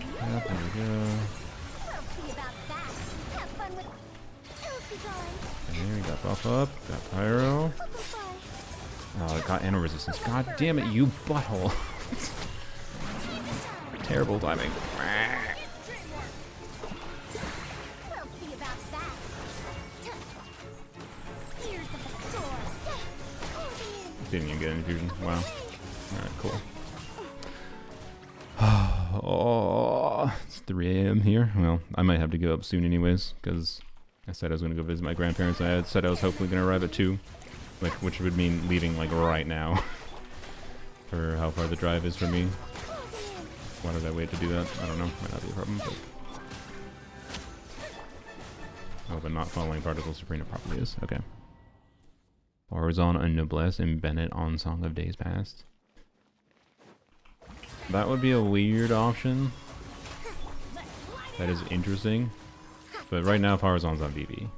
Yep, there we go. We'll see about that. Have fun with. Pills be gone. Okay, we got buff up, got pyro. Butterfly. Oh, it got anno resistance. God damn it, you butthole. Terrible timing. We'll see about that. Tears of the storm. Closing in. Didn't even get an infusion. Wow. Alright, cool. Oh, it's 3 a.m. here. Well, I might have to give up soon anyways, because I said I was going to go visit my grandparents. I had said I was hopefully going to arrive at 2, which would mean leaving like right now for how far the drive is for me. Why did I wait to do that? I don't know. Might not be a problem. But... oh, but not following Particle Suprema properly is. Okay. Faruzan and Noblesse and Bennett on Song of Days Past. That would be a weird option. That is interesting. But right now Faruzan's on VV.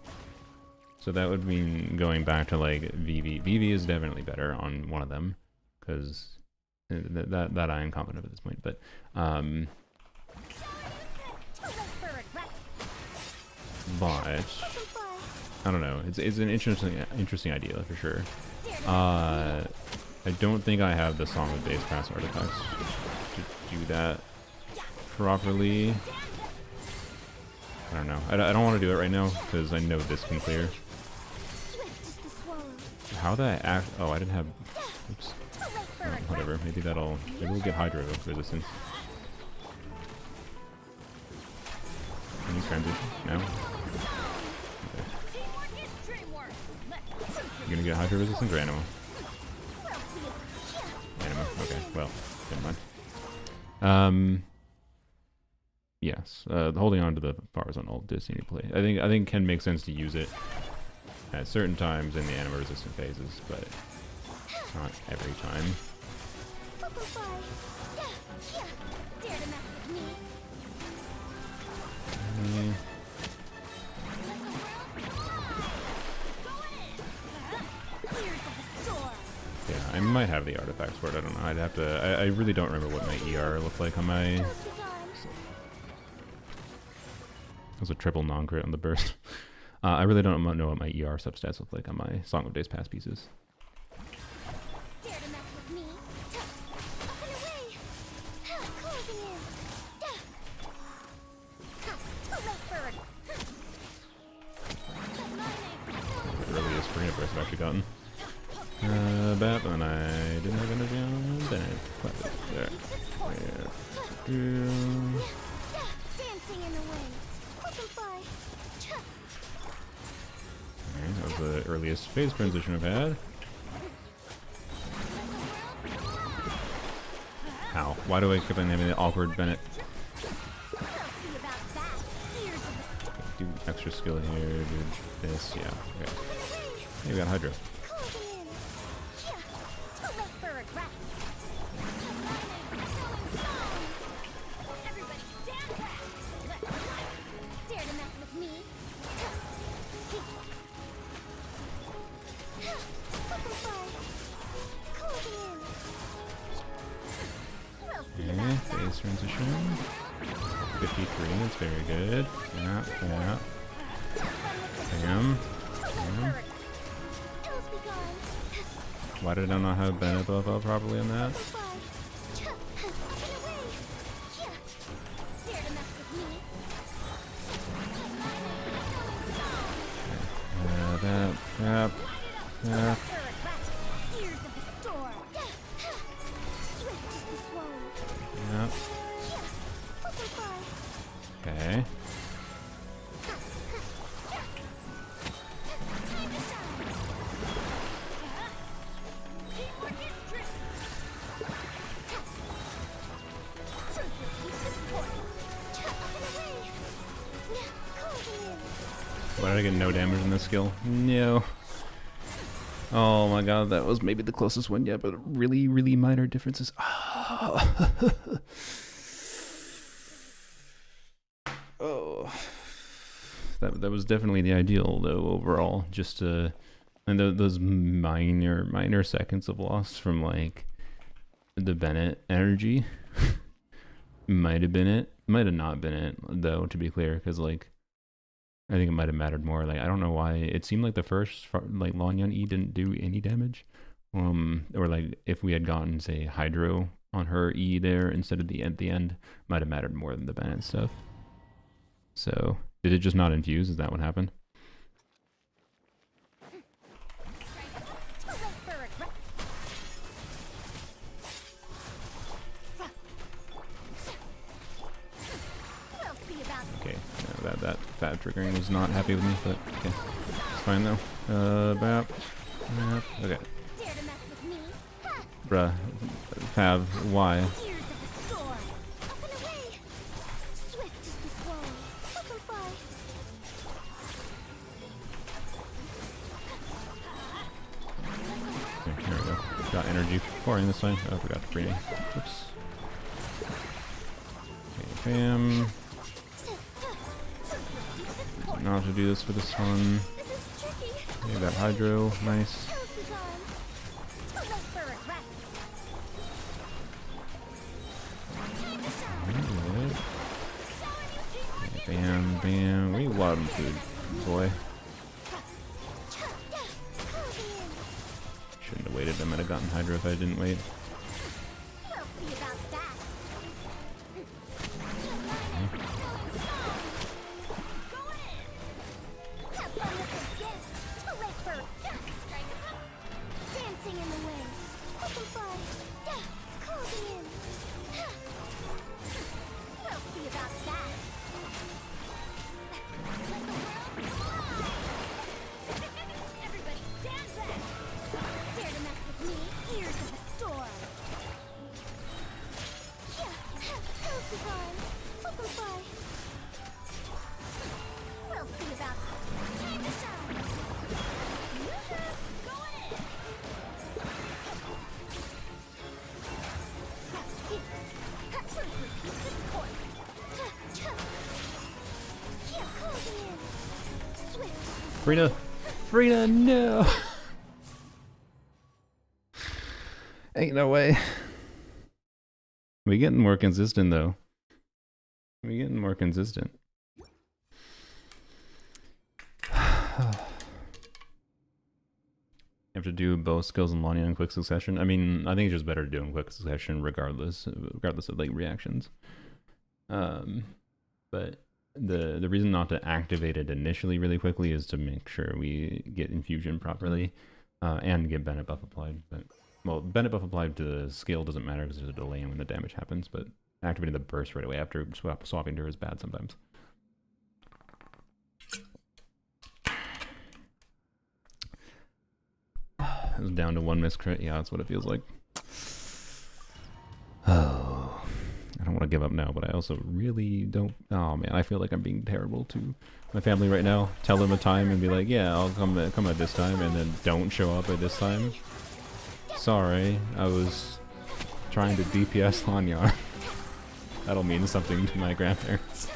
So that would mean going back to like VV. VV is definitely better on one of them. Because that I am confident at this point. But I don't know. It's an interesting idea for sure. I don't think I have the Song of Days Past artifacts to do that properly. I don't know. I don't want to do it right now because I know this can clear. How did I act? Oh, I didn't have. Oops. Oh, whatever. Maybe we'll get Hydro resistance. Any transition? No. Okay. You're gonna get Hydro resistance or Anima? Anima. Okay. Well, never mind. Yes. Holding on to the Faruzan ult does seem to play. I think it can make sense to use it at certain times in the anima resistant phases, but not every time. Yeah, I might have the artifacts for it. I don't know. I'd have to. I really don't remember what my ER looked like on my. It was a triple non-crit on the burst. I really don't know what my ER substats look like on my Song of Days Past pieces. The earliest Furina burst I've actually gotten. Bap, and I didn't have energy on Bennett. There. That was the earliest phase transition I've had. Ow. Why do I keep on having the awkward Bennett? Do extra skill here, do this, yeah. Okay. Hey, we got Hydro. Okay, phase transition. 53, That's very good. Yeah, yeah. Bam. Bam. Why did I not have Bennett buff up properly on that? That. Yeah. Yeah. Okay. Why did I get no damage in this skill? No. Oh my god, that was maybe the closest one yet, but really, really minor differences. Oh. Oh. That was definitely the ideal though overall. Just and those minor seconds of loss from like the Bennett energy might have been it. Might have not been it though, to be clear, because like I think it might have mattered more. Like I don't know why it seemed like the first like Lan Yan E didn't do any damage, or like if we had gotten say Hydro on her E there instead of at the end, might have mattered more than the Bennett stuff. So did it just not infuse? Is that what happened? Okay, no, that fat triggering was not happy with me, but okay, it's fine though. Bap. Okay. Bruh, Fav, why? Okay, here we go. Got energy pouring this time. Oh, I forgot to bring it. Oops. Okay, bam. Not to do this for this one. Okay, that Hydro, nice. Good. Okay, bam, bam. We need water food, boy. Shouldn't have waited. I might have gotten Hydro if I didn't wait. Furina! Furina, no! Ain't no way. We getting more consistent though. We getting more consistent. You have to do both skills in Lan Yan in quick succession. I mean, I think it's just better to do in quick succession regardless of like reactions. But the reason not to activate it initially really quickly is to make sure we get infusion properly and get Bennett buff applied. But well, Bennett buff applied to the skill doesn't matter because there's a delay in when the damage happens, but activating the burst right away after swapping to her is bad sometimes. It was down to one miscrit. Yeah, that's what it feels like. Oh, I don't want to give up now, but I also really don't. Oh man, I feel like I'm being terrible to my family right now. Tell them a time and be like, yeah, I'll come at this time, and then don't show up at this time. Sorry, I was trying to DPS Lan Yan. That'll mean something to my grandparents.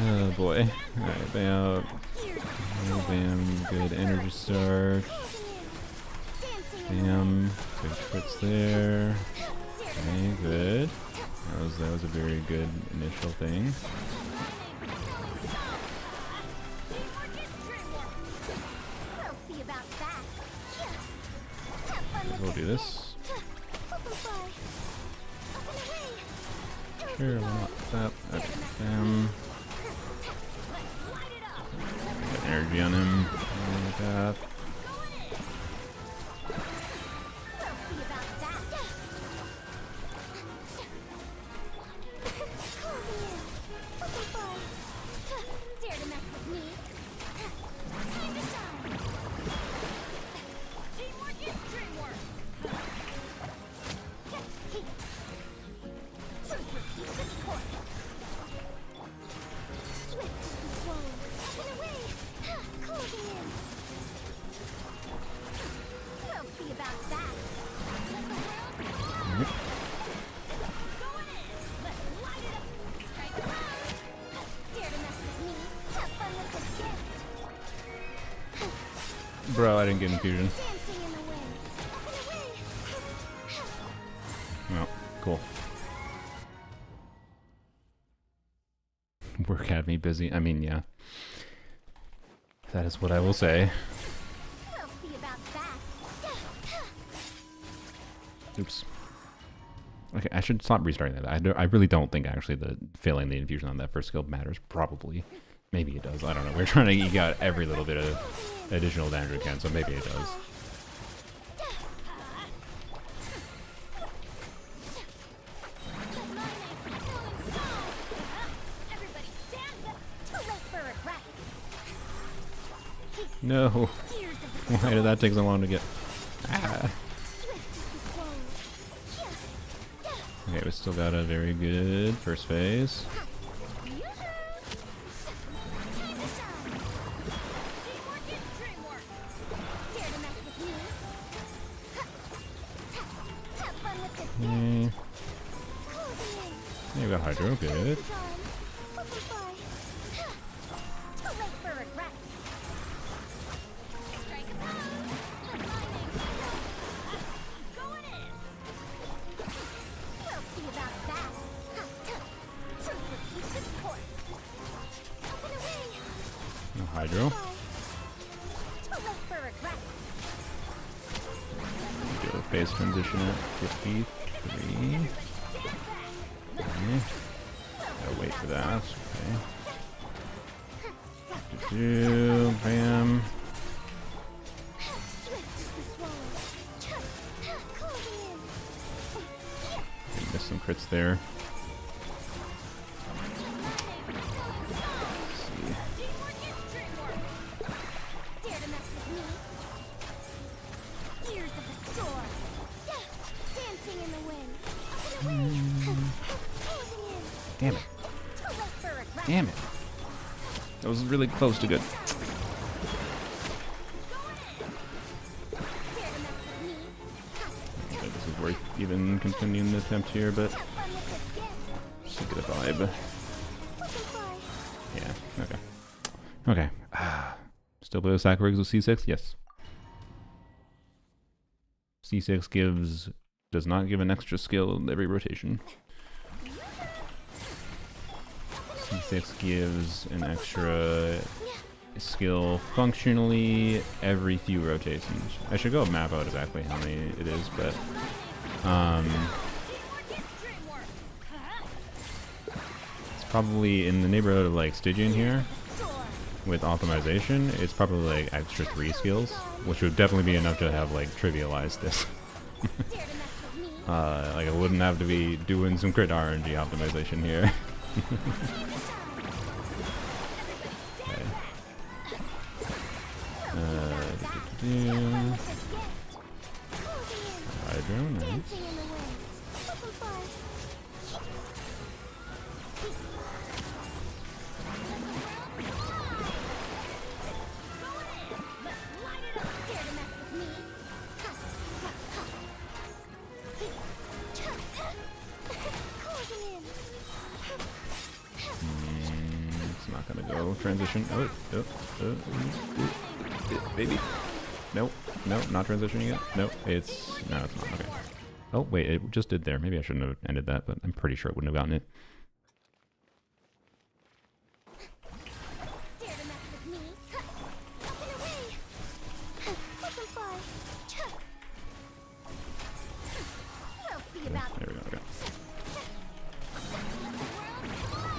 Oh boy. Alright, bam. Oh, bam. Good energy start. Bam. Good crits there. Okay, good. That was a very good initial thing. We'll see about that. Have fun with We'll the do this. gift. Butterfly. Up and away. Sure, why not? That. Okay. Light it up. Got energy on him. Like that. We'll see about that. Closing in. Butterfly. Dare to mess with me. Time to shine. Teamwork is dreamwork. Truth repeats its course. Swift as the swallow. Up and away. Closing in. We'll see about that. Let the world go. Going in. Let's light it up. Strike a pose. Dare to mess with me. Have fun with this gift. Bro, I didn't get infusion. Dancing in the wind. Up and away. Well, cool. Work had me busy. I mean, yeah. That is what I will say. We'll see about that. Oops. Okay, I should stop restarting that. I really don't think actually the failing the infusion on that first skill matters. Probably. Maybe it does. I don't know. We're trying to eke out every little bit of additional damage we can, so maybe it does. Everybody stand up. Too late for regret. No. Years of the Why did that take so long to get? Ah. swift as the swallow. Okay, we still got a very good first phase. Time to shine. Teamwork is dreamwork. Dare to mess with me. Have fun with this gift. Okay. Closing in. Yeah, we got Hydro. Good. Butterfly. Too late for regret. Strike a pose. Let my name go. Going in. We'll see about that. Truth repeats its course. Up and away. No Hydro. Too late for regret. Do a phase transition at 53. Okay. Gotta wait for that. Okay. Bam. Swift as the swallow. Closing in. Missed some crits there. Let's see. Teamwork is dreamwork. Dare to mess with me. Years of the storm. Dancing in the wind. Up and away. Closing in. Damn it. Too late for regret. Damn it. That was really close to good. Dare to mess with me. I think this is worth even continuing the attempt here, but Have fun with this gift. should get a vibe. Butterfly. Yeah, okay. Okay. Still below Sacroix with C6? Yes. C6 does not give an extra skill every rotation. C6 gives an extra skill functionally every few rotations. I should go map out exactly how many it is, but it's probably in the neighborhood of like Stygian here. With optimization, it's probably like extra 3 skills, which would definitely be enough to have like trivialized this. Like I wouldn't have to be doing some crit RNG optimization here. Okay. Hydro, nice. Dancing in the wind. Butterfly. It's not gonna go transition. Baby. Nope. Nope, not transitioning yet. Nope, it's not. Okay. Oh, wait, it just did there. Maybe I shouldn't have ended that, but I'm pretty sure it wouldn't have gotten it. Dare to mess with me? Up and away! Let them fly! We'll see about There we go. Okay. let the world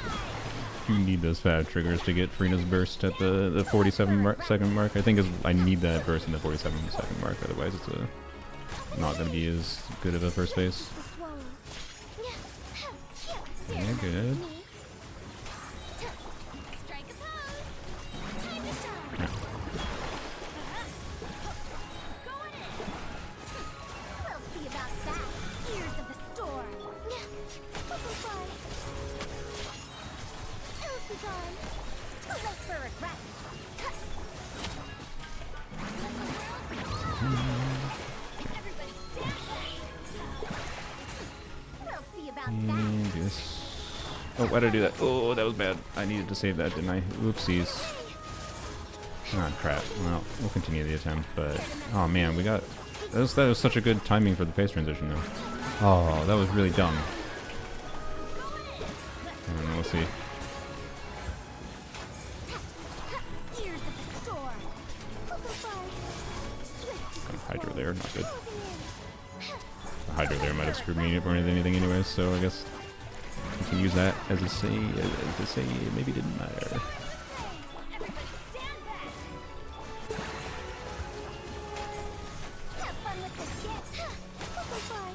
fly! You need those fat triggers to get Furina's burst at the 47-second mark. I think I need that burst in the 47-second mark. Otherwise, it's not going to be as good of a first phase. The swallow. Yeah, good. Strike a pose. Time to shine. Yeah. Going in. We'll see about that. Ears of the storm. Let them fly. Ills be gone. Too late for regret. Everybody stand back. We'll see about that. And this. Oh, why did I do that? Oh, that was bad. I needed to save that, didn't I? Oopsies. Ah, crap. Well, we'll continue the attempt, but... Oh, man, we got... That was such a good timing for the phase transition, though. Oh, that was really dumb. I don't know, we'll see. Ears of the storm. Let them fly. Swift as the Hydro swallow. there, not good. Closing in. The Hydro there might have screwed me more than anything anyways, so I guess we can use that as a say, it maybe didn't matter. Everybody stand back. Have fun with this gift. Let them fly.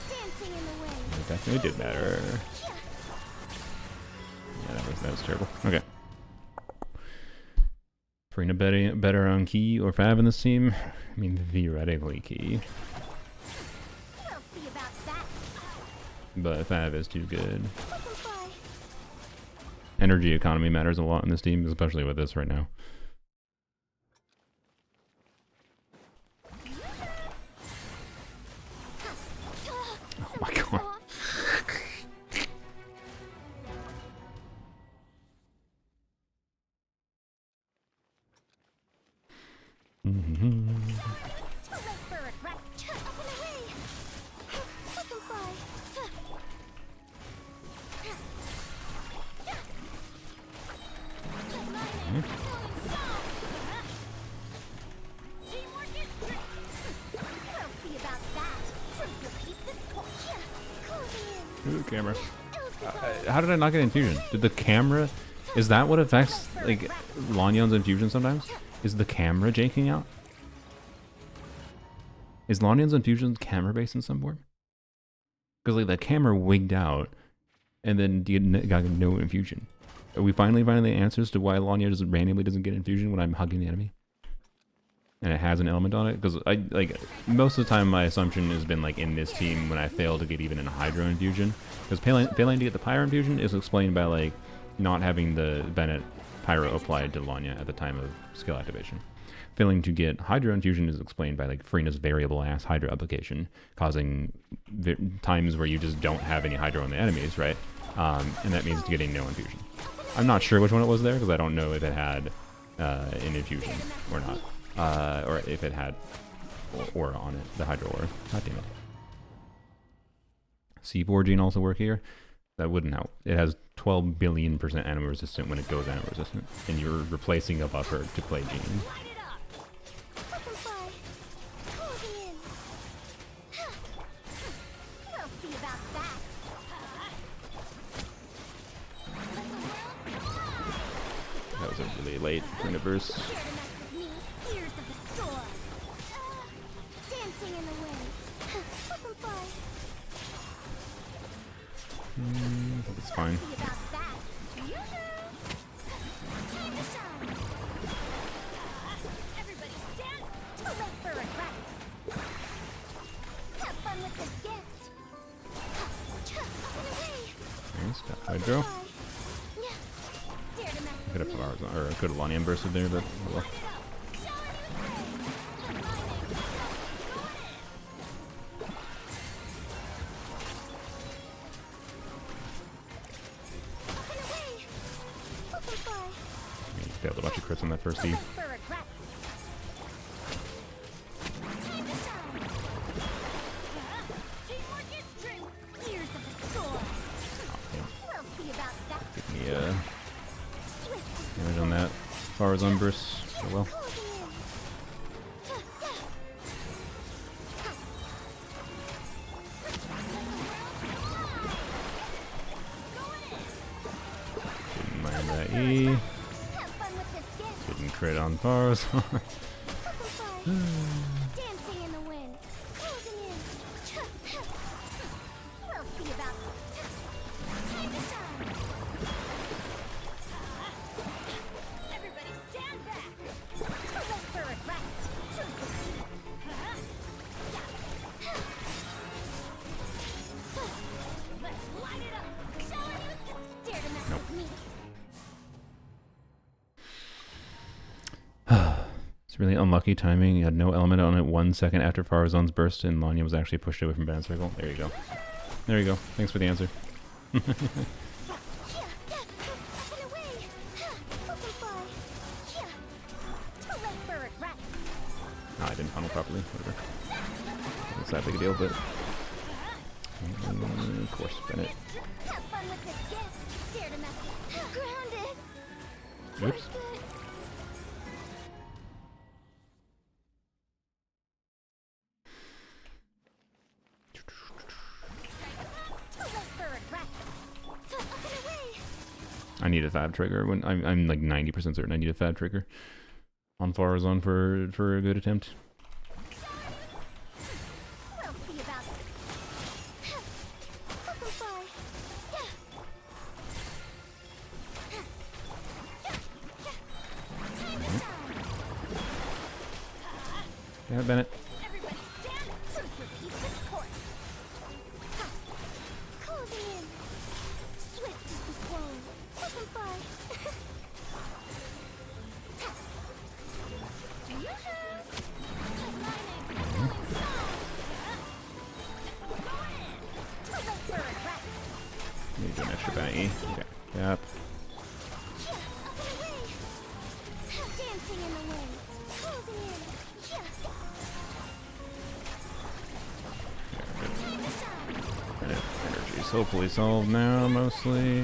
Dancing in the wind. It definitely did matter. Yeah, that was terrible. Okay. Furina better on Key or Fav in this team? I mean, theoretically Key. We'll see about that. But Fav is too good. Let them fly. Energy economy matters a lot in this team, especially with this right now. Oh my god. Too late for regret. Up and away. Let them fly. Teamwork is great. We'll see about that. Truth repeats its course. Closing in. Ooh, camera. Ills be gone. How did I not get infusion? Did the camera... Is that what affects, like, Lan Yan's infusion sometimes? Is the camera janking out? Is Lan Yan's infusion camera-based in some form? Because, like, the camera wigged out, and then got no infusion. Are we finally finding the answers to why Lan Yan randomly doesn't get infusion when I'm hugging the enemy? And it has an element on it? Because, most of the time my assumption has been, like, in this team when I fail to get even a Hydro infusion. Because failing to get the Pyro infusion is explained by, like, not having the Bennett Pyro applied to Lan Yan at the time of skill activation. Failing to get Hydro infusion is explained by like Furina's variable ass Hydro application, causing times where you just don't have any Hydro on the enemies, right? And that means getting no infusion. I'm not sure which one it was there because I don't know if it had an infusion or not, or if it had aura on it, the Hydro aura. God damn it. C4 gene also work here. That wouldn't help. It has 12 billion% animal resistant when it goes animal resistant, and you're replacing a buffer to play gene. Light it up. Let them fly. Closing in. We'll see about that. Let the world fly. That was a really late universe. Dare to mess with me. Ears of the storm. Dancing in the wind. Let them fly. I think it's fine. See about that. Yoo-hoo. Time to shine. Everybody stand. Too late for regrets. Have fun with this gift. Up and away. Nice, got Hydro. Fly. Dare to mess Could with have me. Faruzan, or could have Lan Yan bursted there, but oh well. Light it up. Show it with me. Let lightning. Up and away. Let them fly. He failed a bunch of crits on that first E. For regrets. Time to shine. damage on that. Faruzan burst. Oh well. Didn't mind that E. Have fun with this gift. Didn't crit on Faruzan. Dancing in the wind. Closing in. We'll see about time to shine. Everybody stand back. To look for regret. Let's light it up. Showing you dare to mess with me. It's really unlucky timing. You had no element on it 1 second after Faruzan's burst, and Lan Yan was actually pushed away from Band Circle. There you go. There you go. Thanks for the answer. No, I didn't funnel properly. Whatever. It's that big a deal, but... of course, Bennett. Have fun with this gift. Dare to mess with grounded. Oops. I need a fab trigger. When I'm like 90% certain I need a fab trigger on Faruzan for a good attempt. We'll see about it. Yeah, Bennett. Everybody stand. Truth repeats its course. Closing in. Swift is the swallow. Open fire. Need an extra bounty. Okay. Yep. Dancing in the wind. Closing in. Energy's hopefully solved now, mostly.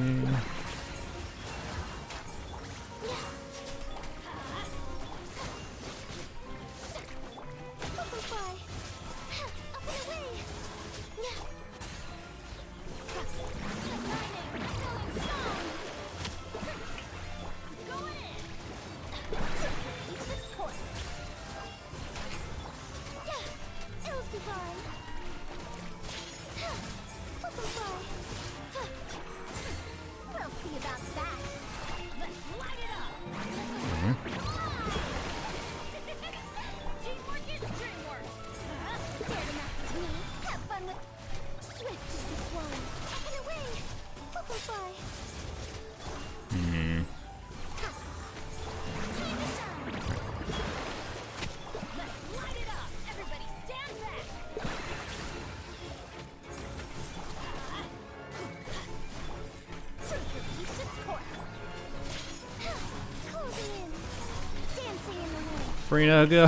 Furina, go!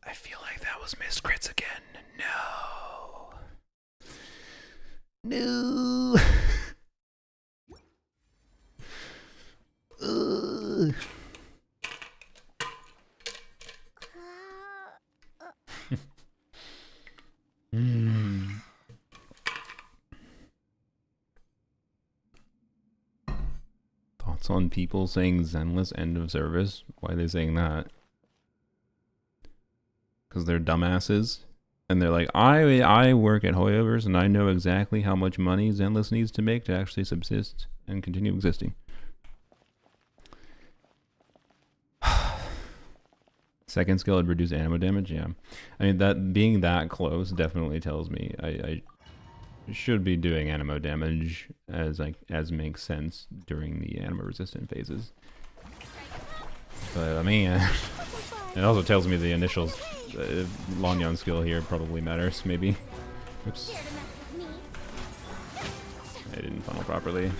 I feel like that was missed crits again. No. No. Ugh. Thoughts on people saying Zenless end of service? Why are they saying that? Because they're dumbasses. And they're like, I work at Hoyoverse and I know exactly how much money Zenless needs to make to actually subsist and continue existing. Second skill would reduce ammo damage, yeah. I mean, that being that close definitely tells me I should be doing animo damage as makes sense during the animo resistant phases. But I mean, it also tells me the initial Lan Yan skill here probably matters, maybe. Oops. I didn't funnel properly.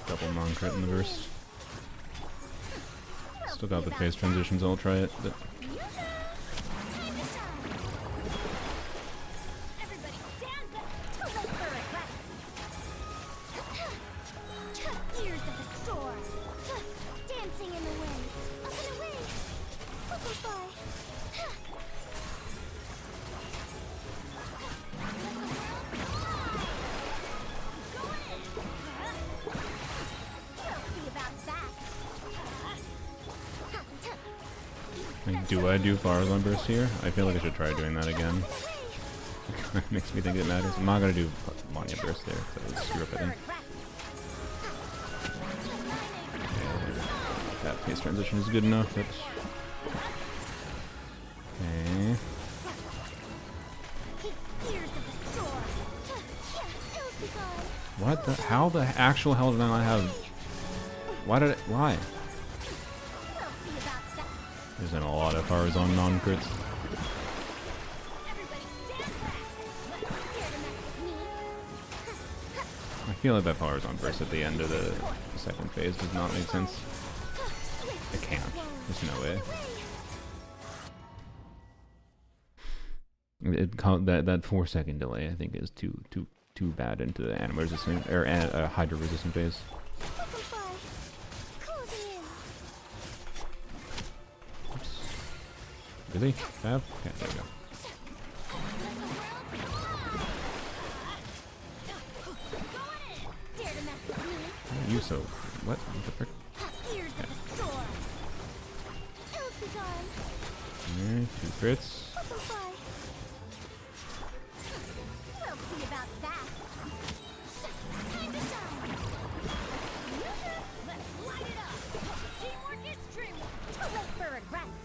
double non-crit in the burst. Still got the phase transitions, I'll try it, but Everybody stand up. Too late for regrets. Ears of the storm. Dancing in the wind. Up and away. Butterfly. We'll see about that. like, do I do Faruzan burst here? I feel like I should try doing that again. Makes me think it matters. I'm not gonna do Lan Yan burst there, because I would screw up it. That phase transition is good enough. But... okay. Ears of the storm. It'll be gone. What the? How the actual hell did I not have? Why did it? Why? We'll see about that. There's been a lot of Faruzan non-crits. Everybody stand back. Dare to mess with me? I feel like that Faruzan burst at the end of the second phase does not make sense. I can't. There's no way. That 4-second delay I think is too bad into the anima resistant or hydro resistant phase. Butterfly. Closing in. Oops. Really? Fab? Okay, there we go. Dare to mess with me? Why are you so what? What the frick? Ears of the storm. It'll be gone. Okay, 2 crits. Butterfly. We'll see about that. Time to shine. Let's light it up. Teamwork is dreamwork. Too late for regrets.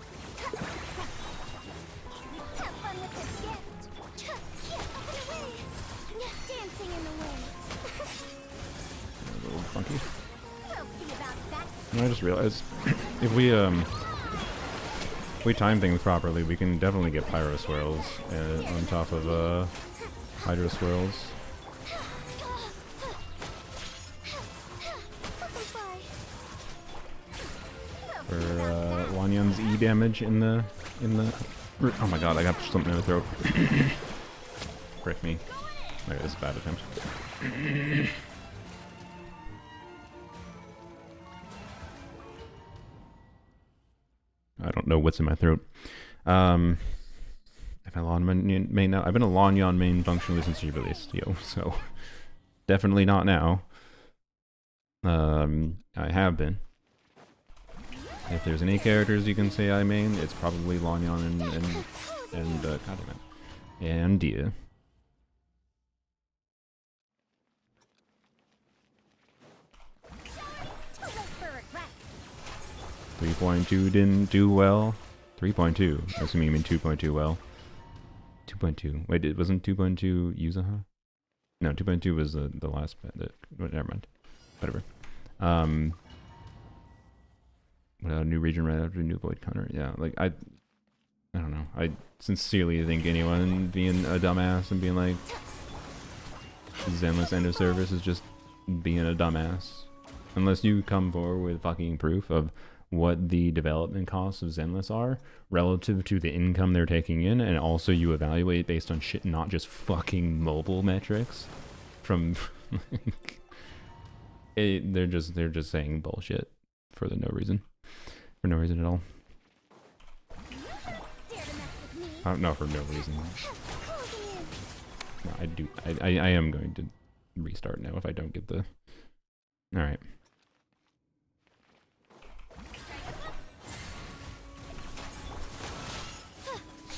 Have fun with this gift. Up and away. Dancing in the wind. A little funky. We'll see about that. And I just realized if we time things properly, we can definitely get pyro swirls on top of hydro swirls. Butterfly. For Lan Yan's E damage in the oh my god, I got something in the throat. Frick me. Okay, this is a bad attempt. I don't know what's in my throat. If I Lan Yan main now, I've been a Lan Yan main functionally since she released, yo. So definitely not now. I have been. If there's any characters you can say I main, it's probably Lan Yan and God damn it, and Dia. Too late for regrets. 3.2 didn't do well. 3.2. Assuming you mean 2.2 well. 2.2. Wait, it wasn't 2.2 Yuzaha? No, 2.2 was the last bit. Never mind. Whatever. Without a new region right after a new void counter. Yeah, like I don't know. I sincerely think anyone being a dumbass and being like Zenless end of service is just being a dumbass. Unless you come forward with fucking proof of what the development costs of Zenless are relative to the income they're taking in, and also you evaluate based on shit, not just fucking mobile metrics from they're just saying bullshit for no reason at all. Dare to mess with me? No, for no reason. Closing in. No, I am going to restart now if I don't get the. All right.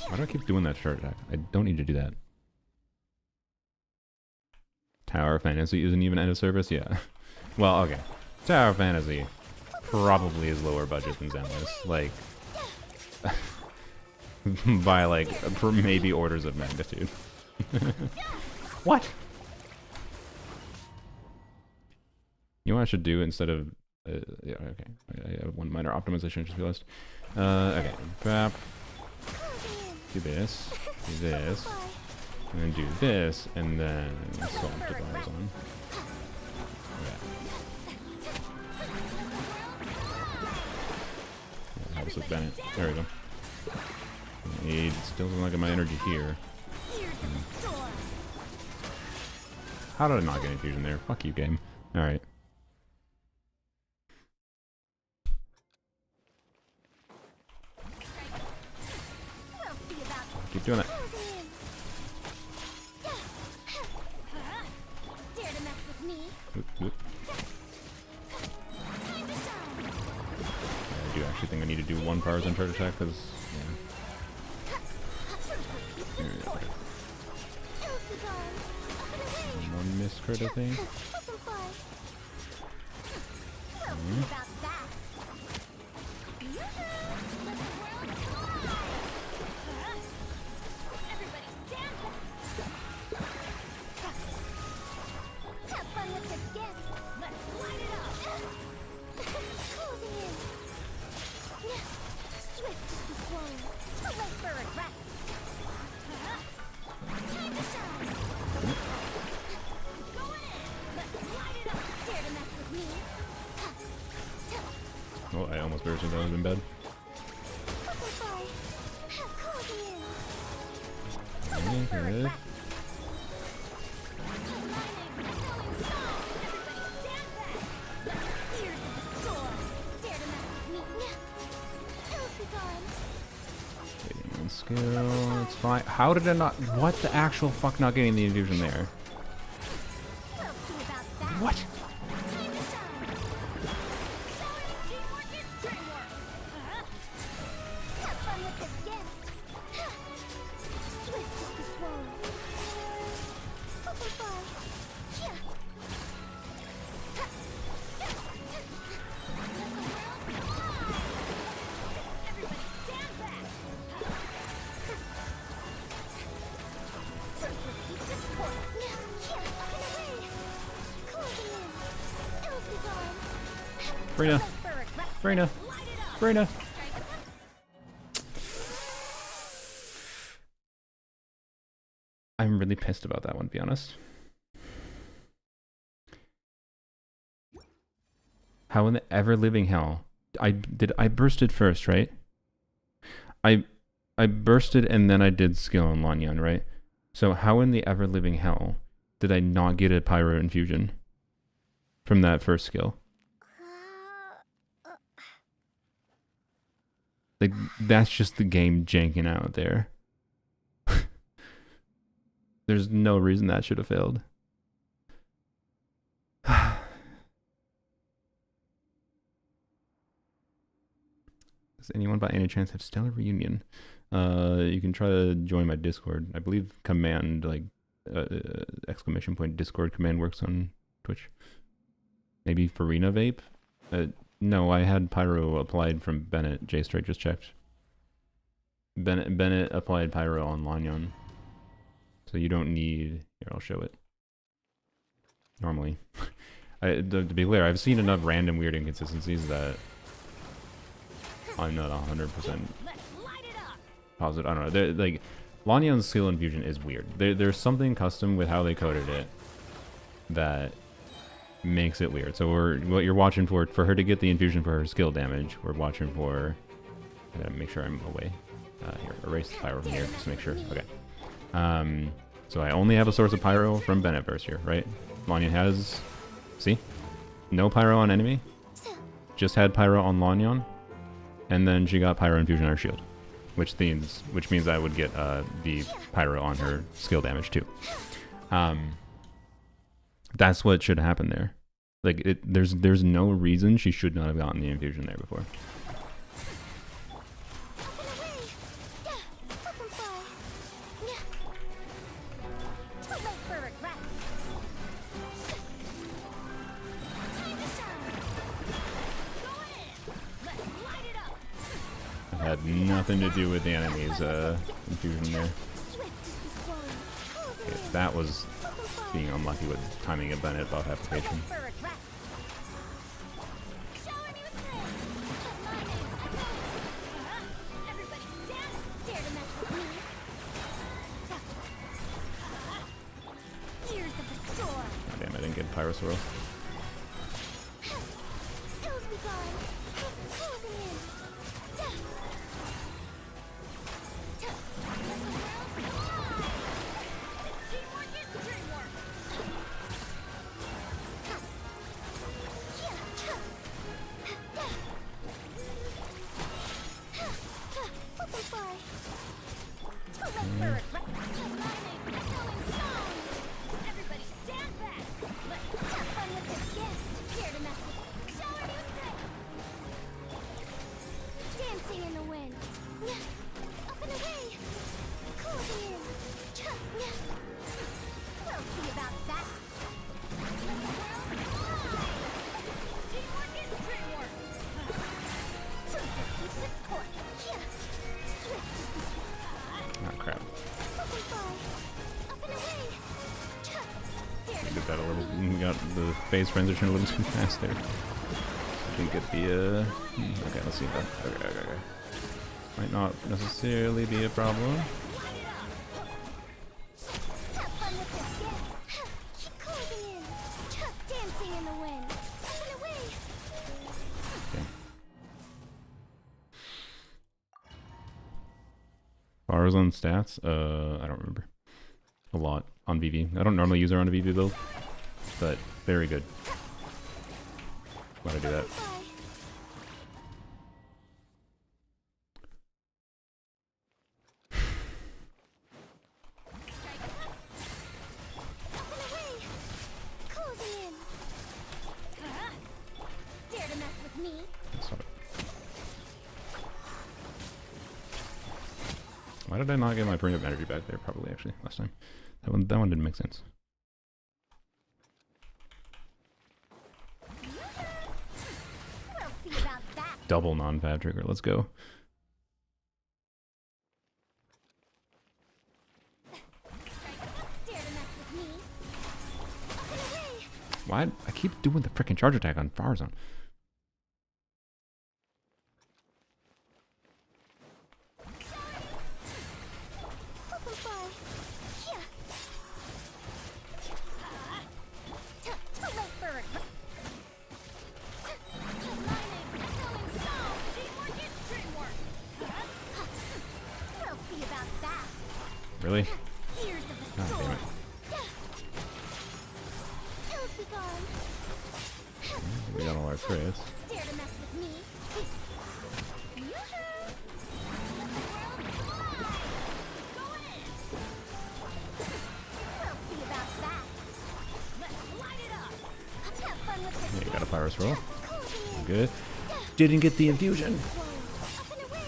Why do I keep doing that short attack? I don't need to do that. Tower Fantasy isn't even end of service? Yeah. Well, okay. Tower Fantasy probably is lower budget than Zenless. Like, by like, maybe orders of magnitude. What? You know what I should do instead of... yeah, okay. I have one minor optimization, I just realized. Okay. Crap. Do this, and then do this, and then swap to Faruzan. Okay. discourse with Bennett. There we go. It still doesn't look at my energy here. How did I not get infusion there? Fuck you, game. Alright. Keep doing it. Oop, oop. I do actually think I need to do one Faruzan charge attack because, yeah. One miscrit, I think. Oh, I almost bursted that was in bed. Okay. Waiting on skill, it's fine. How did I not? What the actual fuck not getting the infusion there? What? Furina! Furina! Furina! I'm really pissed about that one, to be honest. How in the ever-living hell? I bursted first, right? I bursted and then I did skill on Lan Yan, right? So how in the ever-living hell did I not get a pyro infusion from that first skill? Like, that's just the game janking out there. There's no reason that should have failed. Does anyone by any chance have Stellar Reunion? You can try to join my Discord. I believe command, like, exclamation point Discord command works on Twitch. Maybe Furina Vape? No, I had Pyro applied from Bennett. J Strike just checked. Bennett applied Pyro on Lan Yan. So you don't need... Here, I'll show it. Normally. To be clear, I've seen enough random weird inconsistencies that I'm not 100% positive. I don't know. Like, Lan Yan's skill infusion is weird. There's something custom with how they coded it that makes it weird. So what you're watching for her to get the infusion for her skill damage, we're watching for... I gotta make sure I'm away. Here, erase the pyro from here, just to make sure. Okay. So I only have a source of pyro from Beneverse here, right? Lan Yan has... See? No pyro on enemy. Just had pyro on Lan Yan. And then she got pyro infusion on her shield. Which means I would get the pyro on her skill damage too. That's what should happen there. Like, there's no reason she should not have gotten the infusion there before. It had nothing to do with the enemy's infusion there. Okay, that was being unlucky with timing a Bennett buff application. Oh, damn, I didn't get Pyro Swirl. We got the phase transition a little too fast there. I think it'd be a... Okay, let's see that. Okay. Might not necessarily be a problem. Have fun with this gift. Keep closing in. Dancing in the wind. Up and away. Okay. Faruzan stats? I don't remember. A lot on VV. I don't normally use her on a VV build, but very good. Why'd I do that? Bye. Up and away. Closing in. Dare to mess with me? Stop it. Why did I not get my print of energy back there? Probably actually last time. That one didn't make sense. We'll see about that. Double non-fab trigger. Let's go. Dare to mess with me? Up and away. Why? I keep doing the freaking charge attack on Faruzan. Bye. Yeah. Too late for it. We'll see about that. Really? Ears of the Oh, damn storm. it. Ills be gone. We got all our crits. Dare to mess with me? Yoo-hoo! Let the world fly! Go in! We'll see about that. Let's light it up! Have fun with this. Yeah, you got a Pyrus roll. Closing in. Good. Didn't get the infusion. Whoa. Up and away.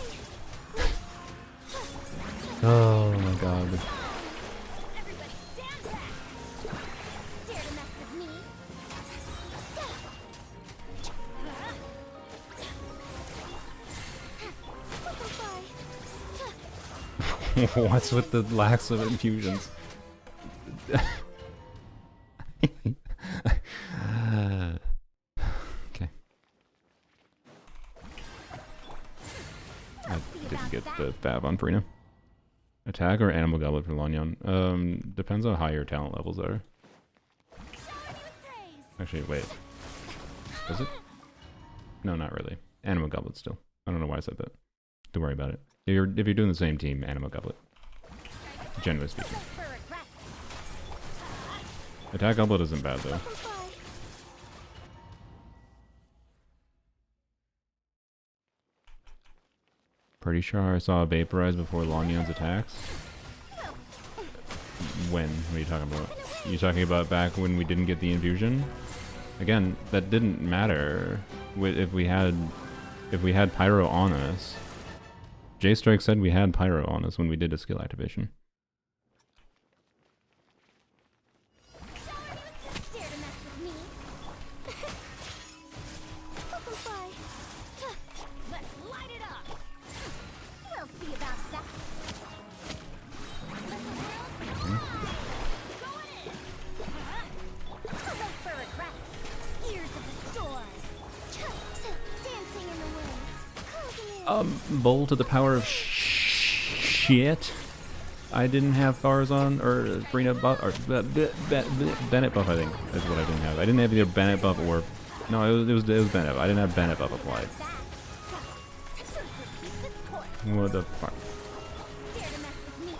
Oh my god. Everybody stand back. Dare to mess with me? What's with the lacks of infusions? Okay. I didn't get the fab on Furina. Attack or animal goblet for Lan Yan? Depends on how high your talent levels are. Actually, wait. Is it? No, not really. Animal goblet still. I don't know why I said that. Don't worry about it. If you're doing the same team, animal goblet. Generally speaking. Attack goblet isn't bad though. Pretty sure I saw a vaporize before Lan Yan's attacks. When? What are you talking about? You talking about back when we didn't get the infusion? Again, that didn't matter if we had pyro on us. J-Strike said we had pyro on us when we did a skill activation. Dare to mess with me? Let's light it up. We'll see about that. Let the world fly. Going in. Too late for regrets. Ears of the storm. Dancing in the wind. Closing in. Bull to the power of shit. I didn't have Faruzan or Furina buff, or Bennett buff, I think, is what I didn't have. I didn't have either Bennett buff or... No, it was Bennett. I didn't have Bennett buff applied. What the fuck? Dare to mess with me?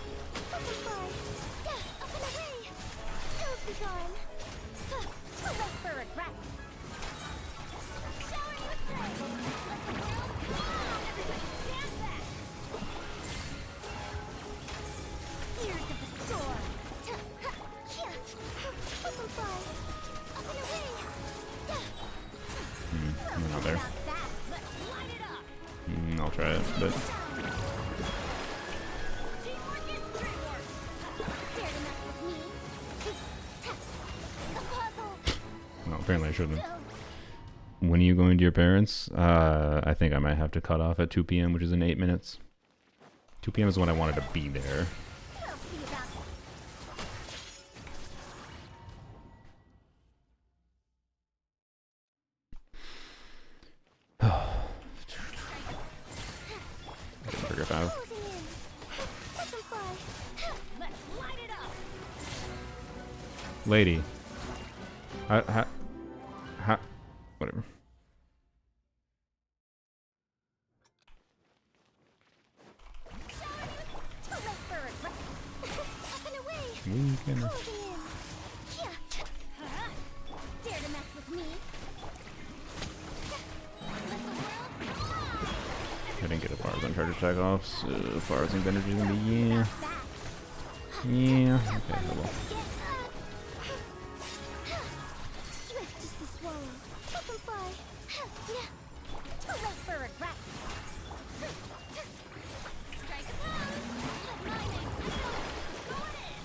Up and away. Hills be gone. Too late for regrets. Showering with praise. Let the world fly. Everybody stand back. Ears of the storm. Up and away. I'm not there. About that. Let's light it up. I'll try it, but... Teamwork is dreamwork. Dare to mess with me? A puzzle. No, apparently I shouldn't have. When are you going to your parents? I think I might have to cut off at 2 p.m., which is in 8 minutes. 2 p.m. is when I wanted to be there. We'll see about 5. Closing in. Butterfly. Let's light it up. Lady. Whatever. Up and away. We can. Closing in. Yeah. Dare to mess with me? Let the world I didn't get a Faruzan charge attack off, so Faruzan energy is gonna be yeah. Yeah. Okay, well. Swift is the swallow. Butterfly. Too late for regret. Strike a pose. Let lightning go in.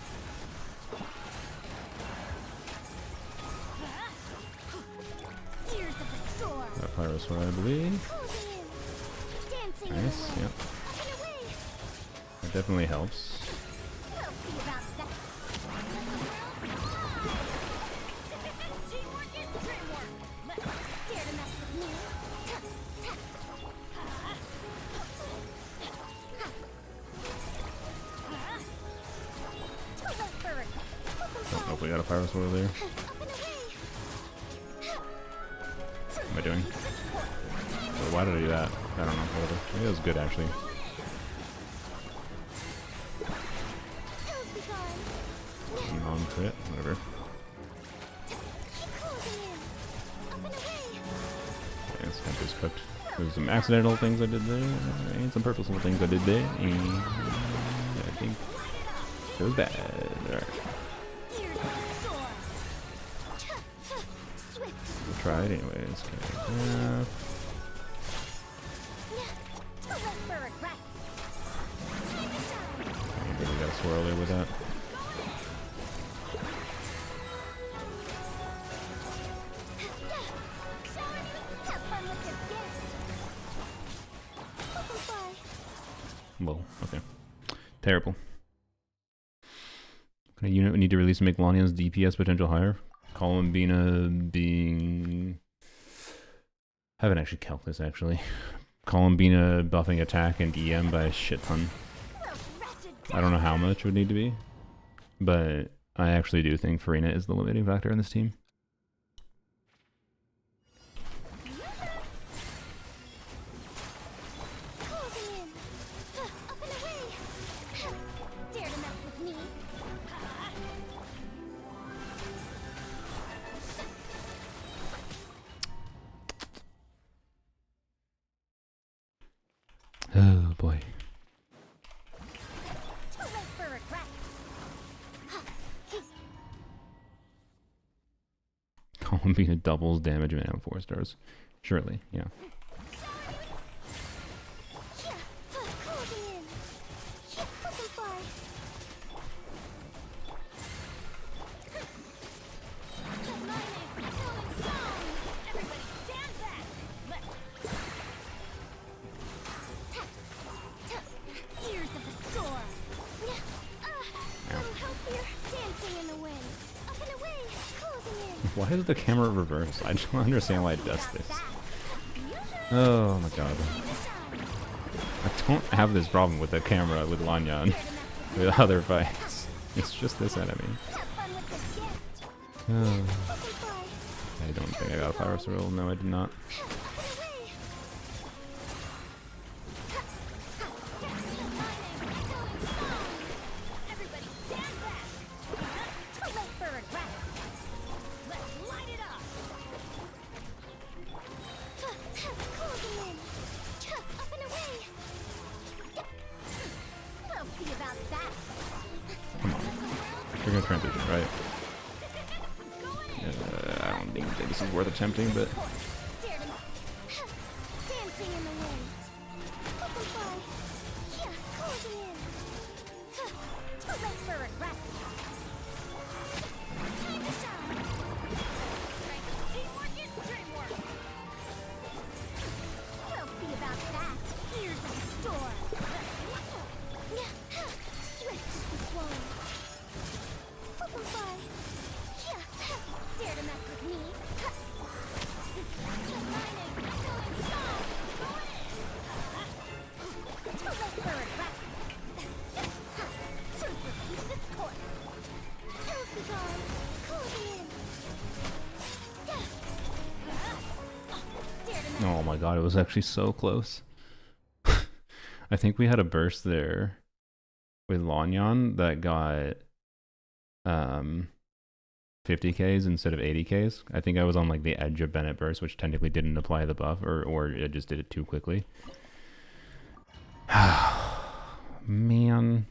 Ears of the storm. That Pyrus one, I believe. Closing in. Dancing Nice. in the Yep. wind. Up and away. That definitely helps. We'll see about that. Teamwork is dreamwork. Dare to mess with me? Too late for it. Hope we got a Pyrus over there. Up and away. What am I doing? So why did I do that? I don't know. Whatever. Maybe it was good actually. Hills be gone. Non-crit. Whatever. Closing in. Up and away. Yeah, it's kind of just cooked. There's some accidental things I did there, and some purposeful things I did there, and I think it was bad. Alright. Ears of the storm. Swift is the We'll try it anyways. Okay. too late for regret. Time to shine. Maybe we got a swirl there with that. Have fun with this gift. Butterfly. Well, okay. Terrible. Can a unit need to release to make Lan Yan's DPS potential higher? Columbina being... I haven't actually calculated this actually. Columbina buffing attack and EM by a shit ton. I don't know how much it would need to be, but I actually do think Furina is the limiting factor in this team. Closing in. Up and away. Dare to mess with me? Oh boy. Too late for regret. Columbina doubles damage and have 4 stars. Surely, yeah. Closing in. Butterfly. Lightning, echoing song. Everybody stand back. Ears of the storm. A little healthier. Dancing in the wind. Up and away. Closing in. Why is the camera reversed? I don't understand why it does this. Oh my god. I don't have this problem with the camera with Lan Yan with other fights. It's just this enemy. Have fun with this gift. Oh, Butterfly. I don't think I got a Pyrus roll. No, I did not. Up and away. Everybody stand back. Too late for regret. Let's light it up. Closing in. Up and away. We'll see about that. Come on. You're gonna transition, right? I don't think this is worth attempting, but Dare to dancing in the wind. Butterfly. Yeah, closing in. Too late for regret. Time to shine. Strike. Teamwork is dreamwork. We'll see about that. Ears of the storm. Swift is the swallow. Butterfly. Yeah. Dare to mess with me? Oh my god, it was actually so close. I think we had a burst there with Lan Yan that got 50Ks instead of 80Ks. I think I was on like the edge of Bennett burst, which technically didn't apply the buff, or it just did it too quickly. Man.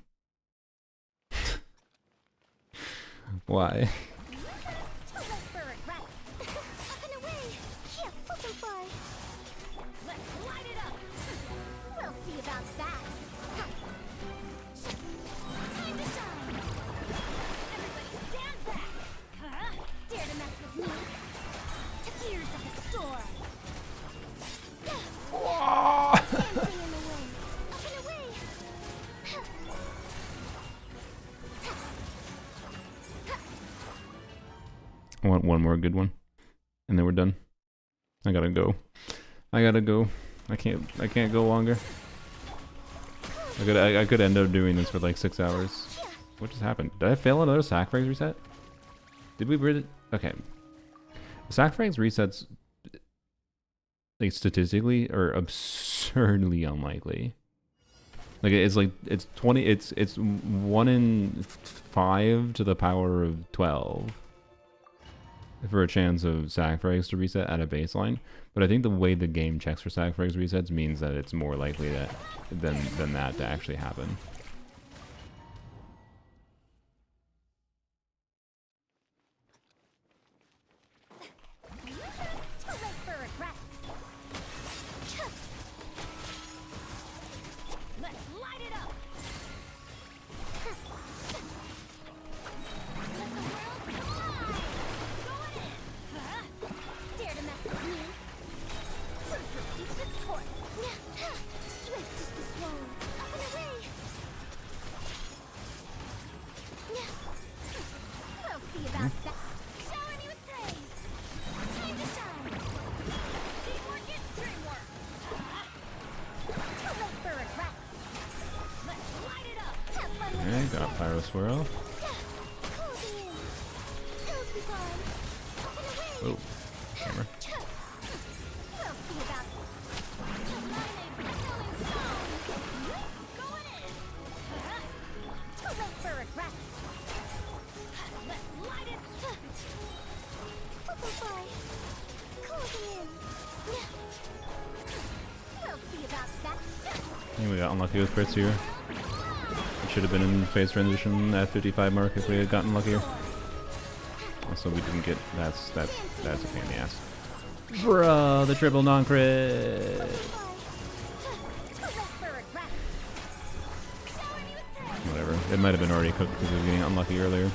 Why? I want one more good one, and then we're done. I gotta go. I can't go longer. I could end up doing this for like 6 hours. What just happened? Did I fail another sacrifice reset? Did we really? Okay. Sacrifice resets, like statistically, are absurdly unlikely. Like it's 20. It's 1 in 5 to the power of 12. For a chance of sacrifice to reset at a baseline, but I think the way the game checks for sacrifice resets means that it's more likely that than that to actually happen. Swirl. Oh, camera. I think we got unlucky with crits here. Should have been in phase transition at 55 mark if we had gotten luckier. Also, we didn't get. That's a pain in the ass. Bruh, the triple non-crit. Whatever. It might have been already cooked because we were getting unlucky earlier.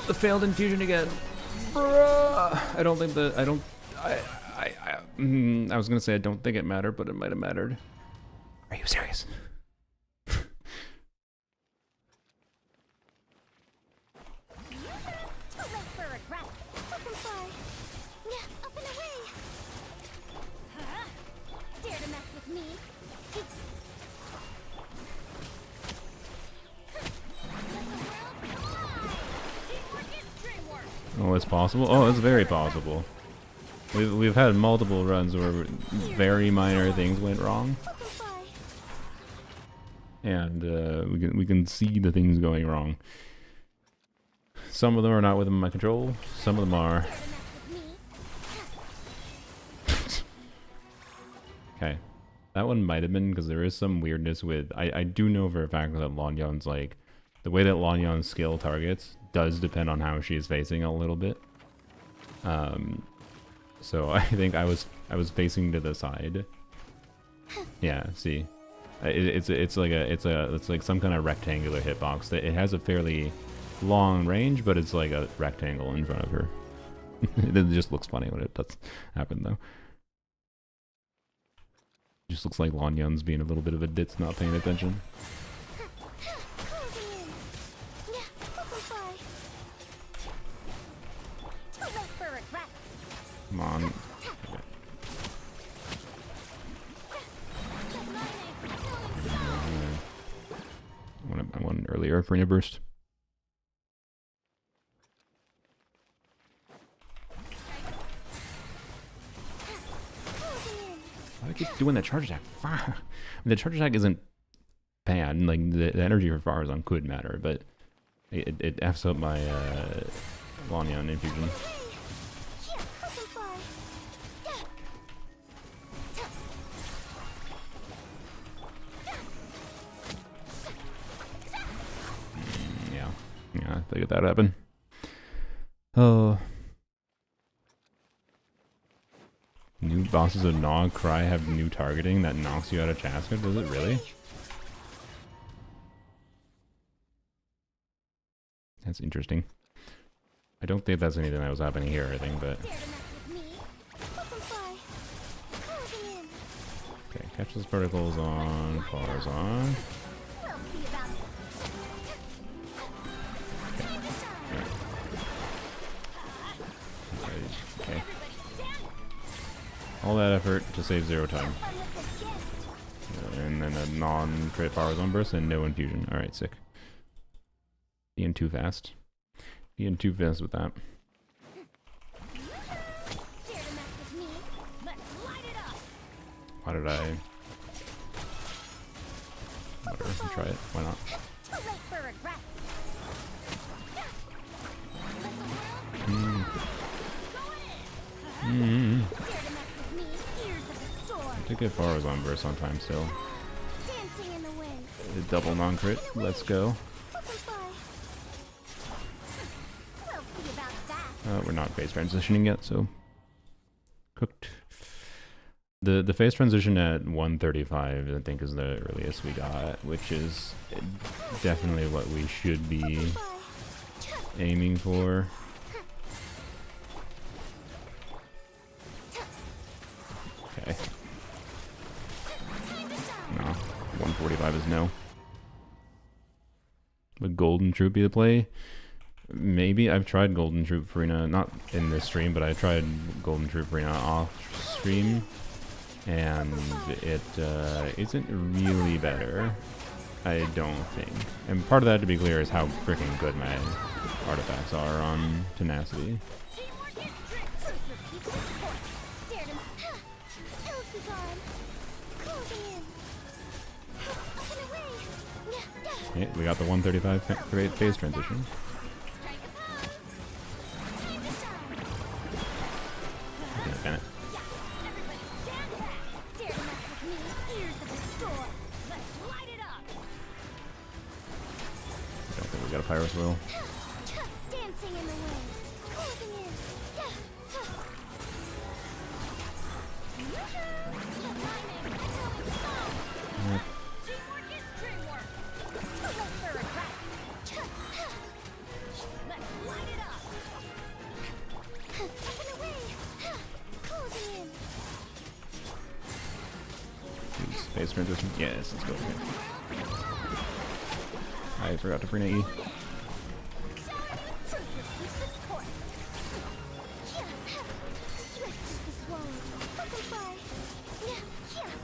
The failed infusion again. Bruh. I don't think that. I was gonna say I don't think it mattered, but it might have mattered. Are you serious? Oh, it's possible? Oh, it's very possible. We've had multiple runs where very minor things went wrong. And we can see the things going wrong. Some of them are not within my control, some of them are. Okay. That one might have been because there is some weirdness with I do know for a fact that Lan Yan's like the way that Lan Yan's skill targets does depend on how she is facing a little bit. So I think I was facing to the side. Yeah, see, it's like some kind of rectangular hitbox. That it has a fairly long range, but it's like a rectangle in front of her. It just looks funny when it does happen though. Just looks like Lan Yan's being a little bit of a ditz, not paying attention. Closing in. Yeah, butterfly. To live for regret. Come on. Okay. Good mining. Killing some. I want an earlier Furina burst. Closing in. Why do I keep doing that charge attack? I mean, the charge attack isn't bad. Like the energy for Faruzan could matter, but it f's up my Lan Yan infusion. Yeah, butterfly. Yeah. Yeah, I figured that would happen. Oh. New bosses of Nog Cry have new targeting that knocks you out of Chaska? Does it really? That's interesting. I don't think that's anything that was happening here or anything, but... Dare to mess with me. Butterfly. Closing in. Okay, catch those particles on Faruzan. We'll see about it. Time to shine. Okay. Everybody stand. All that effort to save 0 time. Fun with this gift. And then a non-crit Faruzan burst and no infusion. Alright, sick. Being too fast. Being too fast with that. Dare to mess with me. Let's light it up. Why did I... Whatever, try it. Why not? Too late for regret. Mm. Dare Mm. to mess with me. Ears of the storm. To get Faruzan burst on time still. Dancing in the wind. A double non-crit. Let's go. Butterfly. We'll see about that. We're not phase transitioning yet, so... Cooked. The phase transition at 135, I think, is the earliest we got, which is definitely what we should be Butterfly. aiming for. Okay. Time to shine. No. 145 is no. Would Golden Troop be the play? Maybe. I've tried Golden Troop Furina, not in this stream, but I tried Golden Troop Furina off stream, and it isn't really better, I don't think. And part of that, to be clear, is how freaking good my artifacts are on Tenacity. Teamwork is strict. Truth repeats its course. Dare to... Ills be gone. Closing in. Up and away. Yeah. Okay, we got the 135 great phase transition. Strike a pose. Time to shine. Okay, Bennett. Everybody stand back. Dare to mess with me. Ears of the storm. Let's light it up. I don't think we got a Pyro Swirl. Dancing in the wind. Closing in. Yeah. Good mining. Echoing song. Yep. Teamwork is dreamwork. Too late for regret. Let's light it up. Up and away. Closing in. Use phase transition. Yes, let's go. I forgot to Furina E. Truth repeats its course. Swift as the swallow. Butterfly. Time to shine.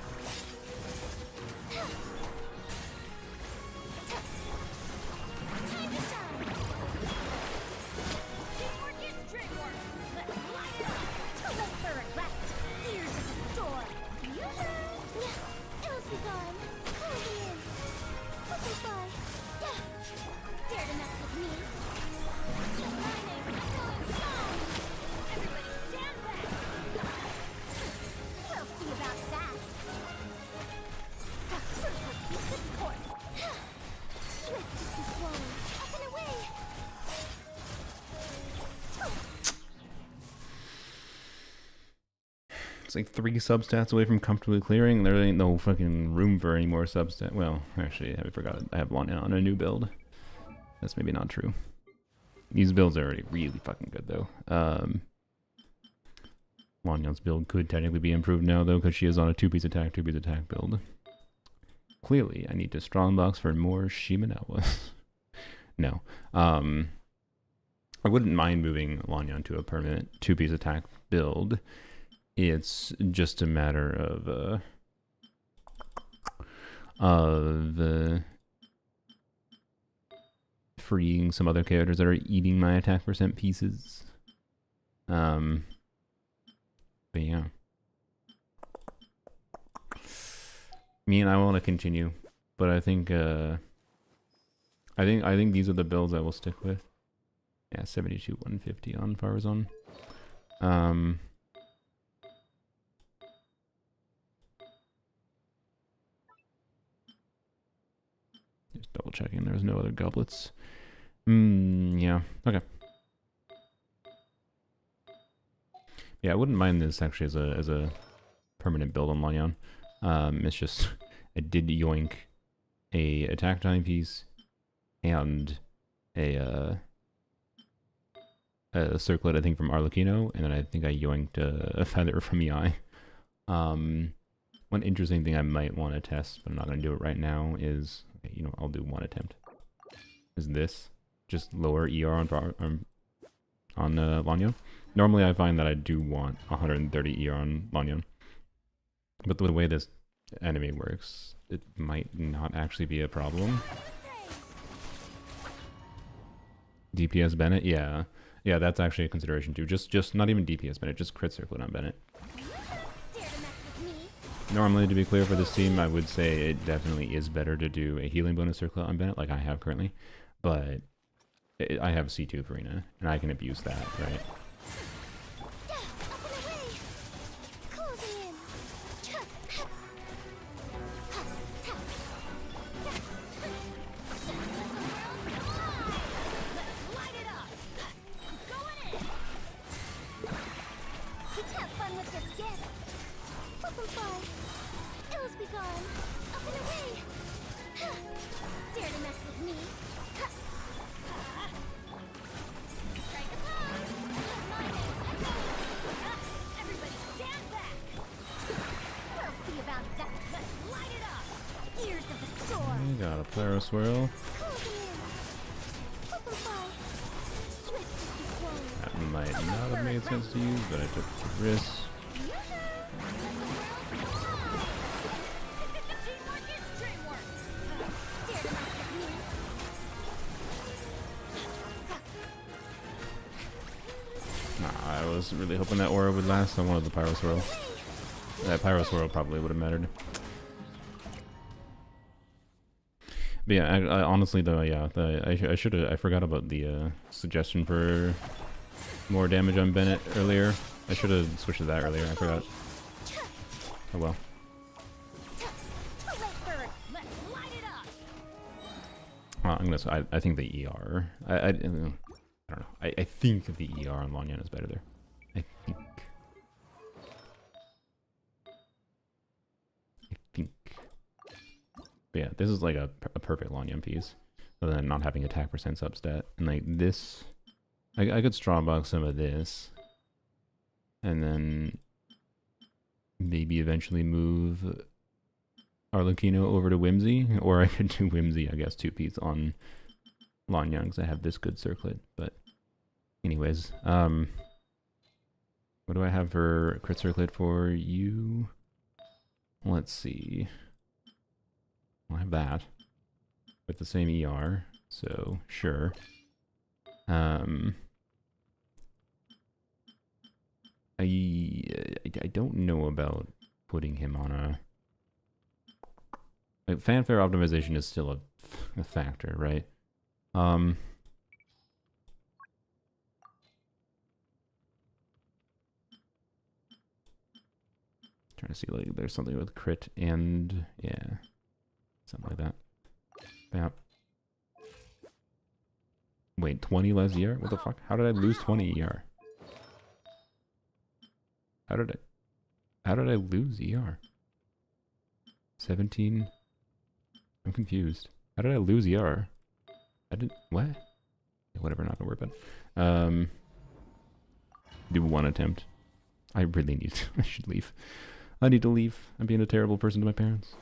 Teamwork is dreamwork. Let's light it up. Too late for regret. Ears of the storm. Ills be gone. Closing in. Butterfly. Dare to mess with me. Good mining. Echoing song. Everybody stand back. We'll see about that. Truth repeats its course. Swift as the swallow. Up and away. It's like 3 substats away from comfortably clearing. There ain't no fucking room for any more substat. Well, actually, I forgot. I have Lan Yan on a new build. That's maybe not true. These builds are already really fucking good, though. Lan Yan's build could technically be improved now, though, because she is on a two-piece attack build. Clearly, I need to strongbox for more Shimenawa. No. I wouldn't mind moving Lan Yan to a permanent two-piece attack build. It's just a matter of freeing some other characters that are eating my attack percent pieces. But yeah. Me and I want to continue, but I think these are the builds I will stick with. Yeah, 72 150 on Faruzan. Just double checking there's no other goblets. Yeah, okay. Yeah, I wouldn't mind this actually as a permanent build on Lan Yan. It's just I did yoink a attack time piece and a circlet, I think, from Arlecchino, and then I think I yoinked a feather from EI. One interesting thing I might want to test, but I'm not going to do it right now, is, you know, I'll do one attempt. Is this just lower ER on Lan Yan? Normally I find that I do want 130 ER on Lan Yan. But the way this enemy works, it might not actually be a problem. DPS Bennett? Yeah. Yeah, that's actually a consideration too. Just not even DPS Bennett, just crit circlet on Bennett. Normally, to be clear for this team, I would say it definitely is better to do a healing bonus circlet on Bennett, like I have currently. But I have C2 Furina, and I can abuse that, right? Got a player swirl. That might not have made sense to use, but I took the risk. I was really hoping that aura would last. I wanted the pyro swirl. That pyro swirl probably would have mattered. But yeah, I honestly though, yeah, I forgot about the suggestion for more damage on Bennett earlier. I should have switched to that earlier. I forgot. Oh well. I'm gonna. I think the ER. I don't know. I think the ER on Lan Yan is better there. I think. But yeah, this is like a perfect Lan Yan piece, other than not having attack percent substat. And like this, I could strawbox some of this, and then maybe eventually move Arlecchino over to Whimsy, or I could do Whimsy, I guess, two-piece on Lan Yan because I have this good circlet. But anyways, what do I have for crit circlet for you? Let's see. I have that with the same ER, so sure. I don't know about putting him on a like, fanfare optimization is still a factor, right? Trying to see like there's something with crit and yeah. Something like that. Yep. Wait, 20 less ER? What the fuck? How did I lose 20 ER? How did I lose ER? 17? I'm confused. How did I lose ER? I didn't, what? Whatever, not gonna worry about it. Do one attempt. I really need to. I should leave. I need to leave. I'm being a terrible person to my parents.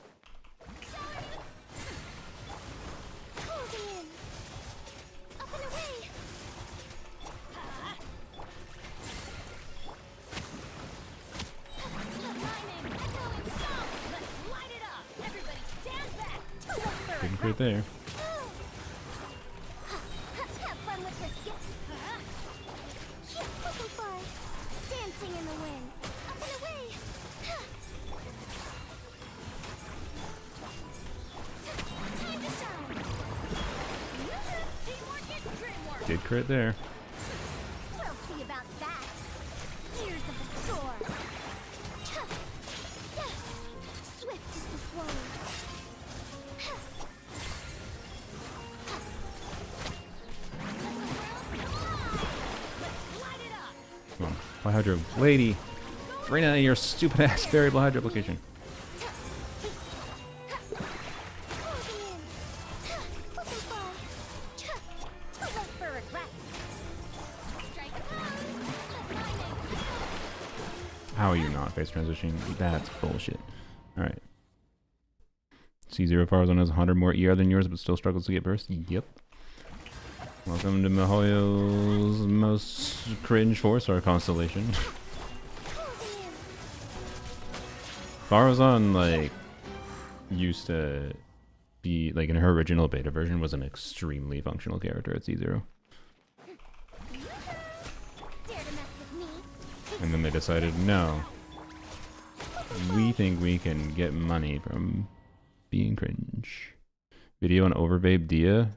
Closing in. Up and away. Lightning, echoing song. Let's light it up. Everybody stand back. To look for Didn't it. crit there. Have fun with this gift. Looking far. Dancing in the wind. Up and away. Time to shine. Teamwork is dreamwork. Did crit there. We'll see about that. Years of the storm. Swift is the sword. Let's light it up. Come on. Fly Hydro. Lady. Furina in your stupid ass variable Hydro application. Closing in. Looking far. Too late for regret. Strike a pose. Lightning. How are you not face transitioning? That's bullshit. Alright. C0 Faruzan has 100 more ER than yours, but still struggles to get burst? Yep. Welcome to Mihoyo's most cringe 4-star constellation. Closing in. Faruzan, like, used to be, like, in her original beta version, was an extremely functional character at C0. Dare to mess with me? And then they decided, no, we think we can get money from being cringe. Video on Overvape Dia?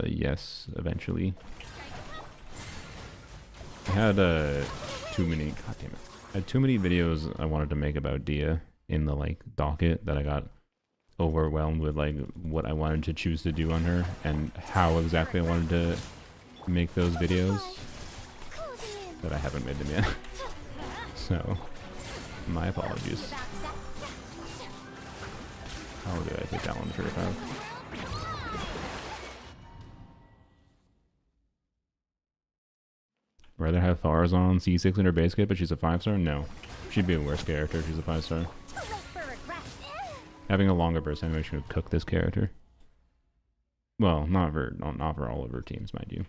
Yes, eventually. I had too many, god damn it. I had too many videos I wanted to make about Dia in the like docket that I got overwhelmed with like what I wanted to choose to do on her and how exactly I wanted to make those videos Closing in. that I haven't made them yet. So, my apologies. How did I take that one for a Rather have Faruzan C6 in her base kit, but she's a 5-star? No. She'd be a worse character if she's a 5-star. Too late for regret. Having a longer burst animation would cook this character. Well, not for all of her teams, mind you.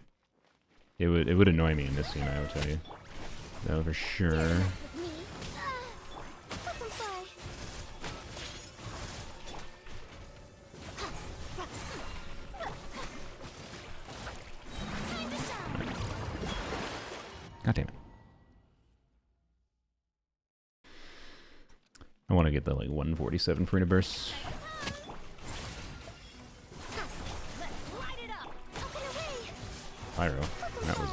It would annoy me in this scene, I would tell you. No, for sure. With me. Looking fly. Time to shine. God damn it. I want to get the like 147 Furina bursts. Let's light it up. Up and away. Pyro. That was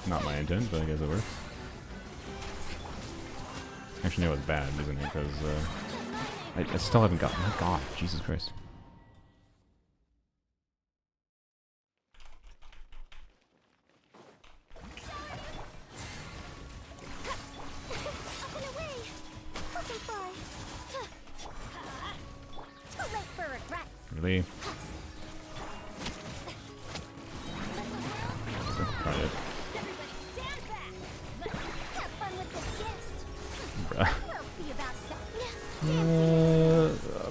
not my intent, but I guess it worked. Actually, no, it's bad, isn't it? Because I still haven't gotten. Oh my god, Jesus Christ. Up and away. Looking fly. Too late for regret. Really? Try it. Everybody stand back. Let's have fun with this gift. Bruh. We'll see about that.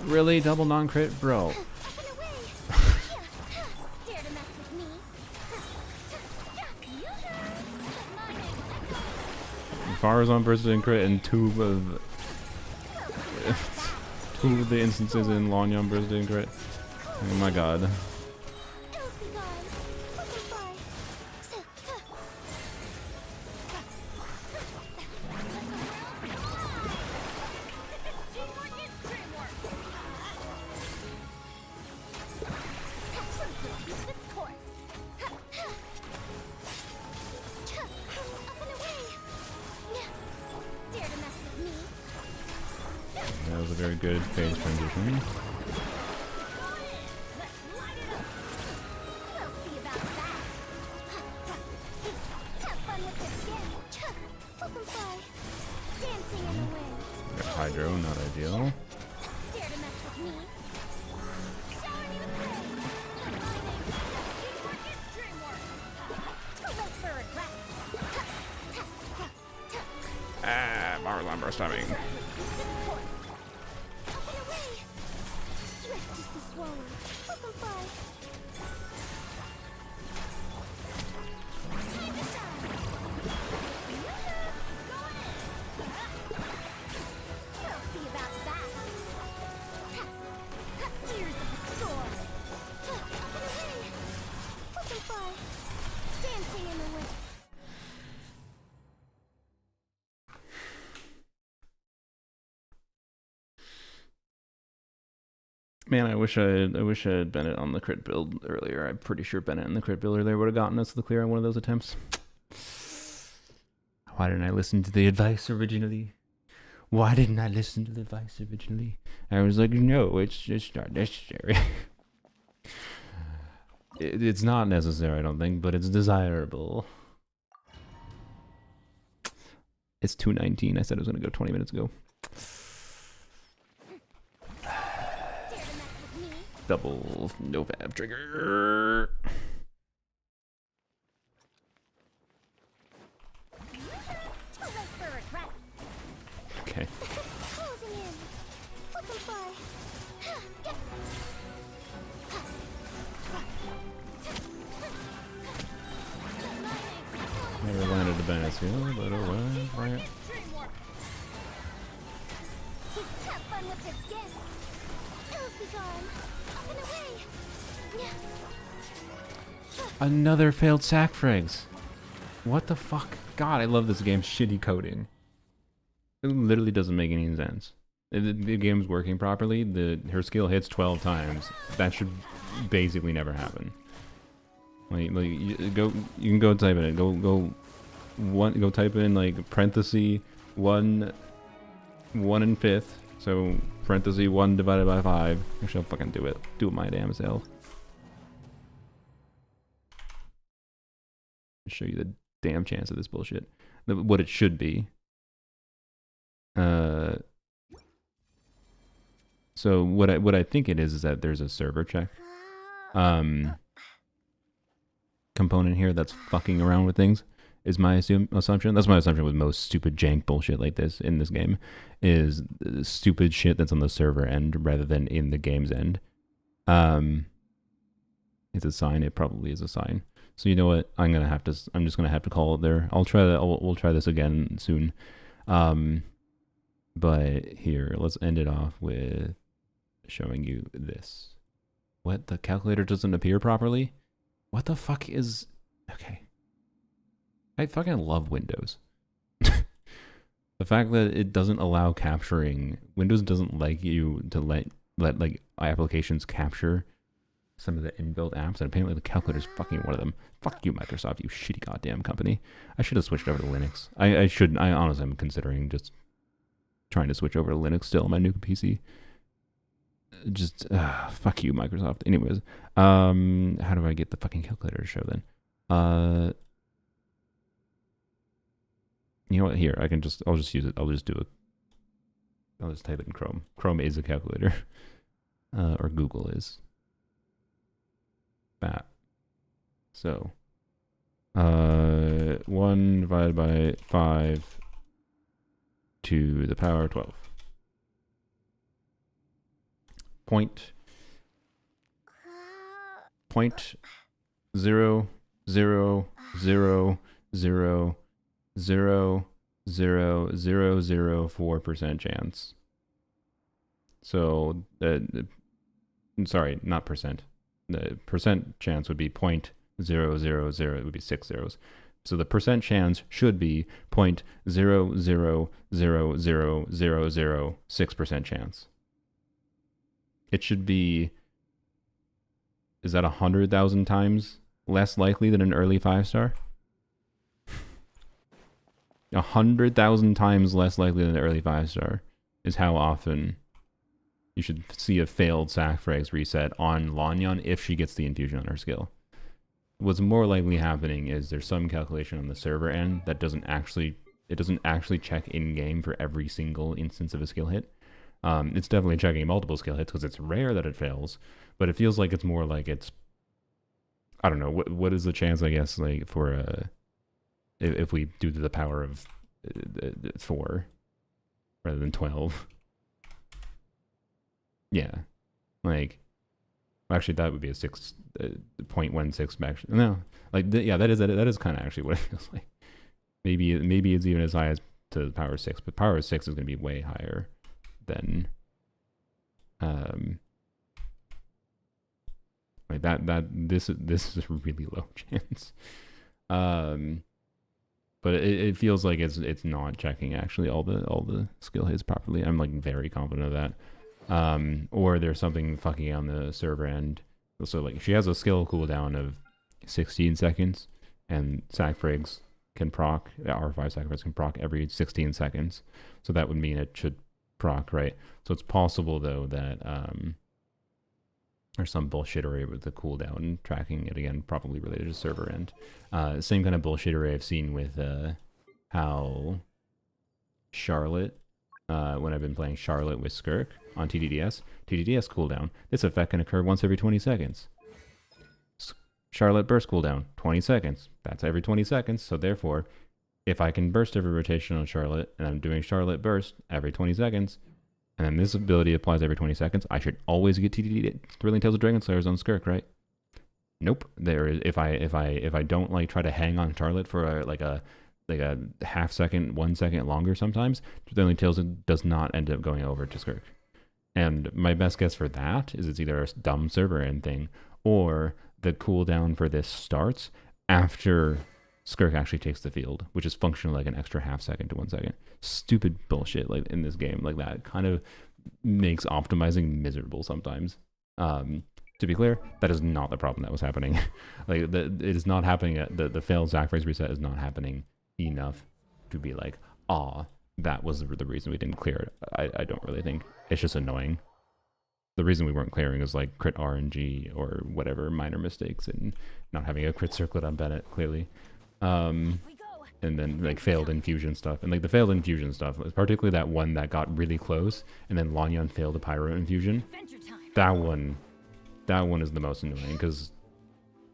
Really? Double non-crit? Bro. Up and away. Dare to mess with me? Faruzan burst in crit and two of the instances in Lan Yan burst in crit. Oh my god. Ills be gone. Looking fly. Teamwork is dreamwork. Action repeats its course. Up and away. Dare to mess with me? That was a very good phase transition. Let's light it up. We'll see about that. Have fun with this gift. Flippin' fly. Dancing in the wind. Got Hydro, not ideal. Dare to mess with me? Shower me with praise. Teamwork is dreamwork. Too late for regret. Ah. Faruzan burst timing. Discourse. Up and away. Swift as the swallow. Flip and fly. Time to shine. Going in. We'll see about that. Tears of the storm. Up and away. Flip and fly. Dancing in the wind. Man, I wish I had Bennett on the crit build earlier. I'm pretty sure Bennett and the crit build earlier would have gotten us the clear on one of those attempts. Why didn't I listen to the advice originally? Why didn't I listen to the advice originally? I was like, no, it's just not necessary. It's not necessary, I don't think, but it's desirable. It's 2:19. I said I was going to go 20 minutes ago. Double Novab trigger. Okay. Closing in. Flip and fly. Get. Never landed the bonus here, but oh well, right. Have fun with this gift. Ills be gone. Up and away. Another failed sack frags. What the fuck? God, I love this game's shitty coding. It literally doesn't make any sense. The game's working properly. Her skill hits 12 times. That should basically never happen. Like you can go type in it. Go type in like parenthesis 1 in fifth. So parenthesis 1 divided by 5. Actually, I'll fucking do it. Do it my damn self. Show you the damn chance of this bullshit. What it should be. So what I think it is that there's a server check component here that's fucking around with things. Is my assumption. That's my assumption with most stupid jank bullshit like this in this game, is stupid shit that's on the server end rather than in the game's end. It's a sign. It probably is a sign. So you know what? I'm just gonna have to call it there. I'll try that. We'll try this again soon. But here, let's end it off with showing you this. What? The calculator doesn't appear properly? What the fuck is... Okay. I fucking love Windows. The fact that it doesn't allow capturing... Windows doesn't like you to let like applications capture some of the inbuilt apps, and apparently the calculator's fucking one of them. Fuck you, Microsoft, you shitty goddamn company. I should have switched over to Linux. I honestly am considering just trying to switch over to Linux still on my new PC. Just fuck you, Microsoft. Anyways, how do I get the fucking calculator to show then? You know what? Here, I'll just use it. I'll just type it in Chrome. Chrome is a calculator, or Google is. That. So, 1 divided by 5 to the power of 12. Point 0.000000004% chance. So, sorry, not percent. The percent chance would be 0.000. It would be 6 zeros. So the percent chance should be 0.0000006% chance. It should be, is that 100,000 times less likely than an early 5-star? 100,000 times less likely than an early 5-star is how often you should see a failed sacrifice reset on Lan Yan if she gets the infusion on her skill. What's more likely happening is there's some calculation on the server end that doesn't actually check in game for every single instance of a skill hit. It's definitely checking multiple skill hits because it's rare that it fails, but it feels like it's more like it's, I don't know, what is the chance, I guess, like for if we do to the power of 4, rather than 12. Yeah, like actually that would be a 6.16 max. No, like yeah, that is kind of actually what it feels like. Maybe it's even as high as to power 6, but power 6 is going to be way higher than like this is a really low chance. But it feels like it's not checking actually all the skill hits properly. I'm like very confident of that. Or there's something fucking on the server end. So like she has a skill cooldown of 16 seconds, and sac frags can proc, R5 sac frags can proc every 16 seconds. So that would mean it should proc, right? So it's possible though that there's some bullshittery with the cooldown tracking it, again, probably related to server end. Same kind of bullshittery I've seen with how Charlotte, when I've been playing Charlotte with Skirk on TDDS cooldown, this effect can occur once every 20 seconds. Charlotte burst cooldown, 20 seconds. That's every 20 seconds, so therefore, if I can burst every rotation on Charlotte, and I'm doing Charlotte burst every 20 seconds, and then this ability applies every 20 seconds, I should always get TDD Thrilling Tales of Dragon Slayers on Skirk, right? Nope. There is if I don't like try to hang on Charlotte for a half second, 1 second longer sometimes, Thrilling Tales does not end up going over to Skirk. And my best guess for that is it's either a dumb server end thing, or the cooldown for this starts after Skirk actually takes the field, which is functional like an extra half second to 1 second. Stupid bullshit like in this game, like that kind of makes optimizing miserable sometimes. To be clear, that is not the problem that was happening. Like it is not happening. The failed sac frags reset is not happening enough to be like, that was the reason we didn't clear it. I don't really think. It's just annoying. The reason we weren't clearing is like crit RNG or whatever minor mistakes and not having a crit circlet on Bennett, clearly. And then like failed infusion stuff. And like the failed infusion stuff, particularly that one that got really close and then Lan Yan failed a pyro infusion. That one is the most annoying because,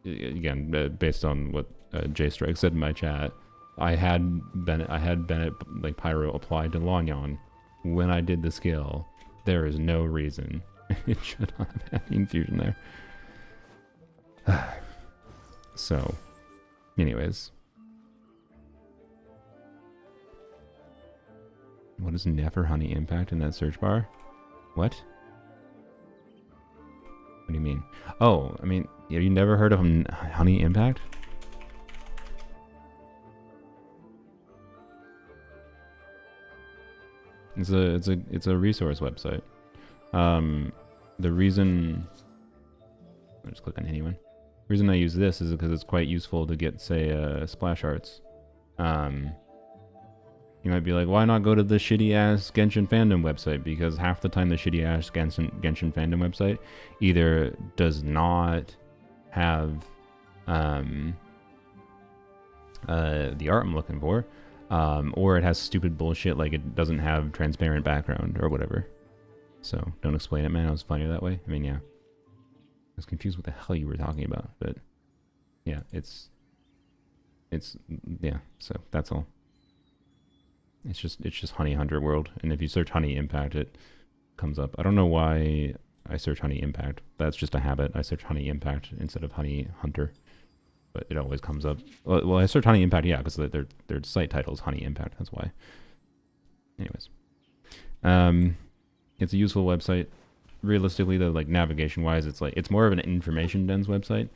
again, based on what J Strike said in my chat, I had Bennett like pyro applied to Lan Yan when I did the skill. There is no reason it should not have had infusion there. So, anyways. What is Nefer honey impact in that search bar? What? What do you mean? Oh, I mean, have you never heard of honey impact? It's a resource website. The reason, I'll just click on anyone. The reason I use this is because it's quite useful to get, say, splash arts. You might be like, why not go to the shitty-ass Genshin fandom website? Because half the time the shitty-ass Genshin fandom website either does not have the art I'm looking for, or it has stupid bullshit like it doesn't have transparent background or whatever. So don't explain it, man. It was funnier that way. I mean, yeah. I was confused what the hell you were talking about, but yeah, it's yeah. So that's all. It's just Honey Hunter World, and if you search Honey Impact, it comes up. I don't know why I search Honey Impact. That's just a habit. I search Honey Impact instead of Honey Hunter, but it always comes up. Well, I search Honey Impact, yeah, because their site title is Honey Impact. That's why. Anyways, it's a useful website. Realistically, though, like navigation-wise, it's more of an information-dense website,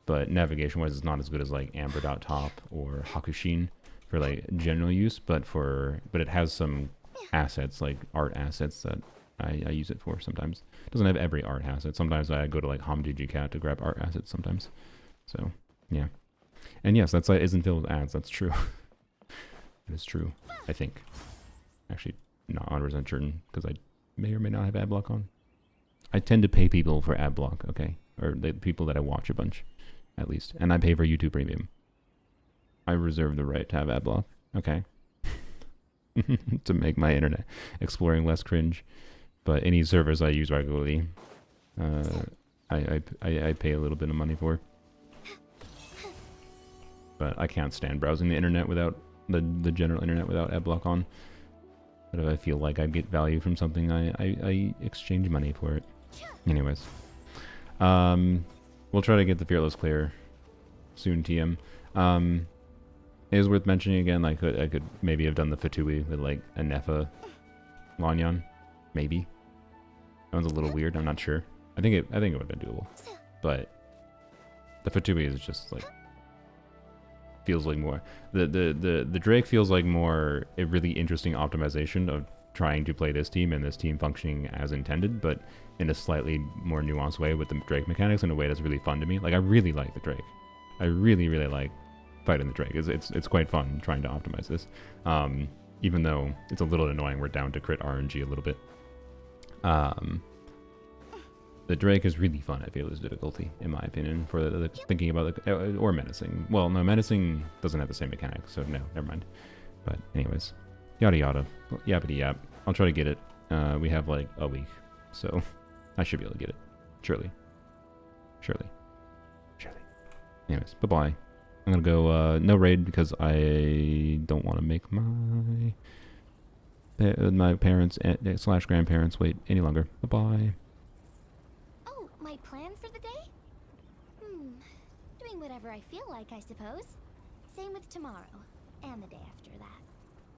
but navigation-wise, it's not as good as like Amber.top or Hakushin for like general use, but it has some assets, like art assets that I use it for sometimes. It doesn't have every art asset. Sometimes I go to like HomGGCat to grab art assets sometimes. So yeah. And yes, that site isn't filled with ads. That's true. It is true, I think. Actually, not 100% certain because I may or may not have ad block on. I tend to pay people for ad block, okay? Or the people that I watch a bunch, at least. And I pay for YouTube Premium. I reserve the right to have ad block, okay? To make my internet exploring less cringe. But any service I use regularly, I pay a little bit of money for. But I can't stand browsing the internet without the general internet without ad block on. But if I feel like I get value from something, I exchange money for it. Anyways. We'll try to get the Fearless clear soon, TM. It is worth mentioning again, like I could maybe have done the Fatui with like a Nefer Lan Yan. Maybe. That one's a little weird, I'm not sure. I think it would have been doable. But the Fatui is just like feels like more the Drake feels like more a really interesting optimization of trying to play this team and this team functioning as intended, but in a slightly more nuanced way with the Drake mechanics in a way that's really fun to me. Like I really like the Drake. I really like fighting the Drake. It's quite fun trying to optimize this. Even though it's a little annoying, we're down to crit RNG a little bit. The Drake is really fun at Fearless difficulty, in my opinion, for the thinking about the or menacing. Well, no, menacing doesn't have the same mechanics, so no, never mind. But anyways, yada yada, yappity yap. I'll try to get it. We have like a week, so I should be able to get it. Surely. Anyways, bye bye. I'm gonna go no raid because I don't want to make my parents / grandparents wait any longer. Bye bye. Oh, my plan for the day? Doing whatever I feel like, I suppose. Same with tomorrow, and the day after that.